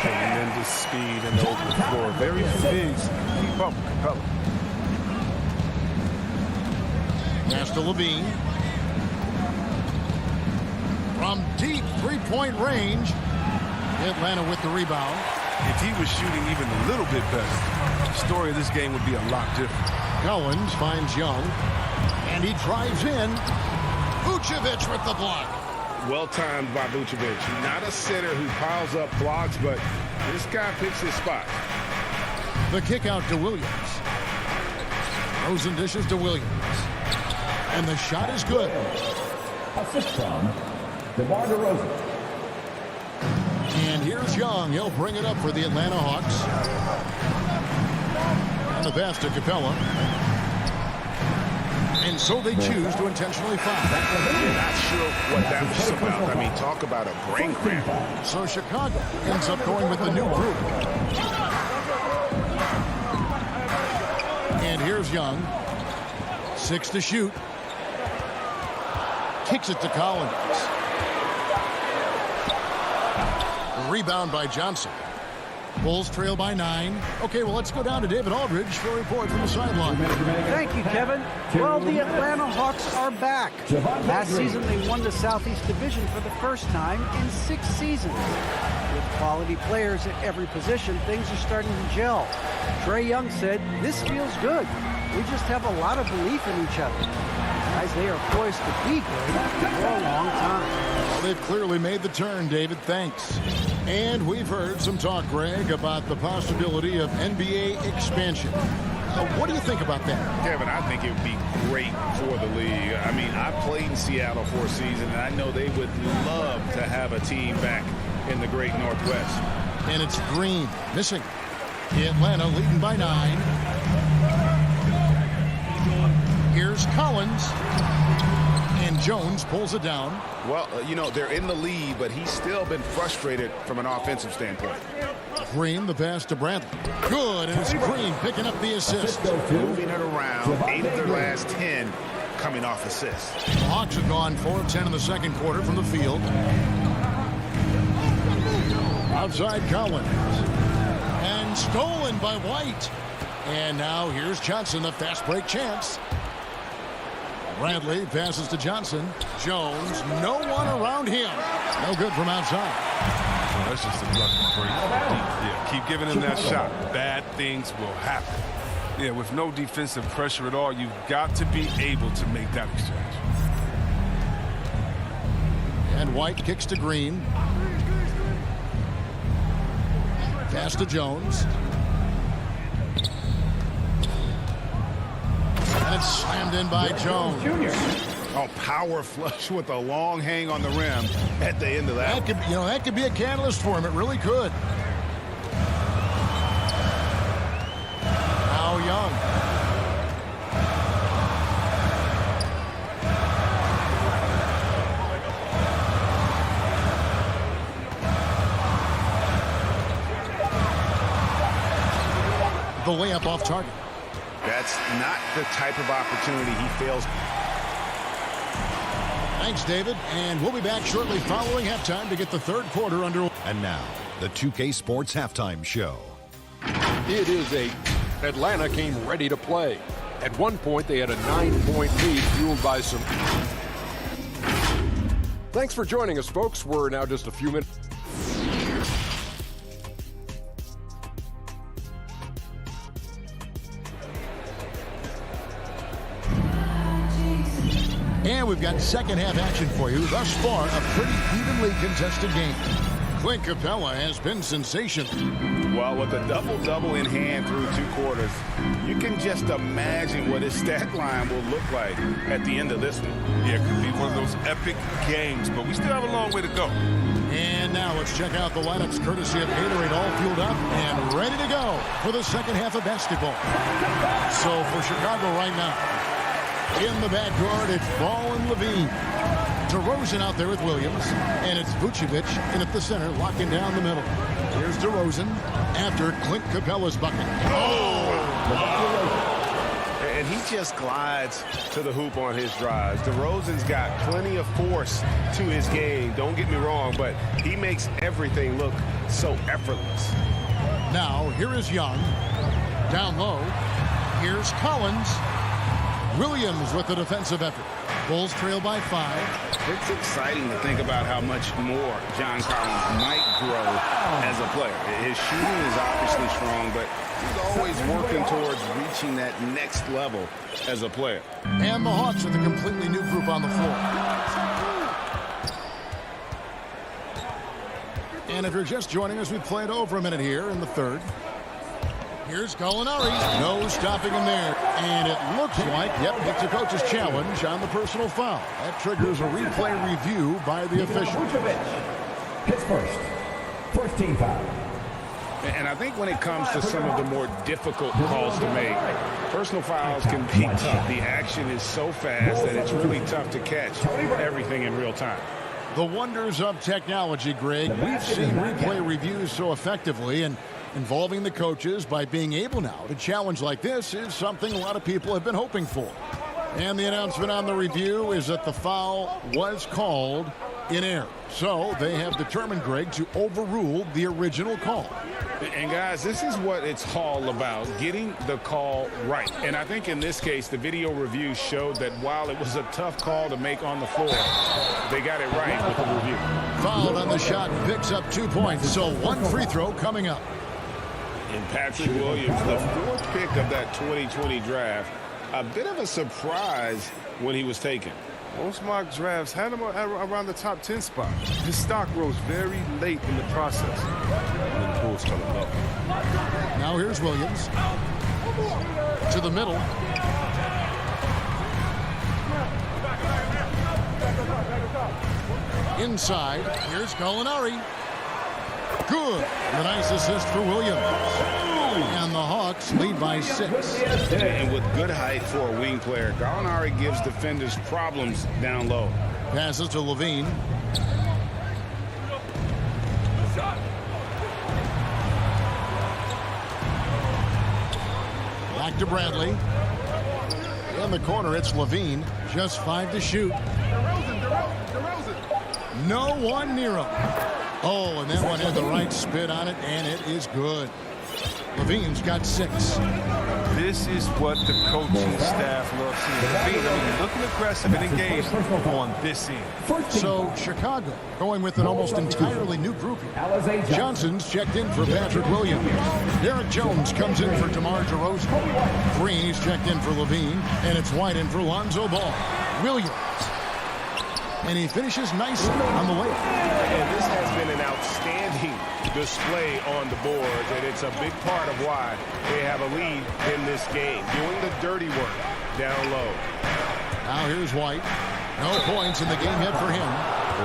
Tremendous speed in the open floor. Very phased. Keep up, Capella. Pass to Levine. From deep three-point range, Atlanta with the rebound. If he was shooting even a little bit better, the story of this game would be a lot different. Collins finds Young, and he drives in. Vucevic with the block. Well-timed by Vucevic. Not a center who piles up blocks, but this guy picks his spot. The kick out to Williams. Rosen dishes to Williams. And the shot is good. Assist from DeMar DeRozan. And here's Young. He'll bring it up for the Atlanta Hawks. And the pass to Capella. And so they choose to intentionally foul. Not sure what that was about. I mean, talk about a brain cramp. So Chicago ends up going with the new group. And here's Young. 6 to shoot. Kicks it to Collins. Rebound by Johnson. Bulls trail by 9. Okay, well, let's go down to David Aldridge for a report from the sideline. Thank you, Kevin. Well, the Atlanta Hawks are back. Last season, they won the Southeast Division for the first time in 6 seasons. With quality players at every position, things are starting to gel. Trae Young said, "This feels good. We just have a lot of belief in each other." Guys, they are poised to be good for a long time. Well, they've clearly made the turn, David. Thanks. And we've heard some talk, Greg, about the possibility of NBA expansion. What do you think about that? Kevin, I think it would be great for the league. I mean, I played in Seattle for a season, and I know they would love to have a team back in the great Northwest. And it's Green missing. Atlanta leading by 9. Here's Collins. And Jones pulls it down. Well, you know, they're in the lead, but he's still been frustrated from an offensive standpoint. Green, the pass to Bradley. Good, and it's Green picking up the assist. Moving it around, 8 of their last 10 coming off assists. The Hawks have gone 4 of 10 in the second quarter from the field. Outside Collins. And stolen by White. And now here's Johnson, the fast break chance. Bradley passes to Johnson. Jones, no one around him. No good from outside. Well, that's just a lucky break. Yeah, keep giving him that shot. Bad things will happen. Yeah, with no defensive pressure at all, you've got to be able to make that exchange. And White kicks to Green. Pass to Jones. And it's slammed in by Jones. Oh, power flush with a long hang on the rim at the end of that. That could be a catalyst for him. It really could. Now Young. The layup off target. That's not the type of opportunity he fails. Thanks, David. And we'll be back shortly following halftime to get the third quarter under. And now, the 2K Sports Halftime Show. It is Atlanta came ready to play. At one point, they had a 9-point lead fueled by some. Thanks for joining us, folks. We're now just a few minutes. And we've got second half action for you. Thus far, a pretty evenly contested game. Clint Capella has been sensational. Well, with a double-double in hand through 2 quarters, you can just imagine what his stat line will look like at the end of this one. Yeah, it could be one of those epic games, but we still have a long way to go. And now let's check out the lineups courtesy of Gatorade, all fueled up and ready to go for the second half of basketball. So for Chicago right now, in the backcourt, it's Ball and Levine. DeRozan out there with Williams. And it's Vucevic in at the center, locking down the middle. Here's DeRozan after Clint Capella's bucket. And he just glides to the hoop on his drives. DeRozan's got plenty of force to his game. Don't get me wrong, but he makes everything look so effortless. Now, here is Young. Down low. Here's Collins. Williams with the defensive effort. Bulls trail by 5. It's exciting to think about how much more John Collins might grow as a player. His shooting is obviously strong, but he's always working towards reaching that next level as a player. And the Hawks with a completely new group on the floor. And if you're just joining us, we've played over a minute here in the third. Here's Gallinari. No stopping him there. And it looks like, it's a coach's challenge on the personal foul. That triggers a replay review by the official. Hits first. First team foul. And I think when it comes to some of the more difficult calls to make, personal fouls can be tough. The action is so fast that it's really tough to catch everything in real time. The wonders of technology, Greg. We've seen replay reviews so effectively, and involving the coaches by being able now to challenge like this is something a lot of people have been hoping for. And the announcement on the review is that the foul was called in air. So they have determined, Greg, to overrule the original call. And guys, this is what it's all about, getting the call right. And I think in this case, the video review showed that while it was a tough call to make on the floor, they got it right with the review. Fouled on the shot, picks up 2 points. So one free throw coming up. And Patrick Williams, the 4th pick of that 2020 draft, a bit of a surprise when he was taken. Most mock drafts had him around the top 10 spot. His stock rose very late in the process. And the Bulls fell in love. Now here's Williams. To the middle. Inside. Here's Gallinari. Good. A nice assist for Williams. And the Hawks lead by 6. And with good height for a wing player, Gallinari gives defenders problems down low. Passes to Levine. Back to Bradley. In the corner, it's Levine. Just 5 to shoot. No one near him. Oh, and that one had the right spin on it, and it is good. Levine's got 6. This is what the coaching staff loves seeing. Levine, looking aggressive and engaged on this end. So Chicago going with an almost entirely new group here. Johnson's checked in for Patrick Williams. Derek Jones comes in for DeMar DeRozan. Green's checked in for Levine, and it's White in for Lonzo Ball. Williams. And he finishes nicely on the layup. And this has been an outstanding display on the boards, and it's a big part of why they have a lead in this game, doing the dirty work down low. Now here's White. No points in the game yet for him.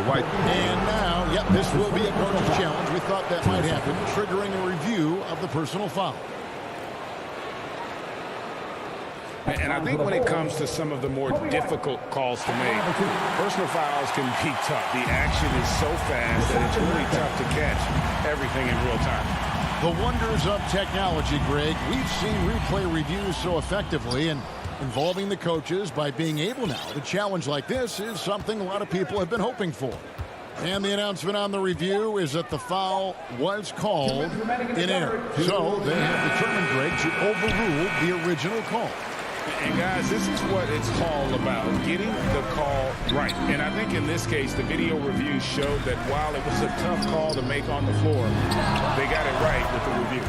White. And now, yep, this will be a coach's challenge. We thought that might happen, triggering a review of the personal foul. And I think when it comes to some of the more difficult calls to make, personal fouls can be tough. The action is so fast that it's really tough to catch everything in real time. The wonders of technology, Greg. We've seen replay reviews so effectively, and involving the coaches by being able now to challenge like this is something a lot of people have been hoping for. And the announcement on the review is that the foul was called in error. So they have determined, Greg, to overrule the original call. And guys, this is what it's all about, getting the call right. And I think in this case, the video review showed that while it was a tough call to make on the floor, they got it right with the review.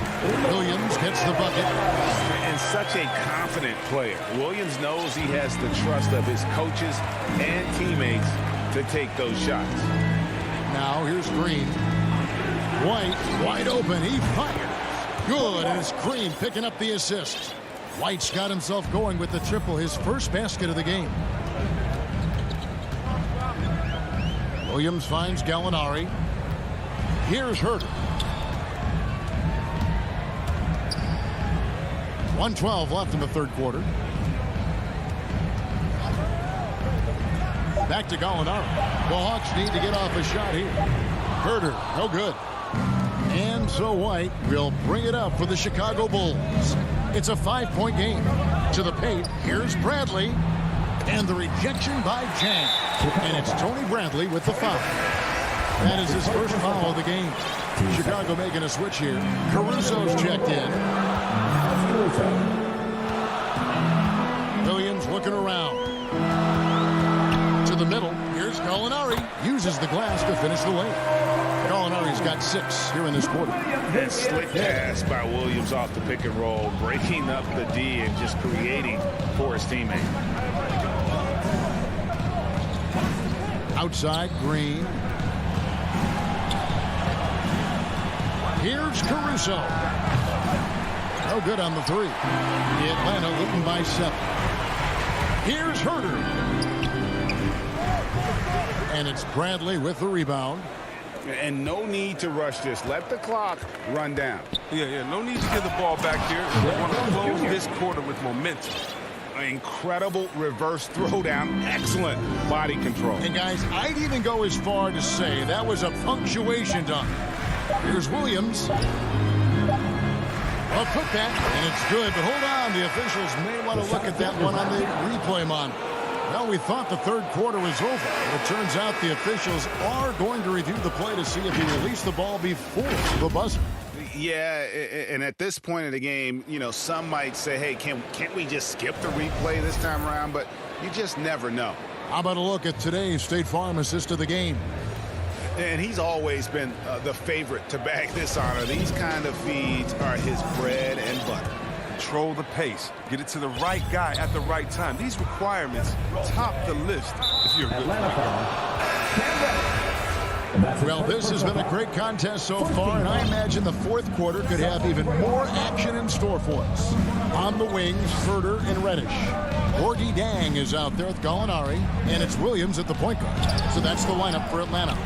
Williams gets the bucket. And such a confident player. Williams knows he has the trust of his coaches and teammates to take those shots. Now here's Green. White, wide open, he fires. Good, and it's Green picking up the assist. White's got himself going with the triple, his first basket of the game. Williams finds Gallinari. Here's Herter. 1:12 left in the third quarter. Back to Gallinari. The Hawks need to get off a shot here. Herter, no good. And so White will bring it up for the Chicago Bulls. It's a 5-point game. To the paint, here's Bradley. And the rejection by Jang. And it's Tony Bradley with the foul. That is his first foul of the game. Chicago making a switch here. Caruso's checked in. Williams looking around. To the middle, here's Gallinari. Uses the glass to finish the lane. Gallinari's got 6 here in this quarter. That slick pass by Williams off the pick and roll, breaking up the D and just creating for his teammate. Outside, Green. Here's Caruso. No good on the 3. The Atlanta leading by 7. Here's Herter. And it's Bradley with the rebound. And no need to rush this. Let the clock run down. Yeah, no need to get the ball back here. We want to close this quarter with momentum. An incredible reverse throwdown. Excellent body control. And guys, I'd even go as far to say that was a punctuation dunk. Here's Williams. A putback, and it's good. But hold on, the officials may want to look at that one on the replay monitor. Well, we thought the third quarter was over, but it turns out the officials are going to review the play to see if he released the ball before the buzzer. Yeah, and at this point in the game, you know, some might say, hey, can't we just skip the replay this time around? But you just never know. How about a look at today's State Farm assist of the game? And he's always been the favorite to bag this honor. These kind of feeds are his bread and butter. Control the pace. Get it to the right guy at the right time. These requirements top the list if you're a good player. Well, this has been a great contest so far, and I imagine the fourth quarter could have even more action in store for us. On the wings, Furter and Reddish. Orgy Dang is out there with Gallinari, and it's Williams at the point guard. So that's the lineup for Atlanta.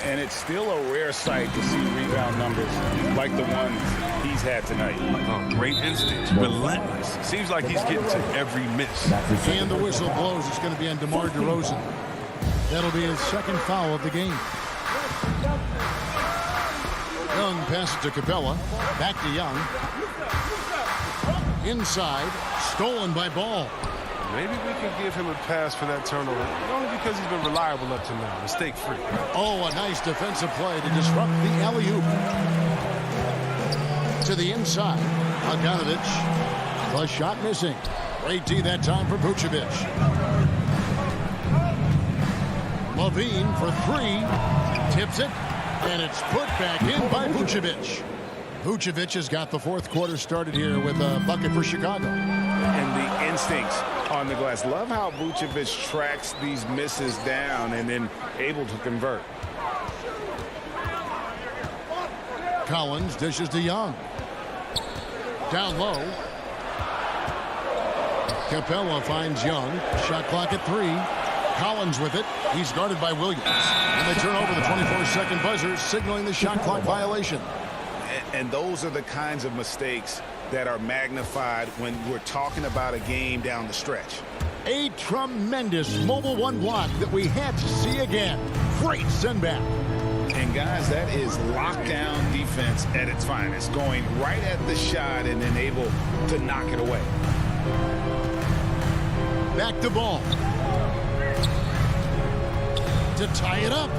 And it's still a rare sight to see rebound numbers like the ones he's had tonight. Oh, great instincts, relentless. Seems like he's getting to every miss. And the whistle blows. It's going to be on DeMar DeRozan. That'll be his second foul of the game. Young passes to Capella. Back to Young. Inside. Stolen by Ball. Maybe we can give him a pass for that turnover, only because he's been reliable up to now, mistake-free. Oh, a nice defensive play to disrupt the alley-oop. To the inside, Bogdanovich. The shot missing. Great D that time for Vucevic. Levine for three. Tips it, and it's put back in by Vucevic. Vucevic has got the fourth quarter started here with a bucket for Chicago. And the instincts on the glass. Love how Vucevic tracks these misses down and then able to convert. Collins dishes to Young. Down low. Capella finds Young. Shot clock at 3. Collins with it. He's guarded by Williams. And they turn over the 24-second buzzer, signaling the shot clock violation. And those are the kinds of mistakes that are magnified when we're talking about a game down the stretch. A tremendous Mobile One block that we had to see again. Great send back. And guys, that is lockdown defense at its finest, going right at the shot and then able to knock it away. Back to Ball. To tie it up.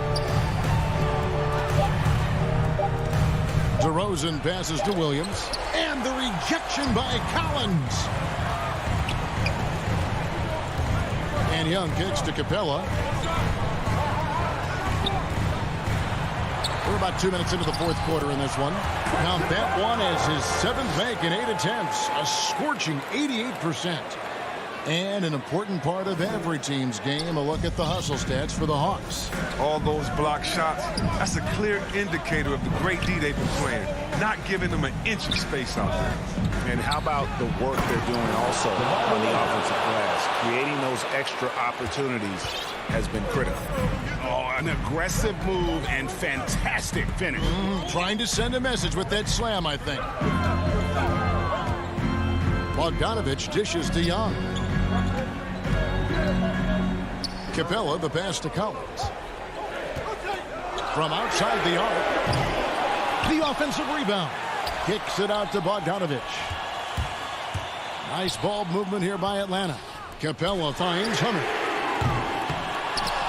DeRozan passes to Williams. And the rejection by Collins. And Young kicks to Capella. We're about 2 minutes into the fourth quarter in this one. Count that one as his seventh make in 8 attempts. A scorching 88%. And an important part of every team's game, a look at the hustle stats for the Hawks. All those block shots, that's a clear indicator of the great D they've been playing, not giving them an inch of space out there. And how about the work they're doing also on the offensive glass? Creating those extra opportunities has been critical. Oh, an aggressive move and fantastic finish. Trying to send a message with that slam, I think. Bogdanovich dishes to Young. Capella, the pass to Collins. From outside the arc. The offensive rebound. Kicks it out to Bogdanovich. Nice ball movement here by Atlanta. Capella finds Hunter.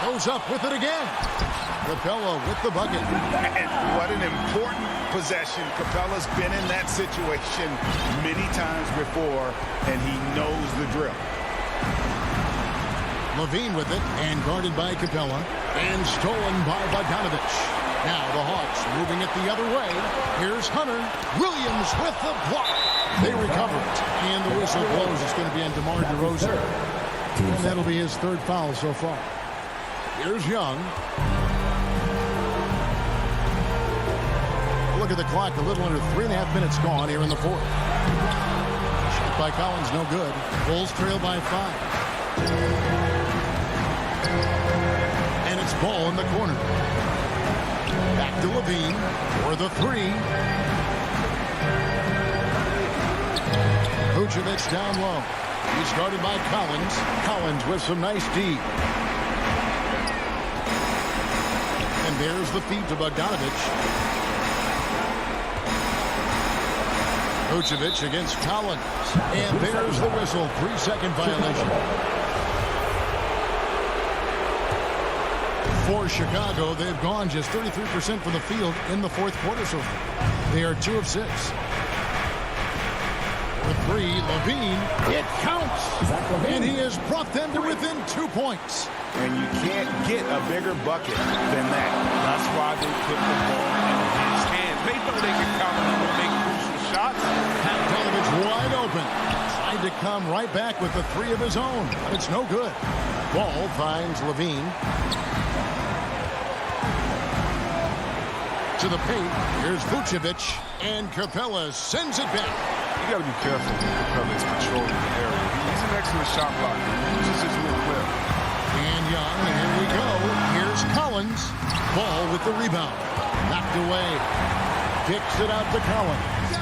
Goes up with it again. Capella with the bucket. And what an important possession. Capella's been in that situation many times before, and he knows the drill. Levine with it, and guarded by Capella, and stolen by Bogdanovich. Now the Hawks moving it the other way. Here's Hunter. Williams with the block. They recover it, and the whistle blows. It's going to be on DeMar DeRozan. And that'll be his third foul so far. Here's Young. Look at the clock. A little under 3.5 minutes gone here in the fourth. Shot by Collins, no good. Bulls trail by 5. And it's Ball in the corner. Back to Levine for the 3. Vucevic down low. He's guarded by Collins. Collins with some nice D. And there's the feed to Bogdanovich. Vucevic against Collins. And there's the whistle. 3-second violation. For Chicago, they've gone just 33% from the field in the fourth quarter so far. They are 2 of 6. The three, Levine, it counts! And he has brought them to within 2 points. And you can't get a bigger bucket than that. That's why they put the ball in his hands. They know they can count on him to make crucial shots. Bogdanovich wide open. Tried to come right back with the 3 of his own, but it's no good. Ball finds Levine. To the paint. Here's Vucevic. And Capella sends it back. You got to be careful when Capella is controlling the area. He's an excellent shot blocker. He uses his real clear. And Young, here we go. Here's Collins. Ball with the rebound. Knocked away. Kicks it out to Collins.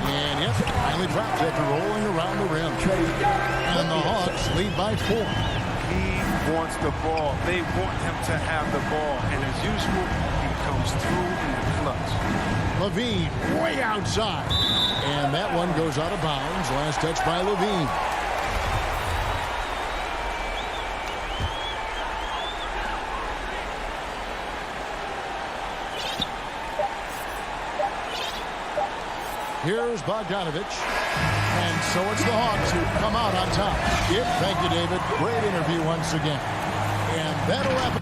And yes, finally drops after rolling around the rim. And the Hawks lead by 4. He wants the ball. They want him to have the ball. And as usual, he comes through in the clutch. Levine way outside. And that one goes out of bounds. Last touch by Levine. Here's Bogdanovich. And so it's the Hawks who come out on top. Yep, thank you, David. Great interview once again. And that'll happen.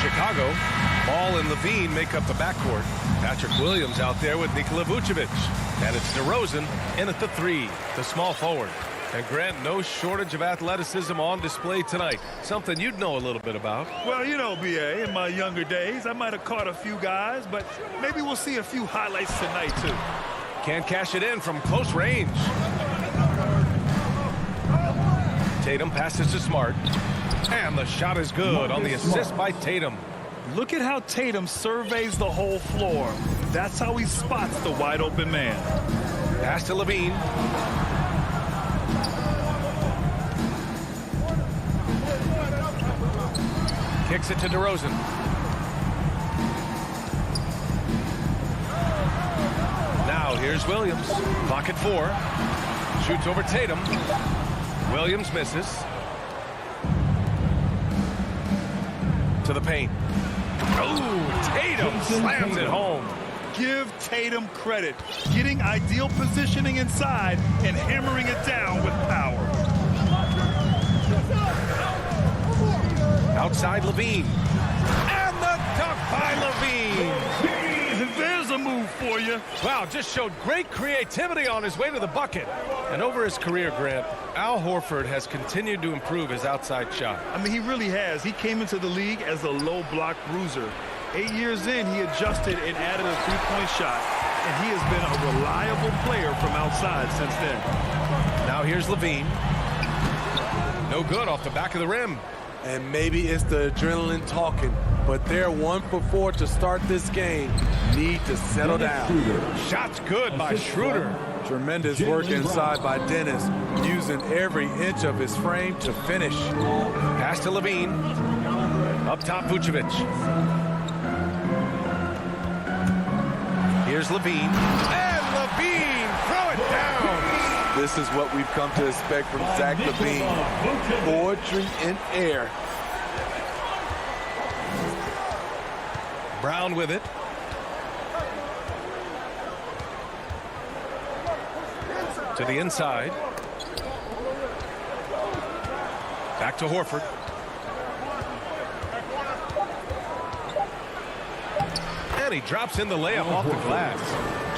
Chicago, Ball and Levine make up the backcourt. Patrick Williams out there with Nikola Vucevic. And it's DeRozan in at the three, the small forward. And Grant, no shortage of athleticism on display tonight. Something you'd know a little bit about. Well, you know, B.A., in my younger days, I might have caught a few guys, but maybe we'll see a few highlights tonight, too. Can't cash it in from close range. Tatum passes to Smart. And the shot is good on the assist by Tatum. Look at how Tatum surveys the whole floor. That's how he spots the wide open man. Pass to Levine. Kicks it to DeRozan. Now here's Williams. Clock at 4. Shoots over Tatum. Williams misses. To the paint. Oh, Tatum slams it home. Give Tatum credit. Getting ideal positioning inside and hammering it down with power. Outside Levine. And the dunk by Levine. There's a move for you. Wow, just showed great creativity on his way to the bucket. And over his career, Grant, Al Horford has continued to improve his outside shot. I mean, he really has. He came into the league as a low block bruiser. 8 years in, he adjusted and added a three-point shot. And he has been a reliable player from outside since then. Now here's Levine. No good off the back of the rim. And maybe it's the adrenaline talking, but they're 1 for 4 to start this game. Need to settle down. Shot's good by Schroeder. Tremendous work inside by Dennis, using every inch of his frame to finish. Pass to Levine. Up top, Vucevic. Here's Levine. And Levine, throw it down. This is what we've come to expect from Zach Levine. Poetry in air. Brown with it. To the inside. Back to Horford. And he drops in the layup off the glass.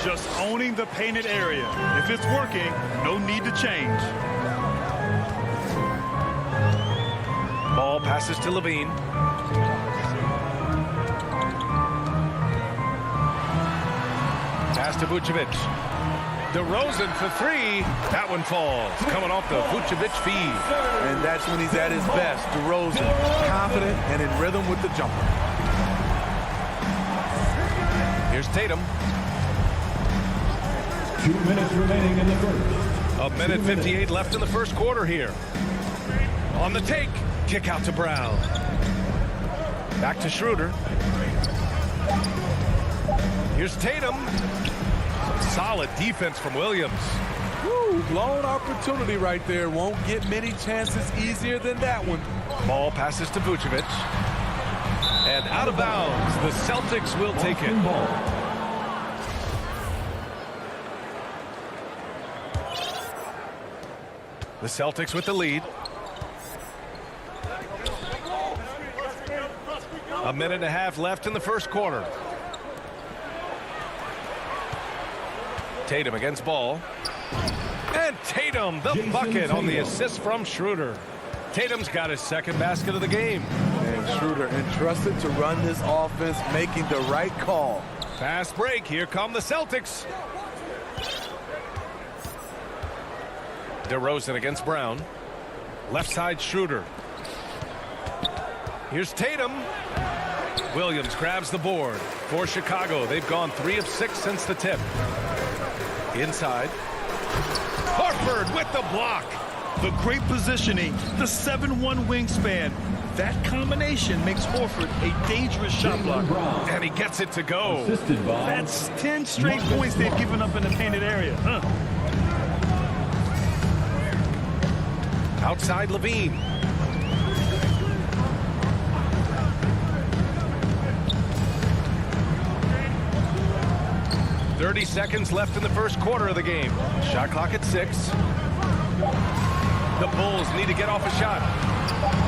Just owning the painted area. If it's working, no need to change. Ball passes to Levine. Pass to Vucevic. DeRozan for three. That one falls. Coming off the Vucevic feed. And that's when he's at his best. DeRozan, confident and in rhythm with the jumper. Here's Tatum. 2 minutes remaining in the first. A minute 58 left in the first quarter here. On the take. Kick out to Brown. Back to Schroeder. Here's Tatum. Some solid defense from Williams. Woo, blown opportunity right there. Won't get many chances easier than that one. Ball passes to Vucevic. And out of bounds. The Celtics will take it. The Celtics with the lead. A minute and a half left in the first quarter. Tatum against Ball. And Tatum, the bucket on the assist from Schroeder. Tatum's got his second basket of the game. And Schroeder entrusted to run this offense, making the right call. Fast break. Here come the Celtics. DeRozan against Brown. Left side Schroeder. Here's Tatum. Williams grabs the board for Chicago. They've gone 3 of 6 since the tip. Inside. Horford with the block. The great positioning, the 7'1" wingspan. That combination makes Horford a dangerous shot blocker. And he gets it to go. That's 10 straight points they've given up in the painted area. Outside Levine. .30 seconds left in the first quarter of the game. Shot clock at 6. The Bulls need to get off a shot.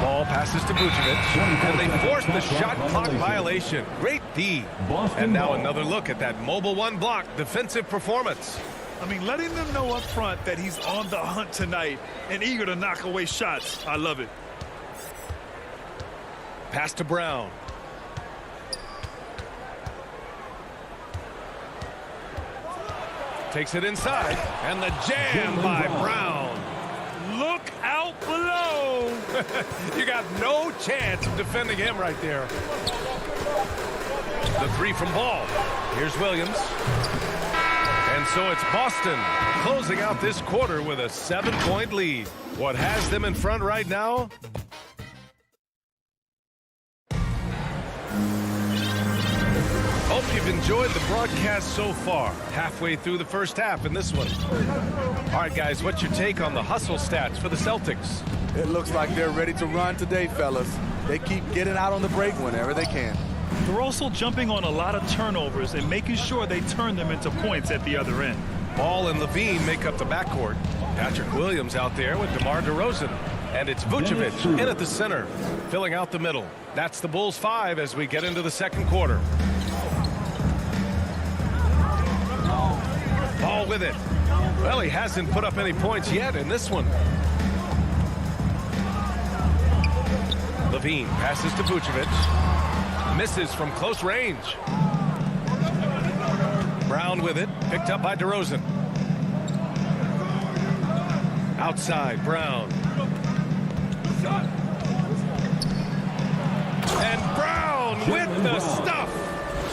Ball passes to Vucevic. And they force the shot clock violation. Great D. And now another look at that mobile one block defensive performance. I mean, letting them know up front that he's on the hunt tonight and eager to knock away shots. I love it. Pass to Brown. Takes it inside. And the jam by Brown. Look out below. You got no chance of defending him right there. The three from Ball. Here's Williams. And so it's Boston closing out this quarter with a 7-point lead. What has them in front right now? Hope you've enjoyed the broadcast so far. Halfway through the first half in this one. All right, guys, what's your take on the hustle stats for the Celtics? It looks like they're ready to run today, fellas. They keep getting out on the break whenever they can. They're also jumping on a lot of turnovers and making sure they turn them into points at the other end. Ball and Levine make up the backcourt. Patrick Williams out there with DeMar DeRozan. And it's Vucevic in at the center, filling out the middle. That's the Bulls 5 as we get into the second quarter. Ball with it. Well, he hasn't put up any points yet in this one. Levine passes to Vucevic. Misses from close range. Brown with it, picked up by DeRozan. Outside, Brown. And Brown with the stuff.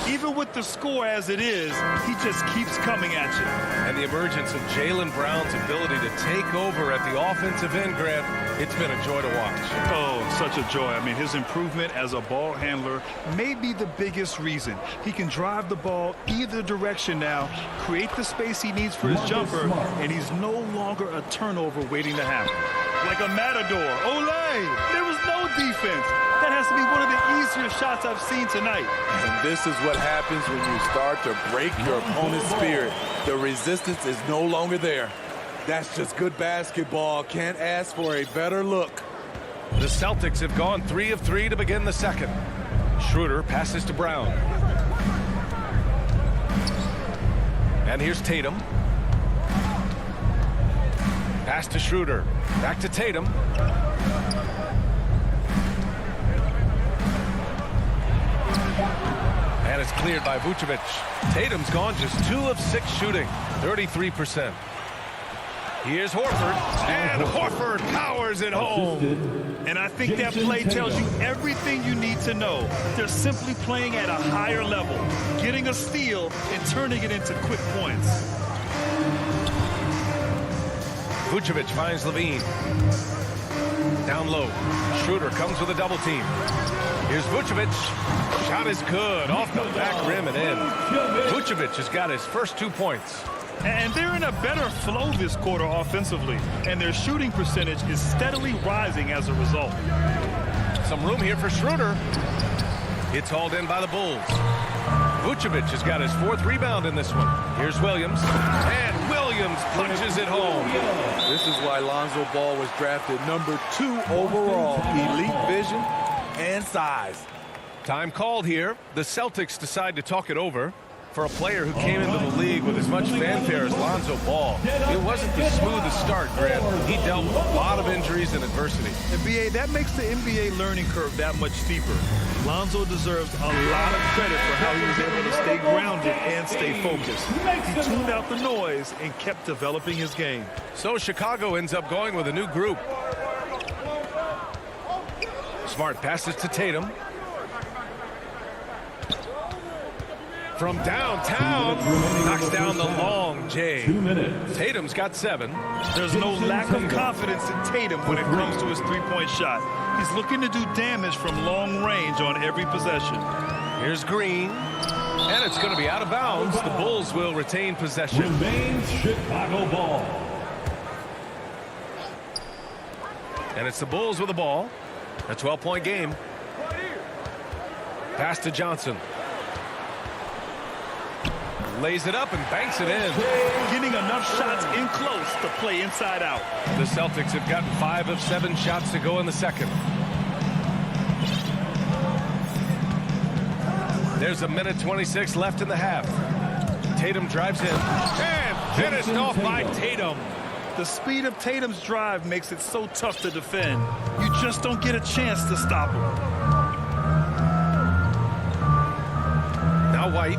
Even with the score as it is, he just keeps coming at you. And the emergence of Jaylen Brown's ability to take over at the offensive end, Grant, it's been a joy to watch. Oh, such a joy. I mean, his improvement as a ball handler may be the biggest reason. He can drive the ball either direction now, create the space he needs for his jumper, and he's no longer a turnover waiting to happen. Like a matador. Olay! There was no defense. That has to be one of the easier shots I've seen tonight. And this is what happens when you start to break your opponent's spirit. The resistance is no longer there. That's just good basketball. Can't ask for a better look. The Celtics have gone 3 of 3 to begin the second. Schroeder passes to Brown. And here's Tatum. Pass to Schroeder. Back to Tatum. And it's cleared by Vucevic. Tatum's gone just 2 of 6 shooting, 33%. Here's Horford, and Horford powers it home. And I think that play tells you everything you need to know. They're simply playing at a higher level, getting a steal and turning it into quick points. Vucevic finds Levine. Down low. Schroeder comes with a double team. Here's Vucevic. Shot is good. Off the back rim and in. Vucevic has got his first 2 points. And they're in a better flow this quarter offensively. And their shooting percentage is steadily rising as a result. Some room here for Schroeder. It's hauled in by the Bulls. Vucevic has got his 4th rebound in this one. Here's Williams. And Williams punches it home. This is why Lonzo Ball was drafted number 2 overall. Elite vision and size. Time called here. The Celtics decide to talk it over. For a player who came into the league with as much fanfare as Lonzo Ball, it wasn't the smoothest start, Grant. He dealt with a lot of injuries and adversity. And BA, that makes the NBA learning curve that much steeper. Lonzo deserves a lot of credit for how he was able to stay grounded and stay focused. He tuned out the noise and kept developing his game. So Chicago ends up going with a new group. Smart passes to Tatum. From downtown, knocks down the long J. Tatum's got 7. There's no lack of confidence in Tatum when it comes to his three-point shot. He's looking to do damage from long range on every possession. Here's Green, and it's going to be out of bounds. The Bulls will retain possession. Remains Chicago ball. And it's the Bulls with the ball. A 12-point game. Pass to Johnson. Lays it up and banks it in. Getting enough shots in close to play inside out. The Celtics have gotten 5 of 7 shots to go in the second. There's 1:26 left in the half. Tatum drives in. And finished off by Tatum. The speed of Tatum's drive makes it so tough to defend. You just don't get a chance to stop him. Now White.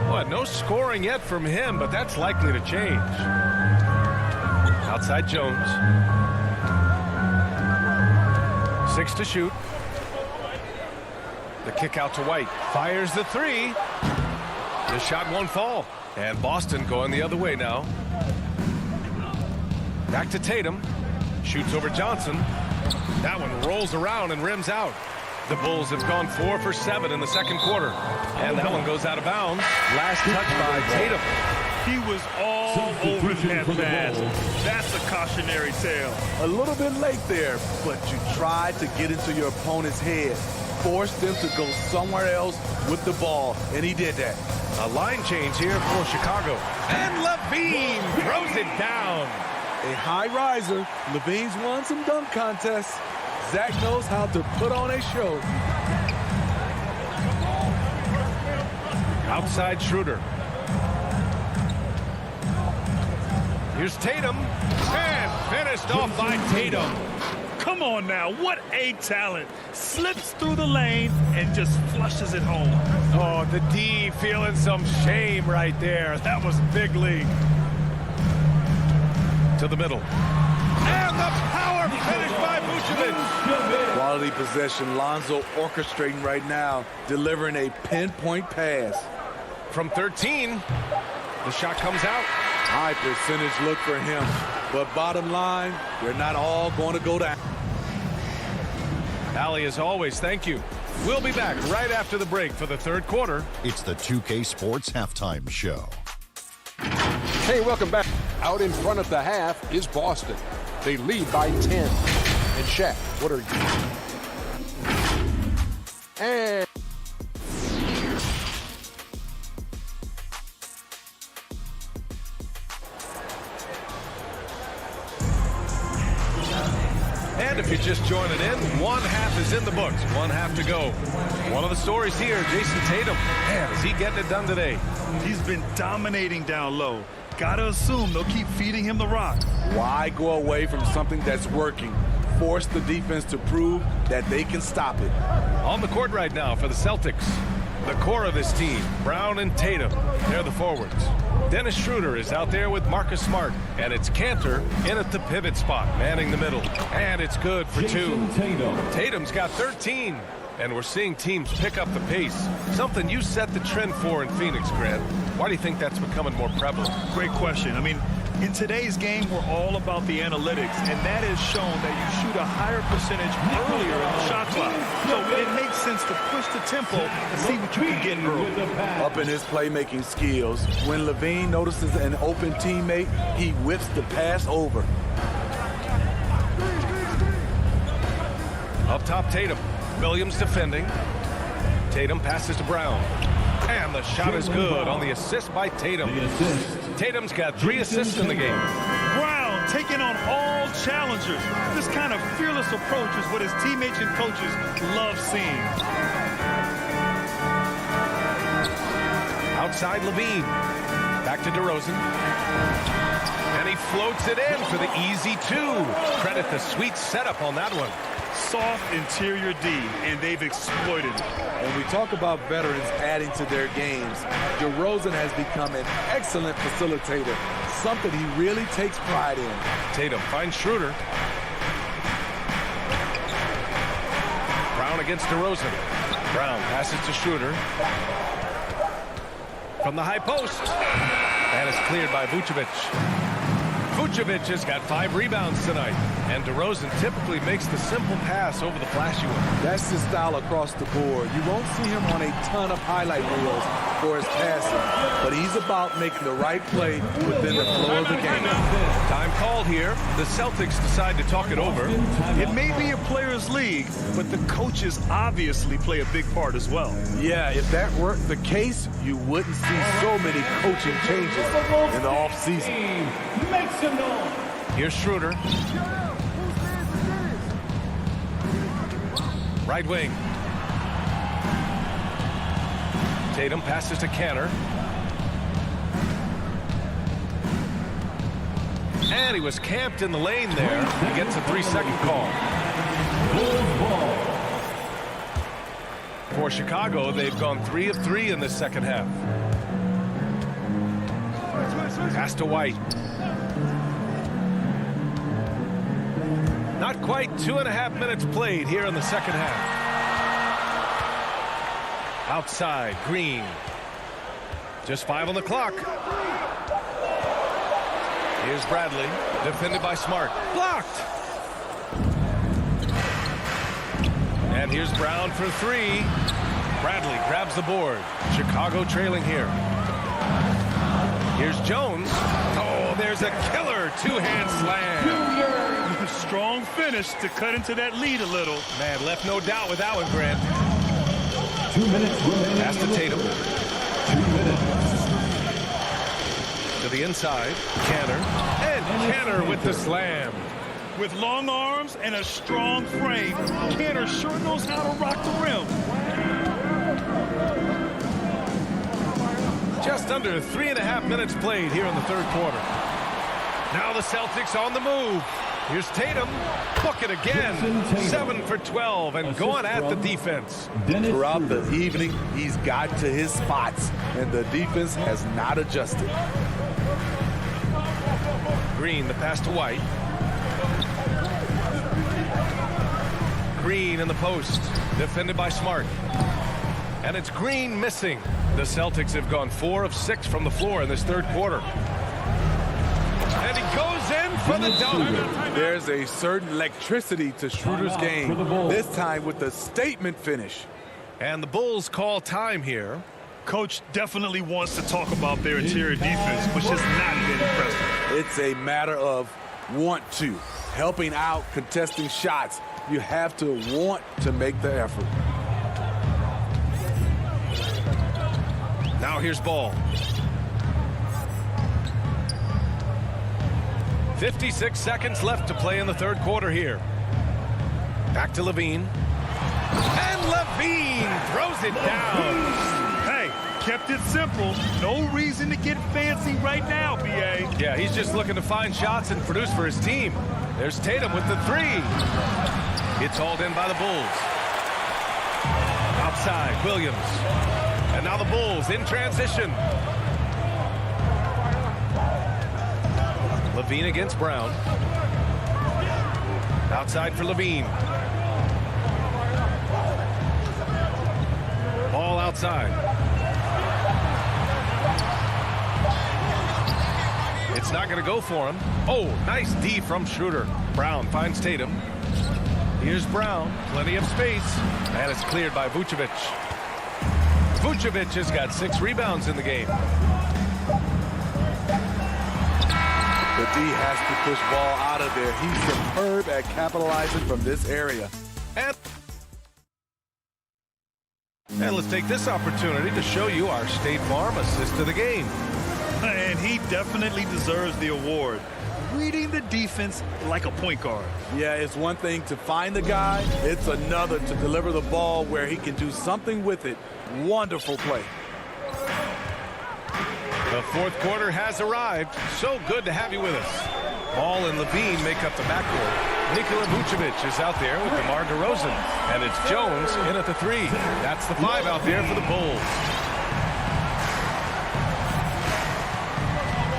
Well, no scoring yet from him, but that's likely to change. Outside Jones. 6 to shoot. The kick out to White. Fires the 3. The shot won't fall. And Boston going the other way now. Back to Tatum. Shoots over Johnson. That one rolls around and rims out. The Bulls have gone 4 for 7 in the second quarter. And that one goes out of bounds. Last touch by Tatum. He was all over that pass. That's a cautionary tale. A little bit late there, but you tried to get into your opponent's head. forced them to go somewhere else with the ball, and he did that. A line change here for Chicago. And Levine throws it down. A high riser. Levine's won some dunk contests. Zach knows how to put on a show. Outside Schroeder. Here's Tatum. And finished off by Tatum. Come on now, what a talent. Slips through the lane and just flushes it home. Oh, the D feeling some shame right there. That was big league. To the middle. And the power finish by Vucevic. Quality possession. Lonzo orchestrating right now, delivering a pinpoint pass. From 13, the shot comes out. High percentage look for him. But bottom line, they're not all going to go down. Allie, as always, thank you. We'll be back right after the break for the third quarter. It's the 2K Sports Halftime Show. Hey, welcome back. Out in front of the half is Boston. They lead by 10. And Shaq, what are you? And And if you're just joining in, one half is in the books. One half to go. One of the stories here, Jason Tatum. Man, is he getting it done today? He's been dominating down low. Gotta assume they'll keep feeding him the rock. Why go away from something that's working? Force the defense to prove that they can stop it. On the court right now for the Celtics. The core of this team, Brown and Tatum. They're the forwards. Dennis Schroeder is out there with Marcus Smart. And it's Cantor in at the pivot spot, manning the middle. And it's good for two. Tatum's got 13. And we're seeing teams pick up the pace. Something you set the trend for in Phoenix, Grant. Why do you think that's becoming more prevalent? Great question. I mean, in today's game, we're all about the analytics, and that has shown that you shoot a higher percentage earlier in the shot clock. So it makes sense to push the tempo and see what you can get early. Up in his playmaking skills, when Levine notices an open teammate, he whips the pass over. Up top, Tatum. Williams defending. Tatum passes to Brown. And the shot is good on the assist by Tatum. Tatum's got 3 assists in the game. Brown taking on all challengers. This kind of fearless approach is what his teammates and coaches love seeing. Outside Levine. Back to DeRozan. And he floats it in for the easy 2. Credit the sweet setup on that one. Soft interior D, and they've exploited it. When we talk about veterans adding to their games, DeRozan has become an excellent facilitator, something he really takes pride in. Tatum finds Schroeder. Brown against DeRozan. Brown passes to Schroeder. From the high post. And it's cleared by Vucevic. Vucevic has got 5 rebounds tonight. And DeRozan typically makes the simple pass over the flashy one. That's his style across the board. You won't see him on a ton of highlight reels for his passing, but he's about making the right play within the flow of the game. Time called here. The Celtics decide to talk it over. It may be a players' league, but the coaches obviously play a big part as well. Yeah, if that were the case, you wouldn't see so many coaching changes in the offseason. Here's Schroeder. Right wing. Tatum passes to Cantor. And he was camped in the lane there. He gets a 3-second call. For Chicago, they've gone 3 of 3 in this second half. Pass to White. Not quite 2.5 minutes played here in the second half. Outside, Green. Just 5 on the clock. Here's Bradley, defended by Smart. Blocked! And here's Brown for 3. Bradley grabs the board. Chicago trailing here. Here's Jones. Oh, there's a killer 2-hand slam. Strong finish to cut into that lead a little. Man, left no doubt with that one, Grant. 2 minutes remaining. Pass to Tatum. 2 minutes. To the inside. Canner. And Canner with the slam. With long arms and a strong frame, Canner sure knows how to rock the rim. Just under 3.5 minutes played here in the third quarter. Now the Celtics on the move. Here's Tatum. Book it again. 7 for 12 and going at the defense. Throughout the evening, he's got to his spots, and the defense has not adjusted. Green, the pass to White. Green in the post. Defended by Smart. And it's Green missing. The Celtics have gone 4 of 6 from the floor in this third quarter. And he goes in for the dunk. There's a certain electricity to Schroeder's game, this time with a statement finish. And the Bulls call time here. Coach definitely wants to talk about their interior defense, which has not been impressive. It's a matter of want to, helping out, contesting shots. You have to want to make the effort. Now here's Ball. 56 seconds left to play in the third quarter here. Back to Levine. And Levine throws it down. Hey, kept it simple. No reason to get fancy right now, B.A. Yeah, he's just looking to find shots and produce for his team. There's Tatum with the three. It's hauled in by the Bulls. Outside, Williams. And now the Bulls in transition. Levine against Brown. Outside for Levine. Ball outside. It's not going to go for him. Oh, nice D from Schroeder. Brown finds Tatum. Here's Brown. Plenty of space. And it's cleared by Vucevic. Vucevic has got 6 rebounds in the game. The D has to push Ball out of there. He's superb at capitalizing from this area. And let's take this opportunity to show you our State Farm assist of the game. And he definitely deserves the award. Reading the defense like a point guard. Yeah, it's one thing to find the guy. It's another to deliver the ball where he can do something with it. Wonderful play. The fourth quarter has arrived. So good to have you with us. Ball and Levine make up the backcourt. Nikola Vucevic is out there with DeMar DeRozan. And it's Jones in at the 3. That's the 5 out there for the Bulls.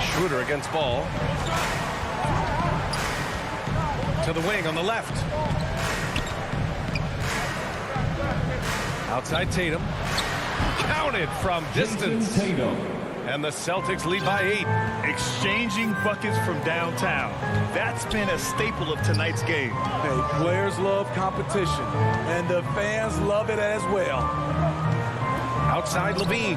Schroeder against Ball. To the wing on the left. Outside Tatum. Counted from distance. And the Celtics lead by 8. Exchanging buckets from downtown. That's been a staple of tonight's game. Hey, players love competition, and the fans love it as well. Outside Levine.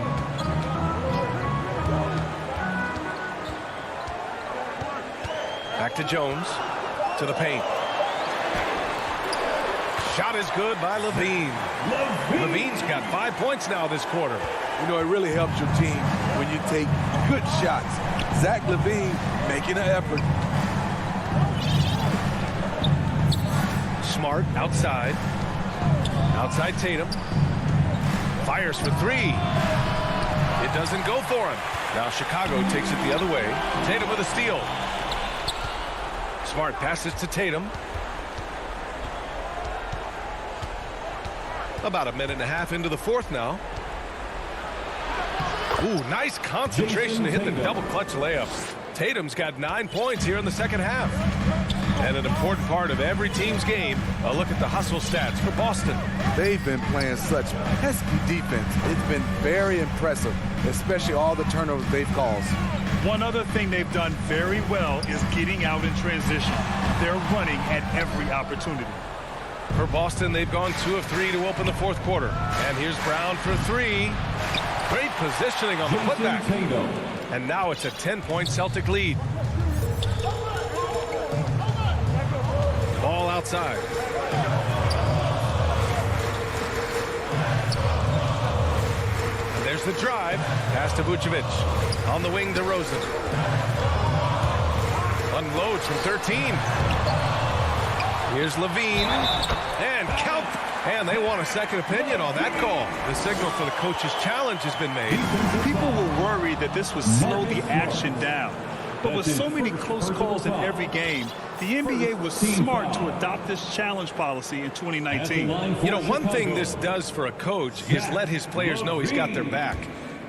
Back to Jones. To the paint. Shot is good by Levine. Levine's got 5 points now this quarter. You know, it really helps your team when you take good shots. Zach LaVine making an effort. Smart outside. Outside Tatum. Fires for 3. It doesn't go for him. Now Chicago takes it the other way. Tatum with a steal. Smart passes to Tatum. About a minute and a half into the fourth now. Ooh, nice concentration to hit the double clutch layup. Tatum's got 9 points here in the second half. And an important part of every team's game, a look at the hustle stats for Boston. They've been playing such pesky defense. It's been very impressive, especially all the turnovers they've caused. One other thing they've done very well is getting out in transition. They're running at every opportunity. For Boston, they've gone 2 of 3 to open the fourth quarter. And here's Brown for 3. Great positioning on the putback. And now it's a 10-point Celtic lead. Ball outside. the drive. Pass to Vucevic. On the wing to Rosen. Unloads from 13. Here's Levine. And count. And they want a second opinion on that call. The signal for the coach's challenge has been made. People were worried that this would slow the action down. But with so many close calls in every game, the NBA was smart to adopt this challenge policy in 2019. You know, one thing this does for a coach is let his players know he's got their back.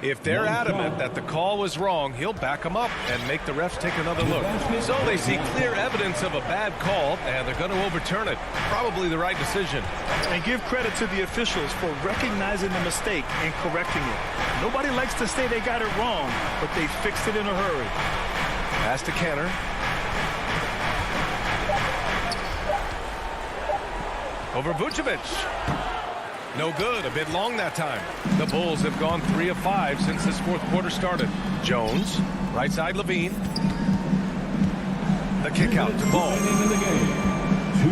If they're adamant that the call was wrong, he'll back them up and make the refs take another look. So they see clear evidence of a bad call, and they're going to overturn it. Probably the right decision. And give credit to the officials for recognizing the mistake and correcting it. Nobody likes to say they got it wrong, but they fixed it in a hurry. Pass to Kenner. Over Vucevic. No good. A bit long that time. The Bulls have gone 3 of 5 since this fourth quarter started. Jones. Right side Levine. The kick out to Ball. 2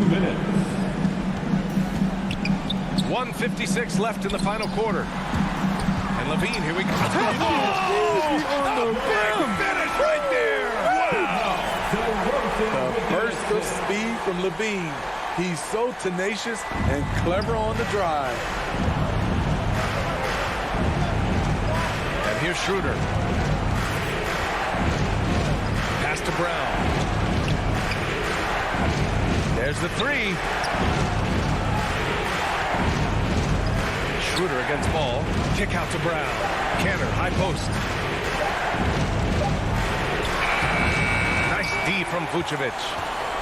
minutes. 1:56 left in the final quarter. And Levine, here we go. On the rim. Finish right there. Wow. The burst of speed from Levine. He's so tenacious and clever on the drive. And here's Schroeder. Pass to Brown. There's the three. Schroeder against Ball. Kick out to Brown. Canner, high post. Nice D from Vucevic.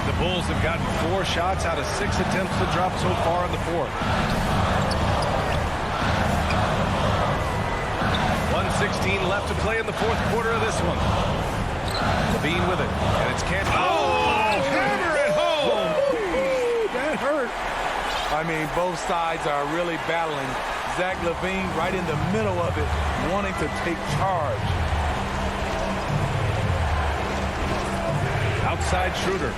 The Bulls have gotten 4 shots out of 6 attempts to drop so far in the fourth. 1:16 left to play in the fourth quarter of this one. Levine with it, and it's Cantor. Oh, hammer it home! That hurt. I mean, both sides are really battling. Zach LaVine right in the middle of it, wanting to take charge. Outside Schroeder.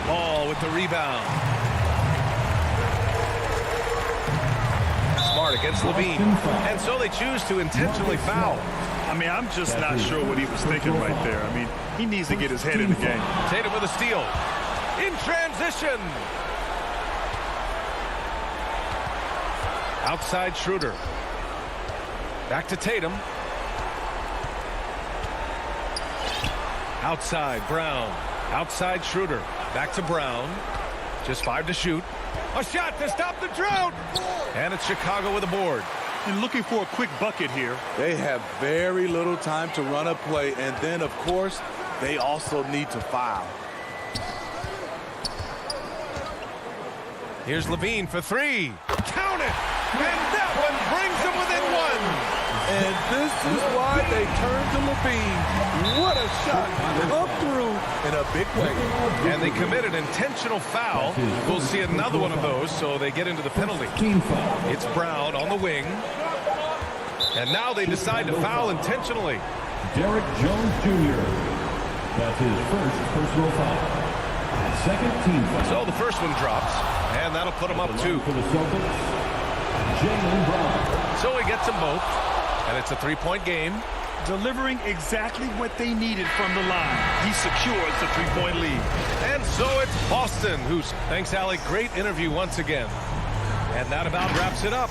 Ball with the rebound. Smart against Levine. And so they choose to intentionally foul. I mean, I'm just not sure what he was thinking right there. I mean, he needs to get his head in the game. Tatum with a steal. In transition. Outside Schroeder. Back to Tatum. Outside Brown. Outside Schroeder. Back to Brown. Just 5 to shoot. A shot to stop the drought. And it's Chicago with a board. And looking for a quick bucket here. They have very little time to run a play. And then, of course, they also need to foul. Here's Levine for 3. Count it! And that one brings them within 1. And this is why they turn to Levine. What a shot. Up through in a big way. And they committed intentional foul. We'll see another one of those, so they get into the penalty. It's Brown on the wing. And now they decide to foul intentionally. Derek Jones Jr. That's his first personal foul. Second team foul. So the first one drops, and that'll put him up 2. For the Celtics, Jaylen Brown. So he gets them both, and it's a 3-point game. Delivering exactly what they needed from the line. He secures the 3-point lead. And so it's Boston, who's, thanks, Allie, great interview once again. And that about wraps it up.